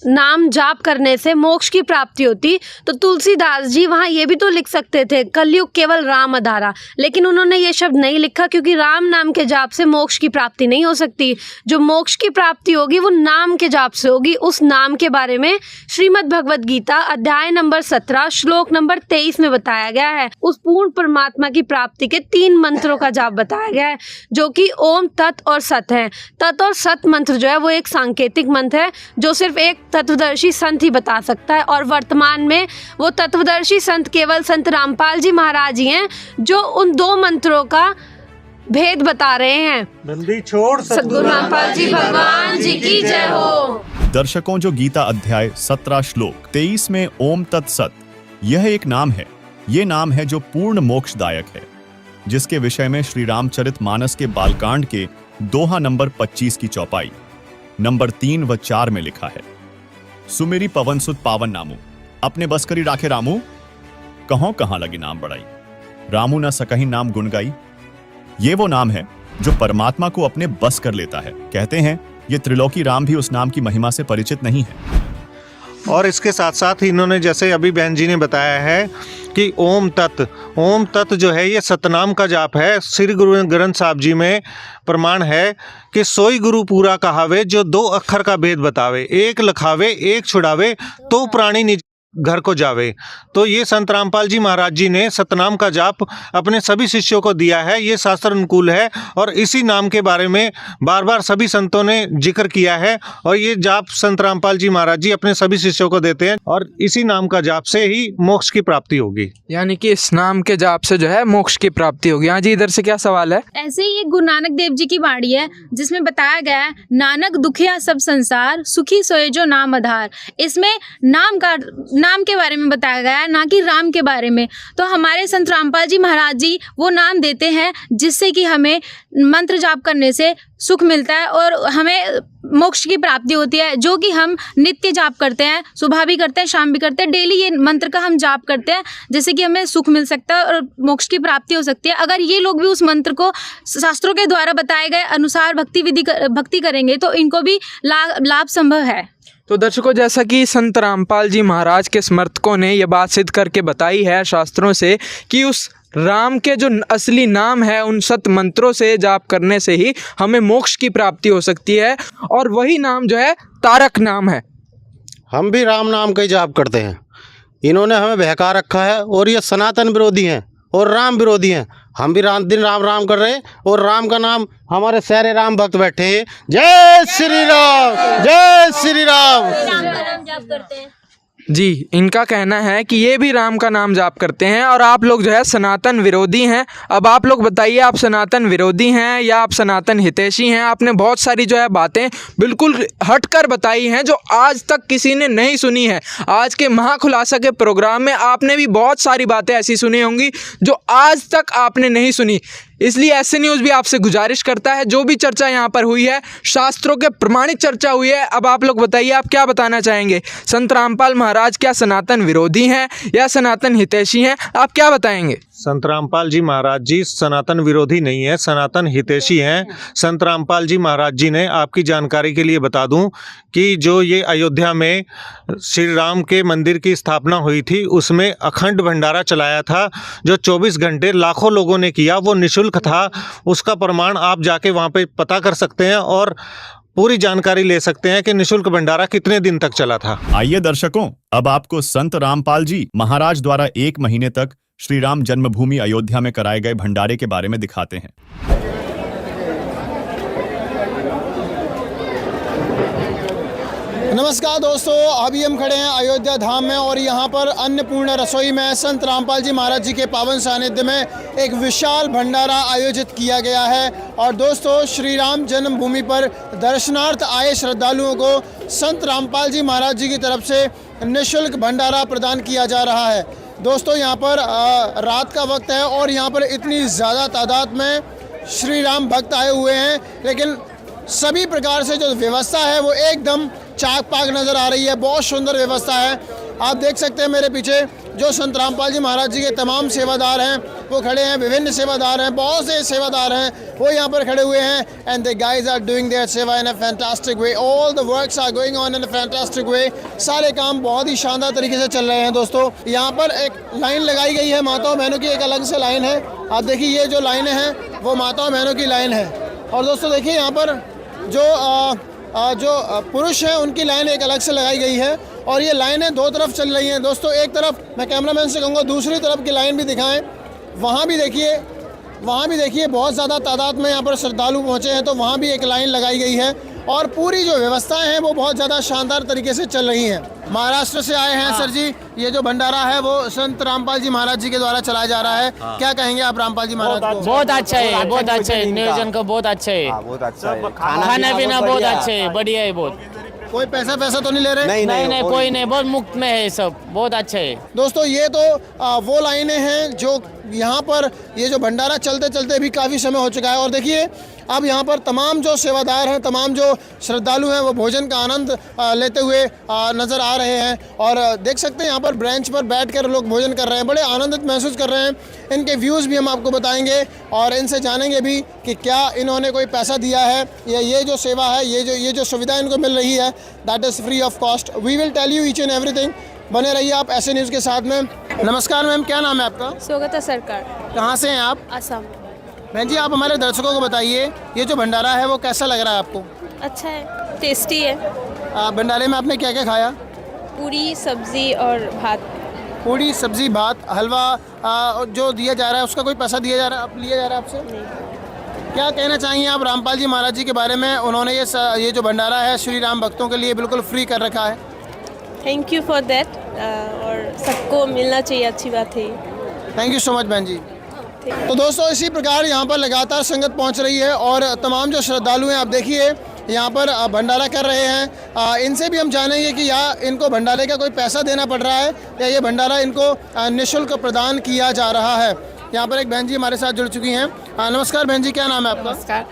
नाम जाप करने से मोक्ष की प्राप्ति होती तो तुलसीदास जी वहाँ ये भी तो लिख सकते थे, कलयुग केवल राम अधारा, लेकिन उन्होंने ये शब्द नहीं लिखा क्योंकि राम नाम के जाप से मोक्ष की प्राप्ति नहीं हो सकती। जो मोक्ष की प्राप्ति होगी वो नाम के जाप से होगी। उस नाम के बारे में श्रीमद् भगवद गीता अध्याय नंबर 17 श्लोक नंबर 23 में बताया गया है। उस पूर्ण परमात्मा की प्राप्ति के 3 मंत्रों का जाप बताया गया है, जो कि ओम, तत् और सत है। तत् और सत मंत्र जो है वो एक सांकेतिक मंत्र है जो सिर्फ एक तत्वदर्शी संत ही बता सकता है, और वर्तमान में वो तत्वदर्शी संत केवल संत रामपाल जी महाराज ही हैं जो उन 2 मंत्रों का भेद बता रहे हैं। बंदी छोड़ सद्गुरु रामपाल जी भगवान जी की जय हो। दर्शकों, जो गीता अध्याय 17 श्लोक 23 में ओम तत्सत, यह एक नाम है। ये नाम है जो पूर्ण मोक्षदायक है, जिसके विषय में श्री रामचरितमानस के बालकांड के दोहा नंबर 25 की चौपाई नंबर 3 व 4 में लिखा है, सुमेरी पवन सुत पावन नामू, अपने बस करी राखे रामू, कहों कहां लगी नाम बढ़ाई, रामू न सकहीं नाम गुण गाई। ये वो नाम है जो परमात्मा को अपने बस कर लेता है। कहते हैं ये त्रिलोकी राम भी उस नाम की महिमा से परिचित नहीं है। और इसके साथ साथ इन्होंने जैसे अभी बहन जी ने बताया है कि ओम तत् जो है ये सतनाम का जाप है। श्री गुरु ग्रंथ साहब जी में प्रमाण है कि सोई गुरु पूरा कहावे जो 2 अक्षर का भेद बतावे, एक लखावे एक छुड़ावे तो प्राणी निज घर को जावे। तो ये संत रामपाल जी महाराज जी ने सतनाम का जाप अपने सभी शिष्यों को दिया है। ये शास्त्र अनुकूल है और इसी नाम के बारे में बार बार सभी संतों ने जिक्र किया है, और ये जाप संत रामपाल जी महाराज जी अपने सभी शिष्यों को देते हैं, और इसी नाम का जाप से ही मोक्ष की प्राप्ति होगी। यानी कि इस नाम के जाप से जो है मोक्ष की प्राप्ति होगी। हाँ जी, इधर से क्या सवाल है? ऐसे ही एक गुरु नानक देव जी की वाणी है जिसमें बताया गया है, नानक दुखिया सब संसार, सुखी सोए जो नाम आधार। इसमें नाम के बारे में बताया गया है, ना कि राम के बारे में। तो हमारे संत रामपाल जी महाराज जी वो नाम देते हैं जिससे कि हमें मंत्र जाप करने से सुख मिलता है और हमें मोक्ष की प्राप्ति होती है, जो कि हम नित्य जाप करते हैं, सुबह भी करते हैं, शाम भी करते हैं, डेली ये मंत्र का हम जाप करते हैं, जिससे कि हमें सुख मिल सकता है और मोक्ष की प्राप्ति हो सकती है। अगर ये लोग भी उस मंत्र को शास्त्रों के द्वारा बताए गए अनुसार भक्ति करेंगे तो इनको भी लाभ संभव है। तो दर्शकों, जैसा कि संत रामपाल जी महाराज के समर्थकों ने यह बात सिद्ध करके बताई है शास्त्रों से कि उस राम के जो असली नाम है उन सत मंत्रों से जाप करने से ही हमें मोक्ष की प्राप्ति हो सकती है, और वही नाम जो है तारक नाम है। हम भी राम नाम का ही जाप करते हैं। इन्होंने हमें बहका रखा है और ये सनातन विरोधी हैं और राम विरोधी हैं। हम भी दिन राम कर रहे हैं और राम का नाम हमारे सारे राम भक्त बैठे हैं। जय श्री राम, जय श्री राम। राम का नाम जाप करते हैं। जी, इनका कहना है कि ये भी राम का नाम जाप करते हैं और आप लोग जो है सनातन विरोधी हैं। अब आप लोग बताइए, आप सनातन विरोधी हैं या आप सनातन हितैषी हैं? आपने बहुत सारी जो है बातें बिल्कुल हटकर बताई हैं जो आज तक किसी ने नहीं सुनी है। आज के महाखुलासा के प्रोग्राम में आपने भी बहुत सारी बातें ऐसी सुनी होंगी जो आज तक आपने नहीं सुनी। इसलिए ऐसे न्यूज़ भी आपसे गुजारिश करता है, जो भी चर्चा यहाँ पर हुई है शास्त्रों के प्रमाणित चर्चा हुई है। अब आप लोग बताइए, आप क्या बताना चाहेंगे? संत रामपाल महाराज क्या सनातन विरोधी हैं या सनातन हितैषी हैं? आप क्या बताएंगे? संत रामपाल जी महाराज जी सनातन विरोधी नहीं है, सनातन हितैषी हैं। संत रामपाल जी महाराज जी ने, आपकी जानकारी के लिए बता दूं कि जो ये अयोध्या में श्री राम के मंदिर की स्थापना हुई थी उसमें अखंड भंडारा चलाया था, जो 24 घंटे लाखों लोगों ने किया, वो निःशुल्क था। उसका प्रमाण आप जाके वहाँ पे पता कर सकते हैं और पूरी जानकारी ले सकते हैं कि निःशुल्क भंडारा कितने दिन तक चला था। आइए दर्शकों, अब आपको संत रामपाल जी महाराज द्वारा 1 महीने तक श्री राम जन्मभूमि अयोध्या में कराए गए भंडारे के बारे में दिखाते हैं। नमस्कार दोस्तों, अभी हम खड़े हैं अयोध्या धाम में और यहाँ पर अन्नपूर्णा रसोई में संत रामपाल जी महाराज जी के पावन सानिध्य में एक विशाल भंडारा आयोजित किया गया है। और दोस्तों, श्री राम जन्मभूमि पर दर्शनार्थ आए श्रद्धालुओं को संत रामपाल जी महाराज जी की तरफ से निःशुल्क भंडारा प्रदान किया जा रहा है। दोस्तों, यहाँ पर रात का वक्त है और यहाँ पर इतनी ज़्यादा तादाद में श्री राम भक्त आए हुए हैं, लेकिन सभी प्रकार से जो व्यवस्था है वो एकदम चाक पाक नज़र आ रही है। बहुत सुंदर व्यवस्था है। आप देख सकते हैं मेरे पीछे जो संत रामपाल जी महाराज जी के तमाम सेवादार हैं वो खड़े हैं, विभिन्न सेवादार हैं, बहुत से सेवादार हैं वो यहाँ पर खड़े हुए हैं। And the guys are doing their seva in a fantastic way, all the works are going on in a fantastic way. सारे काम बहुत ही शानदार तरीके से चल रहे हैं। दोस्तों, यहाँ पर एक लाइन लगाई गई है माताओं बहनों की, एक अलग से लाइन है। आप देखिए, ये जो लाइनें हैं वो माताओं बहनों की लाइन है। और दोस्तों देखिए, यहाँ पर जो पुरुष हैं उनकी लाइन एक अलग से लगाई गई है और ये लाइनें दो तरफ चल रही हैं। दोस्तों, एक तरफ मैं कैमरामैन से कहूँगा दूसरी तरफ की लाइन भी दिखाएं। वहाँ भी देखिए बहुत ज़्यादा तादाद में यहाँ पर श्रद्धालु पहुँचे हैं, तो वहाँ भी एक लाइन लगाई गई है और पूरी जो व्यवस्थाएं हैं वो बहुत ज़्यादा शानदार तरीके से चल रही हैं। महाराष्ट्र से आए हैं सर जी, ये जो भंडारा है वो संत रामपाल जी महाराज जी के द्वारा चलाया जा रहा है। क्या कहेंगे आप रामपाल जी महाराज को? बहुत अच्छा है, बहुत अच्छा है, नियोजन को बहुत अच्छा है, खाना पीना बहुत अच्छा है, बढ़िया है बहुत। कोई पैसा तो नहीं ले रहे? नहीं, कोई नहीं, बहुत मुफ्त में है सब, बहुत अच्छा है। दोस्तों, ये तो वो लाइनें हैं जो यहाँ पर ये जो भंडारा चलते चलते भी काफ़ी समय हो चुका है। और देखिए, अब यहाँ पर तमाम जो सेवादार हैं, तमाम जो श्रद्धालु हैं वो भोजन का आनंद लेते हुए नज़र आ रहे हैं। और देख सकते हैं यहाँ पर ब्रेंच पर बैठकर लोग भोजन कर रहे हैं, बड़े आनंदित महसूस कर रहे हैं। इनके व्यूज़ भी हम आपको बताएंगे और इनसे जानेंगे भी कि क्या इन्होंने कोई पैसा दिया है या ये जो सेवा है, ये जो सुविधा इनको मिल रही है, that is free of cost. We will tell you each and everything. बने रहिए आप ऐसे न्यूज़ के साथ में। नमस्कार मैम, क्या नाम है आपका? स्वागत सरकार। कहाँ से हैं आप? असम। बहन जी, आप हमारे दर्शकों को बताइए, ये जो भंडारा है वो कैसा लग रहा है आपको? अच्छा है, टेस्टी है। भंडारे में आपने क्या क्या खाया? पूरी सब्जी और भात। पूरी सब्जी भात, हलवा जो दिया जा रहा है उसका कोई पैसा दिया जा रहा है, लिया जा रहा है आपसे? नहीं। क्या कहना चाहेंगे आप रामपाल जी महाराज जी के बारे में? उन्होंने ये जो भंडारा है श्री राम भक्तों के लिए बिल्कुल फ्री कर रखा है। थैंक यू फॉर दैट, और सबको मिलना चाहिए, अच्छी बात है। थैंक यू सो मच बहन जी। तो दोस्तों, इसी प्रकार यहाँ पर लगातार संगत पहुँच रही है और तमाम जो श्रद्धालु हैं आप देखिए यहाँ पर भंडारा कर रहे हैं। इनसे भी हम जानेंगे कि इनको भंडारे का कोई पैसा देना पड़ रहा है या ये भंडारा इनको निःशुल्क प्रदान किया जा रहा है। यहाँ पर एक बहन जी हमारे साथ जुड़ चुकी हैं। नमस्कार बहन जी, क्या नाम है आपका? नमस्कार,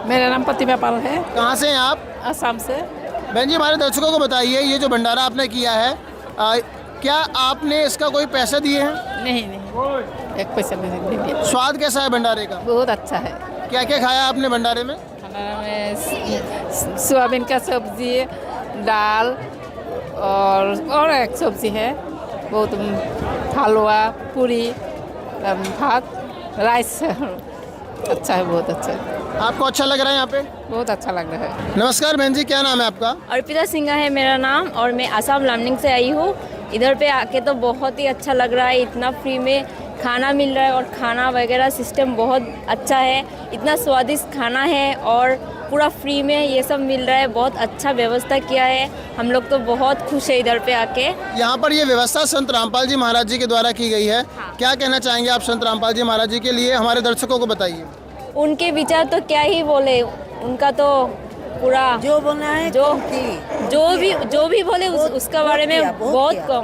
मेरा नाम प्रतिभा पाल है। कहाँ से हैं आप? असम से। बहन जी, हमारे दर्शकों को बताइए, ये जो भंडारा आपने किया है, क्या आपने इसका कोई पैसा दिए हैं? नहीं, एक पैसा नहीं दिया। स्वाद कैसा है भंडारे का? बहुत अच्छा है। क्या क्या खाया आपने भंडारे में? खाना में सोयाबीन का सब्जी, दाल और एक सब्जी है, बहुत हलवा, पूरी, भात, राइस। अच्छा है, बहुत अच्छा है। आपको अच्छा लग रहा है यहाँ पे? बहुत अच्छा लग रहा है। नमस्कार बहन जी, क्या नाम है आपका? अर्पिता सिंह है मेरा नाम और मैं आसाम लामनिंग से आई हूँ। इधर पे आके तो बहुत ही अच्छा लग रहा है, इतना फ्री में खाना मिल रहा है और खाना वगैरह सिस्टम बहुत अच्छा है, इतना स्वादिष्ट खाना है और पूरा फ्री में ये सब मिल रहा है, बहुत अच्छा व्यवस्था किया है। हम लोग तो बहुत खुश है इधर पे आके। यहाँ पर ये व्यवस्था संत रामपाल जी महाराज जी के द्वारा की गई है। क्या कहना चाहेंगे आप संत रामपाल जी महाराज जी के लिए, हमारे दर्शकों को बताइए। उनके विचार तो क्या ही बोले, उनका तो पूरा जो बोलना है, जो भी बोले उसका बारे में बहुत कम,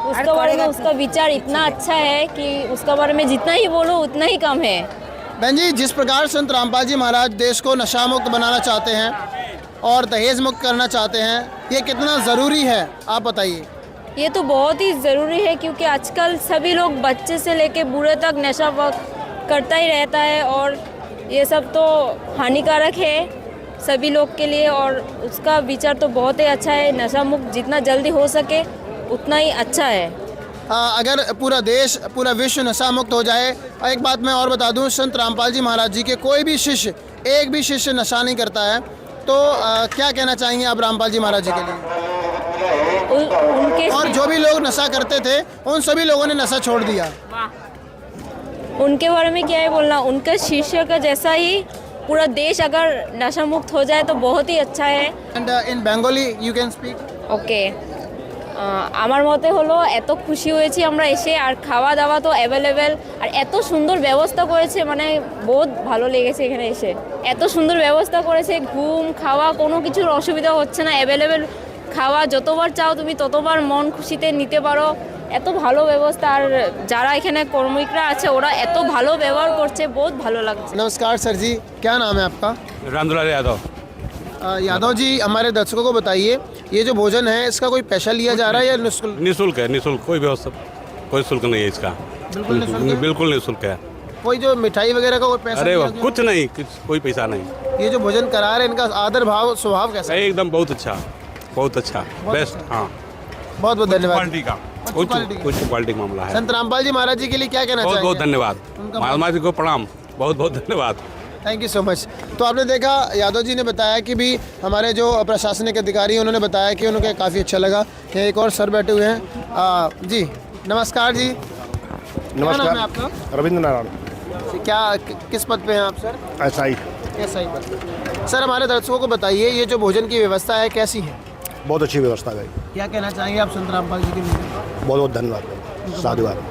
उसका बारे में उसका विचार इतना अच्छा है कि उसका बारे में जितना ही बोलो उतना ही कम है। बहन जी, जिस प्रकार संत रामपाल जी महाराज देश को नशा मुक्त बनाना चाहते हैं और दहेज मुक्त करना चाहते हैं, ये कितना ज़रूरी है, आप बताइए। ये तो बहुत ही ज़रूरी है, क्योंकि आजकल सभी लोग बच्चे से लेके बूढ़े तक नशा करता ही रहता है और ये सब तो हानिकारक है सभी लोग के लिए। और उसका विचार तो बहुत ही अच्छा है, नशा मुक्त जितना जल्दी हो सके उतना ही अच्छा है। अगर पूरा देश, पूरा विश्व नशा मुक्त हो जाए। और एक बात मैं और बता दूं, संत रामपाल जी महाराज जी के कोई भी शिष्य, एक भी शिष्य नशा नहीं करता है। तो क्या कहना चाहेंगे आप रामपाल जी महाराज जी के लिए? उनके और जो भी लोग नशा करते थे उन सभी लोगों ने नशा छोड़ दिया। उनके बारे में क्या है बोलना, उनके शिष्य का जैसा ही पूरा देश अगर नशा मुक्त हो जाए तो बहुत ही अच्छा है। And in Bengali you can speak. Okay, আমার মতে হলো এত খুশি হয়েছি আমরা এসে, আর খাওয়া দাওয়া তো অ্যাভেলেবেল, আর এত সুন্দর ব্যবস্থা করেছে, মানে বহুত ভালো লেগেছে এখানে এসে। এত সুন্দর ব্যবস্থা করেছে, ঘুম খাওয়া কোনো কিছুর অসুবিধা হচ্ছে না, অ্যাভেলেবেল খাওয়া যতবার চাও তুমি ততবার মন খুশিতে নিতে পারো, এত ভালো ব্যবস্থা। আর যারা এখানে কর্মীরা আছে ওরা এত ভালো ব্যবহার করছে, बहुत ভালো লাগছে। नमस्कार सर जी, क्या नाम है आपका? रामदुलाल यादव। यादव जी, हमारे दर्शकों को बताइए, ये जो भोजन है इसका कोई पैसा लिया जा रहा है या निःशुल्क? निःशुल्क है, निःशुल्क, कोई व्यवस्था, कोई शुल्क नहीं है इसका। बिल्कुल निःशुल्क है? बिल्कुल निःशुल्क है। कोई जो मिठाई वगैरह का कोई पैसा अरे लिया वाह, कुछ नहीं, कोई पैसा नहीं। ये जो भोजन करा रहे हैं इनका आदर भाव स्वभाव कैसा है? एकदम बहुत अच्छा, बहुत अच्छा, बेस्ट। हाँ, बहुत बहुत धन्यवाद। क्वालिटी का, कुछ क्वालिटी का मामला है। संत रामपाल जी महाराज जी के लिए क्या कहना बहुत चाहेंगे? बहुत धन्यवाद, महात्मा जी को प्रणाम, बहुत बहुत धन्यवाद। Thank you so much. तो आपने देखा, यादव जी ने बताया कि भी हमारे जो प्रशासनिक अधिकारी हैं उन्होंने बताया कि उन्हें काफ़ी अच्छा लगा। कि एक और सर बैठे हुए हैं। जी नमस्कार जी। क्या नाम है आपका? रविंद्र नारायण। क्या किस पद पे हैं आप सर? SI। SI पद। सर, हमारे दर्शकों को बताइए, ये जो भोजन की व्यवस्था है कैसी है? बहुत अच्छी व्यवस्था है। क्या कहना चाहेंगे आप संत रामपाल जी के लिए? बहुत बहुत धन्यवाद, साधुवाद।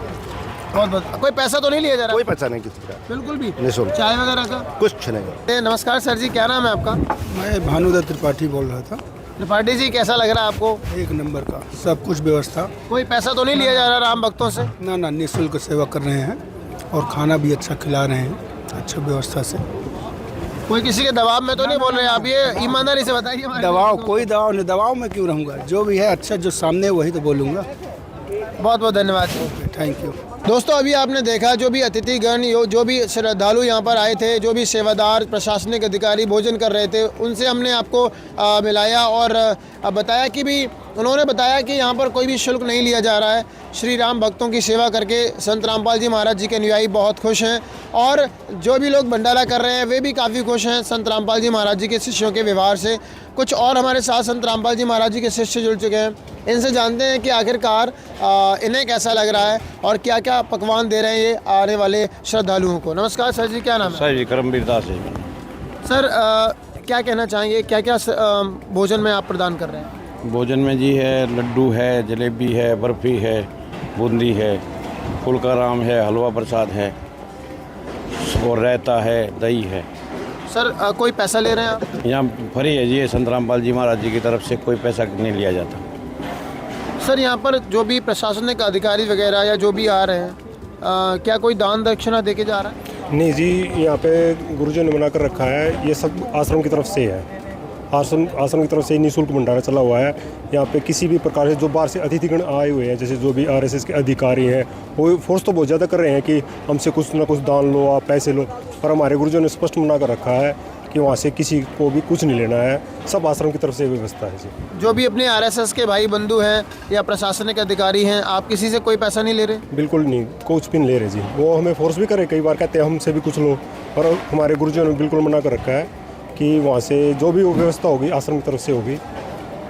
बहुत बहुत। कोई पैसा तो नहीं लिया जा रहा? कोई पैसा नहीं किसी का, बिल्कुल भी निःशुल्क। चाय वगैरह का कुछ नहीं। नमस्कार सर जी, क्या नाम है आपका? मैं भानुदत्त त्रिपाठी बोल रहा था। त्रिपाठी जी, कैसा लग रहा है आपको? एक नंबर का सब कुछ व्यवस्था। कोई पैसा तो नहीं लिया जा रहा राम भक्तों से? ना ना, निःशुल्क सेवा कर रहे हैं और खाना भी अच्छा खिला रहे हैं, अच्छा व्यवस्था से। कोई किसी के दबाव में तो नहीं बोल रहे आप? ये ईमानदारी से बताइए। दबाव, कोई दबाव नहीं, दबाव में क्यों रहूँगा, जो भी है अच्छा, जो सामने वही तो बोलूँगा। बहुत बहुत धन्यवाद। Thank you. दोस्तों, अभी आपने देखा जो भी अतिथिगण, जो भी श्रद्धालु यहाँ पर आए थे, जो भी सेवादार प्रशासनिक अधिकारी भोजन कर रहे थे, उनसे हमने आपको मिलाया और बताया कि भी उन्होंने बताया कि यहाँ पर कोई भी शुल्क नहीं लिया जा रहा है। श्री राम भक्तों की सेवा करके संत रामपाल जी महाराज जी के अनुयायी बहुत खुश हैं और जो भी लोग भंडारा कर रहे हैं वे भी काफ़ी खुश हैं संत रामपाल जी महाराज जी के शिष्यों के व्यवहार से। कुछ और हमारे साथ संत रामपाल जी महाराज जी के शिष्य जुड़ चुके हैं, इनसे जानते हैं कि आखिरकार इन्हें कैसा लग रहा है और क्या क्या पकवान दे रहे हैं ये आने वाले श्रद्धालुओं को। नमस्कार सर जी, क्या नाम है? सर जी, करमवीर दास जी। सर, क्या कहना चाहेंगे, क्या क्या भोजन में आप प्रदान कर रहे हैं? भोजन में जी है, लड्डू है, जलेबी है, बर्फ़ी है, बूंदी है, फुलकाराम है, हलवा प्रसाद है और रायता है, दही है। सर, कोई पैसा ले रहे हैं आप? यहाँ फ्री है जी, संत रामपाल जी महाराज जी की तरफ से कोई पैसा नहीं लिया जाता। सर, यहाँ पर जो भी प्रशासनिक अधिकारी वगैरह या जो भी आ रहे हैं, क्या कोई दान दक्षिणा देके जा रहा है? नहीं जी, यहाँ पे गुरुजी ने मना कर रखा है, ये सब आश्रम की तरफ से है। आश्रम की तरफ से निःशुल्क भंडारा चला हुआ है। यहाँ पे किसी भी प्रकार से जो बाहर से अतिथिगण आए हुए हैं, जैसे जो भी RSS के अधिकारी हैं, वो फोर्स तो बहुत ज़्यादा कर रहे हैं कि हमसे कुछ ना कुछ दान लो, आप पैसे लो, पर हमारे गुरुजों ने स्पष्ट मना कर रखा है कि वहाँ से किसी को भी कुछ नहीं लेना है, सब आश्रम की तरफ से व्यवस्था है जी। जो भी अपने RSS के भाई बंधु हैं या प्रशासनिक अधिकारी हैं, आप किसी से कोई पैसा नहीं ले रहे? बिल्कुल नहीं, कुछ भी नहीं ले रहे जी। वो हमें फोर्स भी करे, कई बार कहते हैं हमसे भी कुछ लो, पर हमारे गुरुजों ने बिल्कुल मना कर रखा है कि वहाँ से जो भी व्यवस्था होगी आश्रम की तरफ से होगी,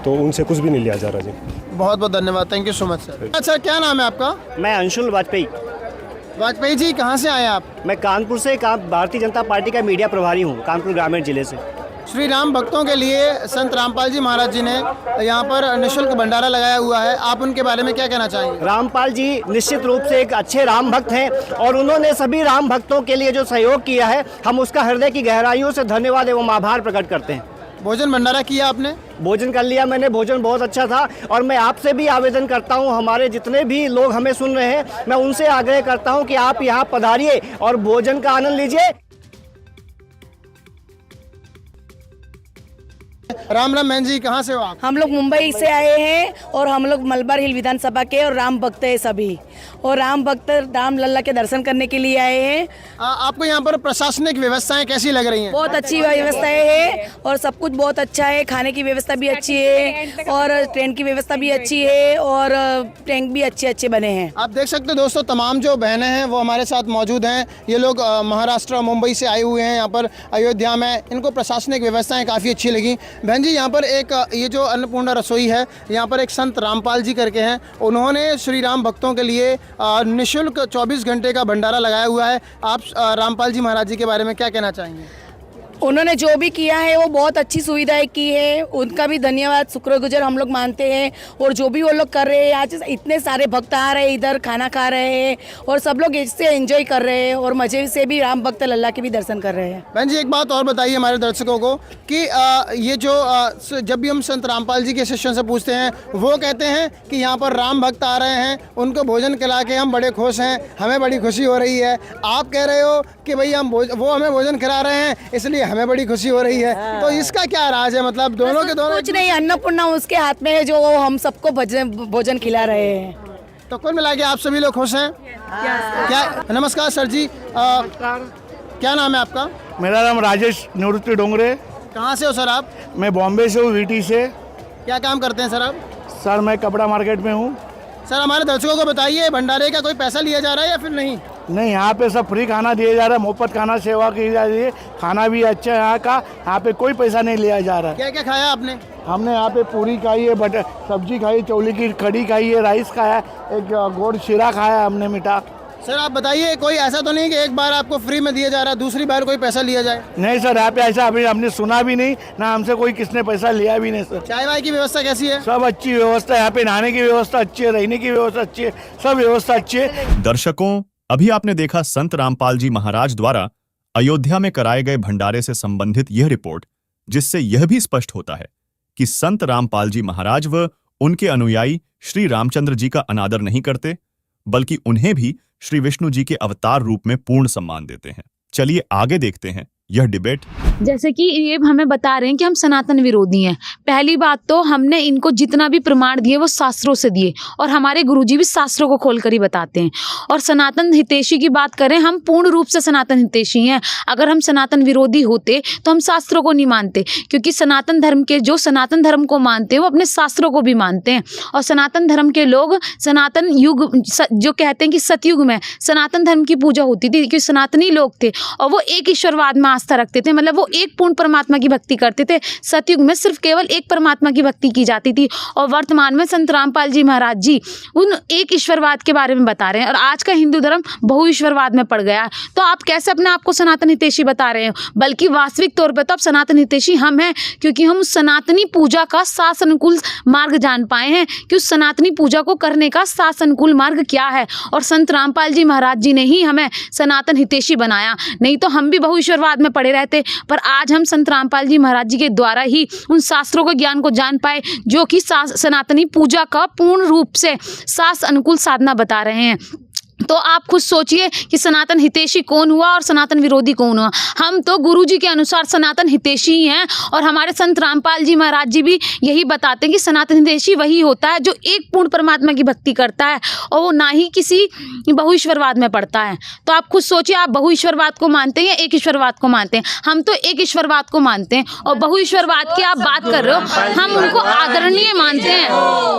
तो उनसे कुछ भी नहीं लिया जा रहा जी। बहुत बहुत धन्यवाद, thank you so much sir. अच्छा, क्या नाम है आपका? मैं अंशुल वाजपेयी। वाजपेयी जी, कहाँ से आए आप? मैं कानपुर से, भारतीय जनता पार्टी का मीडिया प्रभारी हूँ, कानपुर ग्रामीण जिले से। श्री राम भक्तों के लिए संत रामपाल जी महाराज जी ने यहाँ पर निःशुल्क भंडारा लगाया हुआ है, आप उनके बारे में क्या कहना चाहेंगे? रामपाल जी निश्चित रूप से एक अच्छे राम भक्त हैं और उन्होंने सभी राम भक्तों के लिए जो सहयोग किया है, हम उसका हृदय की गहराइयों से धन्यवाद एवं आभार प्रकट करते हैं। भोजन भंडारा किया आपने? भोजन कर लिया मैंने, भोजन बहुत अच्छा था और मैं आपसे भी आवेदन करता हूं, हमारे जितने भी लोग हमें सुन रहे हैं, मैं उनसे आग्रह करता हूं कि आप यहां पधारिए और भोजन का आनंद लीजिए। राम राम बहन जी, कहाँ से हो आप? हम लोग मुंबई से आए हैं और हम लोग मलबार हिल विधानसभा के और राम भक्त हैं सभी, और राम भक्त राम लल्ला के दर्शन करने के लिए आए हैं। आपको यहाँ पर प्रशासनिक व्यवस्थाएं कैसी लग रही हैं? बहुत अच्छी व्यवस्थाएं है और सब कुछ बहुत अच्छा है, खाने की व्यवस्था भी अच्छी है और ट्रेन की व्यवस्था भी अच्छी है और टैंक भी अच्छे बने हैं। आप देख सकते हो दोस्तों, तमाम जो बहनें हैं वो हमारे साथ मौजूद हैं। ये लोग महाराष्ट्र मुंबई से आए हुए हैं यहाँ पर अयोध्या में। इनको प्रशासनिक व्यवस्थाएं काफ़ी अच्छी लगी। बहन जी, यहाँ पर एक ये जो अन्नपूर्णा रसोई है, यहाँ पर एक संत रामपाल जी करके हैं, उन्होंने श्री राम भक्तों के लिए निःशुल्क 24 घंटे का भंडारा लगाया हुआ है। आप रामपाल जी महाराज जी के बारे में क्या कहना चाहेंगे? उन्होंने जो भी किया है वो बहुत अच्छी सुविधाएं की है, उनका भी धन्यवाद शुक्रगुजार हम लोग मानते हैं। और जो भी वो लोग कर रहे हैं, आज इतने सारे भक्त आ रहे हैं, इधर खाना खा रहे हैं और सब लोग इससे एंजॉय कर रहे हैं और मजे से भी राम भक्त लल्ला के भी दर्शन कर रहे हैं। बहन जी, एक बात और बताइए हमारे दर्शकों को कि ये जो जब भी हम संत रामपाल जी के शिष्यों से पूछते हैं, वो कहते हैं कि यहाँ पर राम भक्त आ रहे हैं, उनको भोजन खिला के हम बड़े खुश हैं, हमें बड़ी खुशी हो रही है। आप कह रहे हो कि भाई वो हमें भोजन खिला रहे हैं इसलिए हमें बड़ी खुशी हो रही है, तो इसका क्या राज है? मतलब दोनों के दोनों कुछ नहीं, अन्नपूर्णा उसके हाथ में है जो हम सबको भोजन खिला रहे हैं। तो कुल मिला के आप सभी लोग खुश हैं? क्या? नमस्कार सर जी, क्या नाम है आपका? मेरा नाम राजेश निवृत्ति डोंगरे। कहाँ से हो सर आप? मैं बॉम्बे से हूँ, वीटी से। क्या काम करते हैं सर आप? सर मैं कपड़ा मार्केट में हूँ। सर हमारे दर्शकों को बताइए, भंडारे का कोई पैसा लिया जा रहा है या फिर नहीं? नहीं, यहाँ पे सब फ्री खाना दिया जा रहा है, मुफ्त खाना सेवा की जा रही है, खाना भी अच्छा है यहाँ का, यहाँ पे कोई पैसा नहीं लिया जा रहा है। क्या क्या खाया आपने? हमने यहाँ पे पूरी खाई है, बटर सब्जी खाई, चौली की कड़ी खाई है, राइस खाया, एक गोड़ शीरा खाया हमने मीठा। सर आप बताइए, कोई ऐसा तो नहीं कि एक बार आपको फ्री में दिया जा रहा है, दूसरी बार कोई पैसा लिया जाए? नहीं सर, यहाँ पे ऐसा अभी हमने सुना भी नहीं, ना हमसे कोई किसने पैसा लिया भी नहीं सर। चाय वाय की व्यवस्था कैसी है? सब अच्छी व्यवस्था है यहाँ पे, नहाने की व्यवस्था अच्छी है, रहने की व्यवस्था अच्छी है, सब व्यवस्था अच्छी है। दर्शकों, अभी आपने देखा संत रामपाल जी महाराज द्वारा अयोध्या में कराए गए भंडारे से संबंधित यह रिपोर्ट, जिससे यह भी स्पष्ट होता है कि संत रामपाल जी महाराज व उनके अनुयायी श्री रामचंद्र जी का अनादर नहीं करते, बल्कि उन्हें भी श्री विष्णु जी के अवतार रूप में पूर्ण सम्मान देते हैं। चलिए आगे देखते हैं यह डिबेट। जैसे कि ये हमें बता रहे हैं कि हम सनातन विरोधी हैं। पहली बात तो हमने इनको जितना भी प्रमाण दिए वो शास्त्रों से दिए और हमारे गुरुजी भी शास्त्रों को खोलकर ही बताते हैं। और सनातन हितैषी की बात करें, हम पूर्ण रूप से सनातन हितैषी हैं। अगर हम सनातन विरोधी होते तो हम शास्त्रों को नहीं मानते, क्योंकि सनातन धर्म के जो सनातन धर्म को मानते हैं वो अपने शास्त्रों को भी मानते हैं। और सनातन धर्म के लोग सनातन युग जो कहते हैं कि सतयुग में सनातन धर्म की पूजा होती थी, क्योंकि सनातनी लोग थे और वो एक ईश्वरवाद में आस्था रखते थे, मतलब वो एक पूर्ण परमात्मा की भक्ति करते थे। सतयुग में सिर्फ केवल एक परमात्मा की भक्ति की जाती थी और वर्तमान में संत रामपाल जी महाराज जी उन एक ईश्वरवाद के बारे में बता रहे हैं। और आज का हिंदू धर्म बहु ईश्वरवाद में पड़ गया है, तो आप कैसे अपने आप को सनातन हितैषी बता रहे हो? बल्कि वास्तविक तौर पर तो आप सनातन हितैषी हम हैं, क्योंकि हम उस सनातनी पूजा का शास्त्र अनुकूल मार्ग जान पाए हैं कि उस सनातनी पूजा को करने का शास्त्र अनुकूल मार्ग क्या है। और संत रामपाल जी महाराज जी ने ही हमें सनातन हितैषी बनाया, नहीं तो हम भी बहु ईश्वरवाद में पड़े रहते। पर आज हम संत रामपाल जी महाराज जी के द्वारा ही उन शास्त्रों के ज्ञान को जान पाए जो कि सनातनी पूजा का पूर्ण रूप से शास्त्र अनुकूल साधना बता रहे हैं। तो आप खुद सोचिए कि सनातन हितैषी कौन हुआ और सनातन विरोधी कौन हुआ। हम तो गुरुजी के अनुसार सनातन हितैषी ही हैं और हमारे संत रामपाल जी महाराज जी भी यही बताते हैं कि सनातन हितैषी वही होता है जो एक पूर्ण परमात्मा की भक्ति करता है और वो ना ही किसी बहुईश्वरवाद में पड़ता है। तो आप खुद सोचिए, आप बहुईश्वरवाद को मानते हैं या एक ईश्वरवाद को मानते हैं? हम तो एक ईश्वरवाद को मानते हैं और बहुईश्वरवाद की आप बात कर रहे हो, हम उनको आदरणीय मानते हैं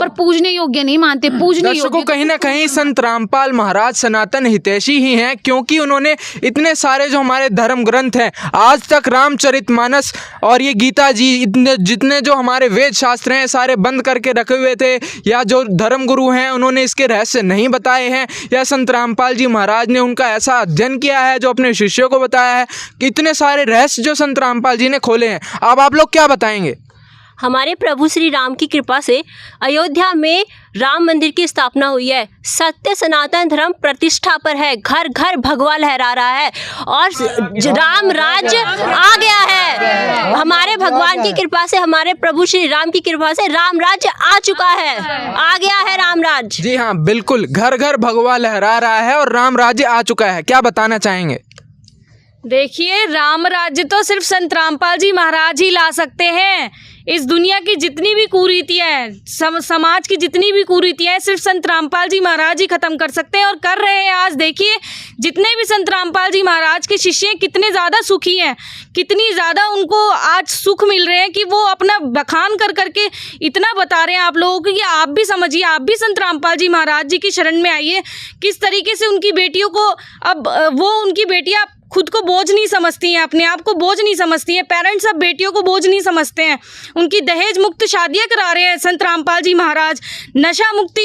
पर पूजने योग्य नहीं मानते। पूजने योग्य कहीं ना कहीं संत रामपाल महाराज सनातन हितैषी ही हैं, क्योंकि उन्होंने इतने सारे जो हमारे धर्म ग्रंथ हैं, आज तक रामचरितमानस और ये गीता जी, जितने जो हमारे वेद शास्त्र हैं सारे बंद करके रखे हुए थे, या जो धर्म गुरु हैं उन्होंने इसके रहस्य नहीं बताए हैं, या संत रामपाल जी महाराज ने उनका ऐसा अध्ययन किया है जो अपने शिष्यों को बताया है कि इतने सारे रहस्य जो संत रामपाल जी ने खोले हैं। अब आप लोग क्या बताएंगे? हमारे प्रभु श्री राम की कृपा से अयोध्या में राम मंदिर की स्थापना हुई है। सत्य सनातन धर्म प्रतिष्ठा पर है, घर घर भगवा लहरा रहा है और राम राज्य आ गया है। हमारे भगवान की कृपा से, हमारे प्रभु श्री राम की कृपा से राम राज्य आ चुका है, आ गया है राम राज्य। जी हाँ, बिल्कुल, घर घर भगवा लहरा रहा है और राम राज्य आ चुका है। क्या बताना चाहेंगे? देखिए, राम राज्य तो सिर्फ संत रामपाल जी महाराज ही ला सकते हैं। इस दुनिया की जितनी भी कुरीतियाँ हैं, समाज की जितनी भी कुरीतियाँ हैं, सिर्फ संत रामपाल जी महाराज ही ख़त्म कर सकते हैं और कर रहे हैं। आज देखिए, जितने भी संत रामपाल जी महाराज के शिष्य हैं कितने ज़्यादा सुखी हैं, कितनी ज़्यादा उनको आज सुख मिल रहे हैं कि वो अपना बखान कर करके इतना बता रहे हैं आप लोगों को कि आप भी समझिए, आप भी संत रामपाल जी महाराज जी की शरण में आइए। किस तरीके से उनकी बेटियों को, अब वो उनकी बेटियाँ खुद को बोझ नहीं समझती हैं, अपने आप को बोझ नहीं समझती हैं। पेरेंट्स अब बेटियों को बोझ नहीं समझते हैं, उनकी दहेज मुक्त शादियां करा रहे हैं संत रामपाल जी महाराज। नशा मुक्ति,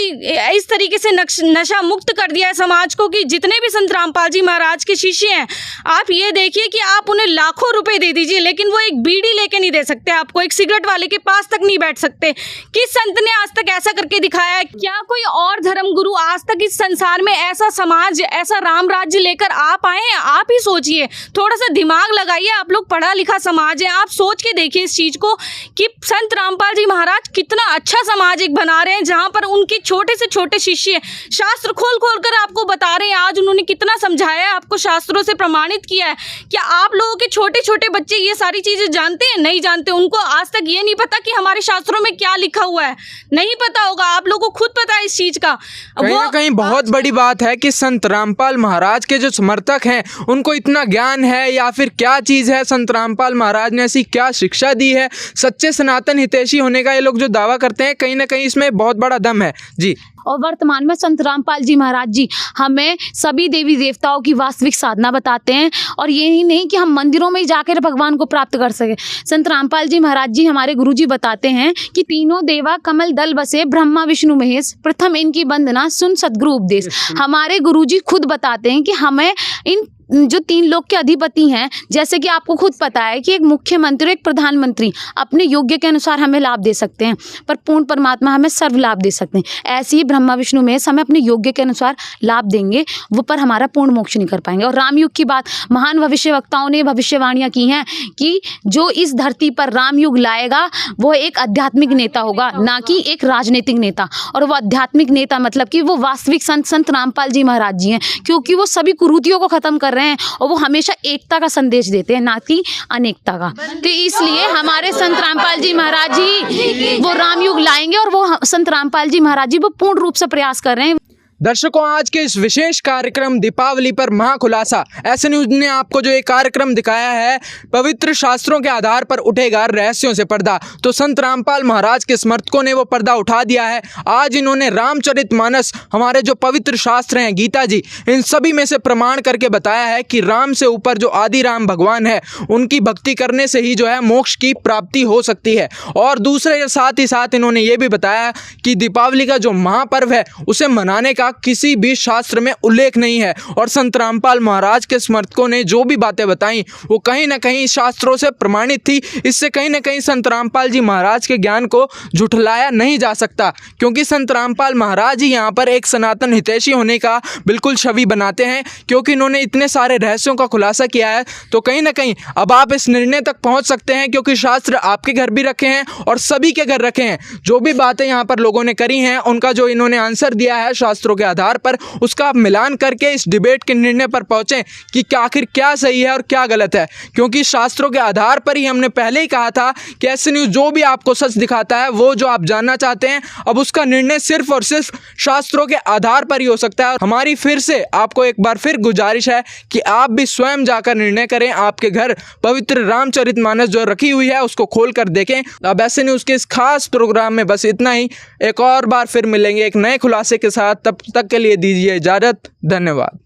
इस तरीके से नशा मुक्त कर दिया है समाज को कि जितने भी संत रामपाल जी महाराज के शिष्य हैं, आप ये देखिए कि आप उन्हें लाखों रुपए दे दीजिए लेकिन वो एक बीड़ी लेके नहीं दे सकते आपको, एक सिगरेट वाले के पास तक नहीं बैठ सकते। किस संत ने आज तक ऐसा करके दिखाया है? क्या कोई और धर्म गुरु आज तक इस संसार में ऐसा समाज, ऐसा राम राज्य लेकर आ पाए हैं? आप ही सोचिए, थोड़ा सा दिमाग लगाइए। आप लोग पढ़ा लिखा समाज है, आप सोच के देखिए इस चीज को कि संत रामपाल जी महाराज कितना अच्छा समाज एक बना रहे हैं, जहां पर उनके छोटे से छोटे शिष्य शास्त्र खोल खोल कर आपको बता रहे हैं। आज उन्होंने कितना समझाया है, आपको शास्त्रों से प्रमाणित किया है। क्या आप लोगों के छोटे छोटे बच्चे ये सारी चीजें जानते हैं? नहीं जानते। उनको आज तक ये नहीं पता कि हमारे शास्त्रों में क्या लिखा हुआ है, नहीं पता होगा। आप लोगों को खुद पता है इस चीज का। कहीं ना कहीं बहुत बड़ी बात है कि संत रामपाल महाराज के जो समर्थक हैं उनको इतना ज्ञान है, या फिर क्या चीज है, संत रामपाल महाराज ने ऐसी क्या शिक्षा दी है। सच्चे सनातन हितैषी होने का ये लोग जो दावा करते हैं, कहीं ना कहीं इसमें बहुत बड़ा दम है। जी। और वर्तमान में संत रामपाल जी महाराज जी हमें सभी देवी देवताओं की वास्तविक साधना बताते हैं, और ये ही नहीं कि हम मंदिरों में ही जाकर भगवान को प्राप्त कर सके। संत रामपाल जी महाराज जी, हमारे गुरु जी बताते हैं कि तीनों देवा कमल दल बसे, ब्रह्मा विष्णु महेश, प्रथम इनकी वंदना सुन सद्गुरु उपदेश। हमारे गुरु जी खुद बताते हैं कि हमें इन जो तीन लोक के अधिपति हैं, जैसे कि आपको खुद पता है कि एक मुख्यमंत्री, एक प्रधानमंत्री अपने योग्य के अनुसार हमें लाभ दे सकते हैं, पर पूर्ण परमात्मा हमें सर्व लाभ दे सकते हैं। ऐसे ही ब्रह्मा विष्णु महेश हमें अपने योग्य के अनुसार लाभ देंगे, वो पर हमारा पूर्ण मोक्ष नहीं कर पाएंगे। और रामयुग की बात, महान भविष्यवक्ताओं ने भविष्यवाणियाँ की हैं कि जो इस धरती पर रामयुग लाएगा वो एक आध्यात्मिक नेता होगा, ना कि एक राजनीतिक नेता। और वो आध्यात्मिक नेता मतलब कि वो वास्तविक संत रामपाल जी महाराज जी हैं, क्योंकि वो सभी कुरीतियों को खत्म कर रहे हैं और वो हमेशा एकता का संदेश देते हैं, ना कि अनेकता का। तो इसलिए हमारे संत रामपाल जी महाराज जी वो रामयुग लाएंगे, और वो संत रामपाल जी महाराज जी वो पूर्ण रूप से प्रयास कर रहे हैं। दर्शकों, आज के इस विशेष कार्यक्रम दीपावली पर महाखुलासा ऐसे न्यूज ने आपको जो एक कार्यक्रम दिखाया है, पवित्र शास्त्रों के आधार पर उठेगा रहस्यों से पर्दा। तो संत रामपाल महाराज के समर्थकों ने वो पर्दा उठा दिया है। आज इन्होंने रामचरितमानस, हमारे जो पवित्र शास्त्र हैं, गीता जी, इन सभी में से प्रमाण करके बताया है कि राम से ऊपर जो आदि राम भगवान है, उनकी भक्ति करने से ही जो है मोक्ष की प्राप्ति हो सकती है। और दूसरे साथ ही साथ इन्होंने ये भी बताया कि दीपावली का जो महापर्व है उसे मनाने का किसी भी शास्त्र में उल्लेख नहीं है। और संत रामपाल महाराज के समर्थकों ने जो भी बातें बताई वो कहीं ना कहीं शास्त्रों से प्रमाणित थी। इससे कहीं ना कहीं संत रामपाल जी महाराज के ज्ञान को झुठलाया नहीं जा सकता, क्योंकि संत रामपाल महाराज ही यहाँ पर एक सनातन हितैषी होने का बिल्कुल छवि बनाते हैं, क्योंकि इन्होंने इतने सारे रहस्यों का खुलासा किया है। तो कहीं ना कहीं अब आप इस निर्णय तक पहुँच सकते हैं, क्योंकि शास्त्र आपके घर भी रखे हैं और सभी के घर रखे हैं। जो भी बातें यहाँ पर लोगों ने करी हैं, उनका जो इन्होंने आंसर दिया है शास्त्रों के आधार पर, उसका आप मिलान करके इस डिबेट के निर्णय पर पहुंचे कि आखिर क्या सही है और क्या गलत है। क्योंकि शास्त्रों के आधार पर ही हमने पहले ही कहा था कि ऐसे न्यूज़ जो भी आपको सच दिखाता है, वो जो आप जानना चाहते हैं, अब उसका निर्णय सिर्फ और सिर्फ शास्त्रों के आधार पर ही हो सकता है। हमारी फिर से आपको एक बार फिर गुजारिश है कि आप भी स्वयं जाकर निर्णय करें। आपके घर पवित्र रामचरितमानस जो रखी हुई है उसको खोल कर देखें। अब ऐसे न्यूज़ के इस खास प्रोग्राम में बस इतना ही। एक और बार फिर मिलेंगे एक नए खुलासे के साथ। तब तक के लिए दीजिए इजाज़त। धन्यवाद।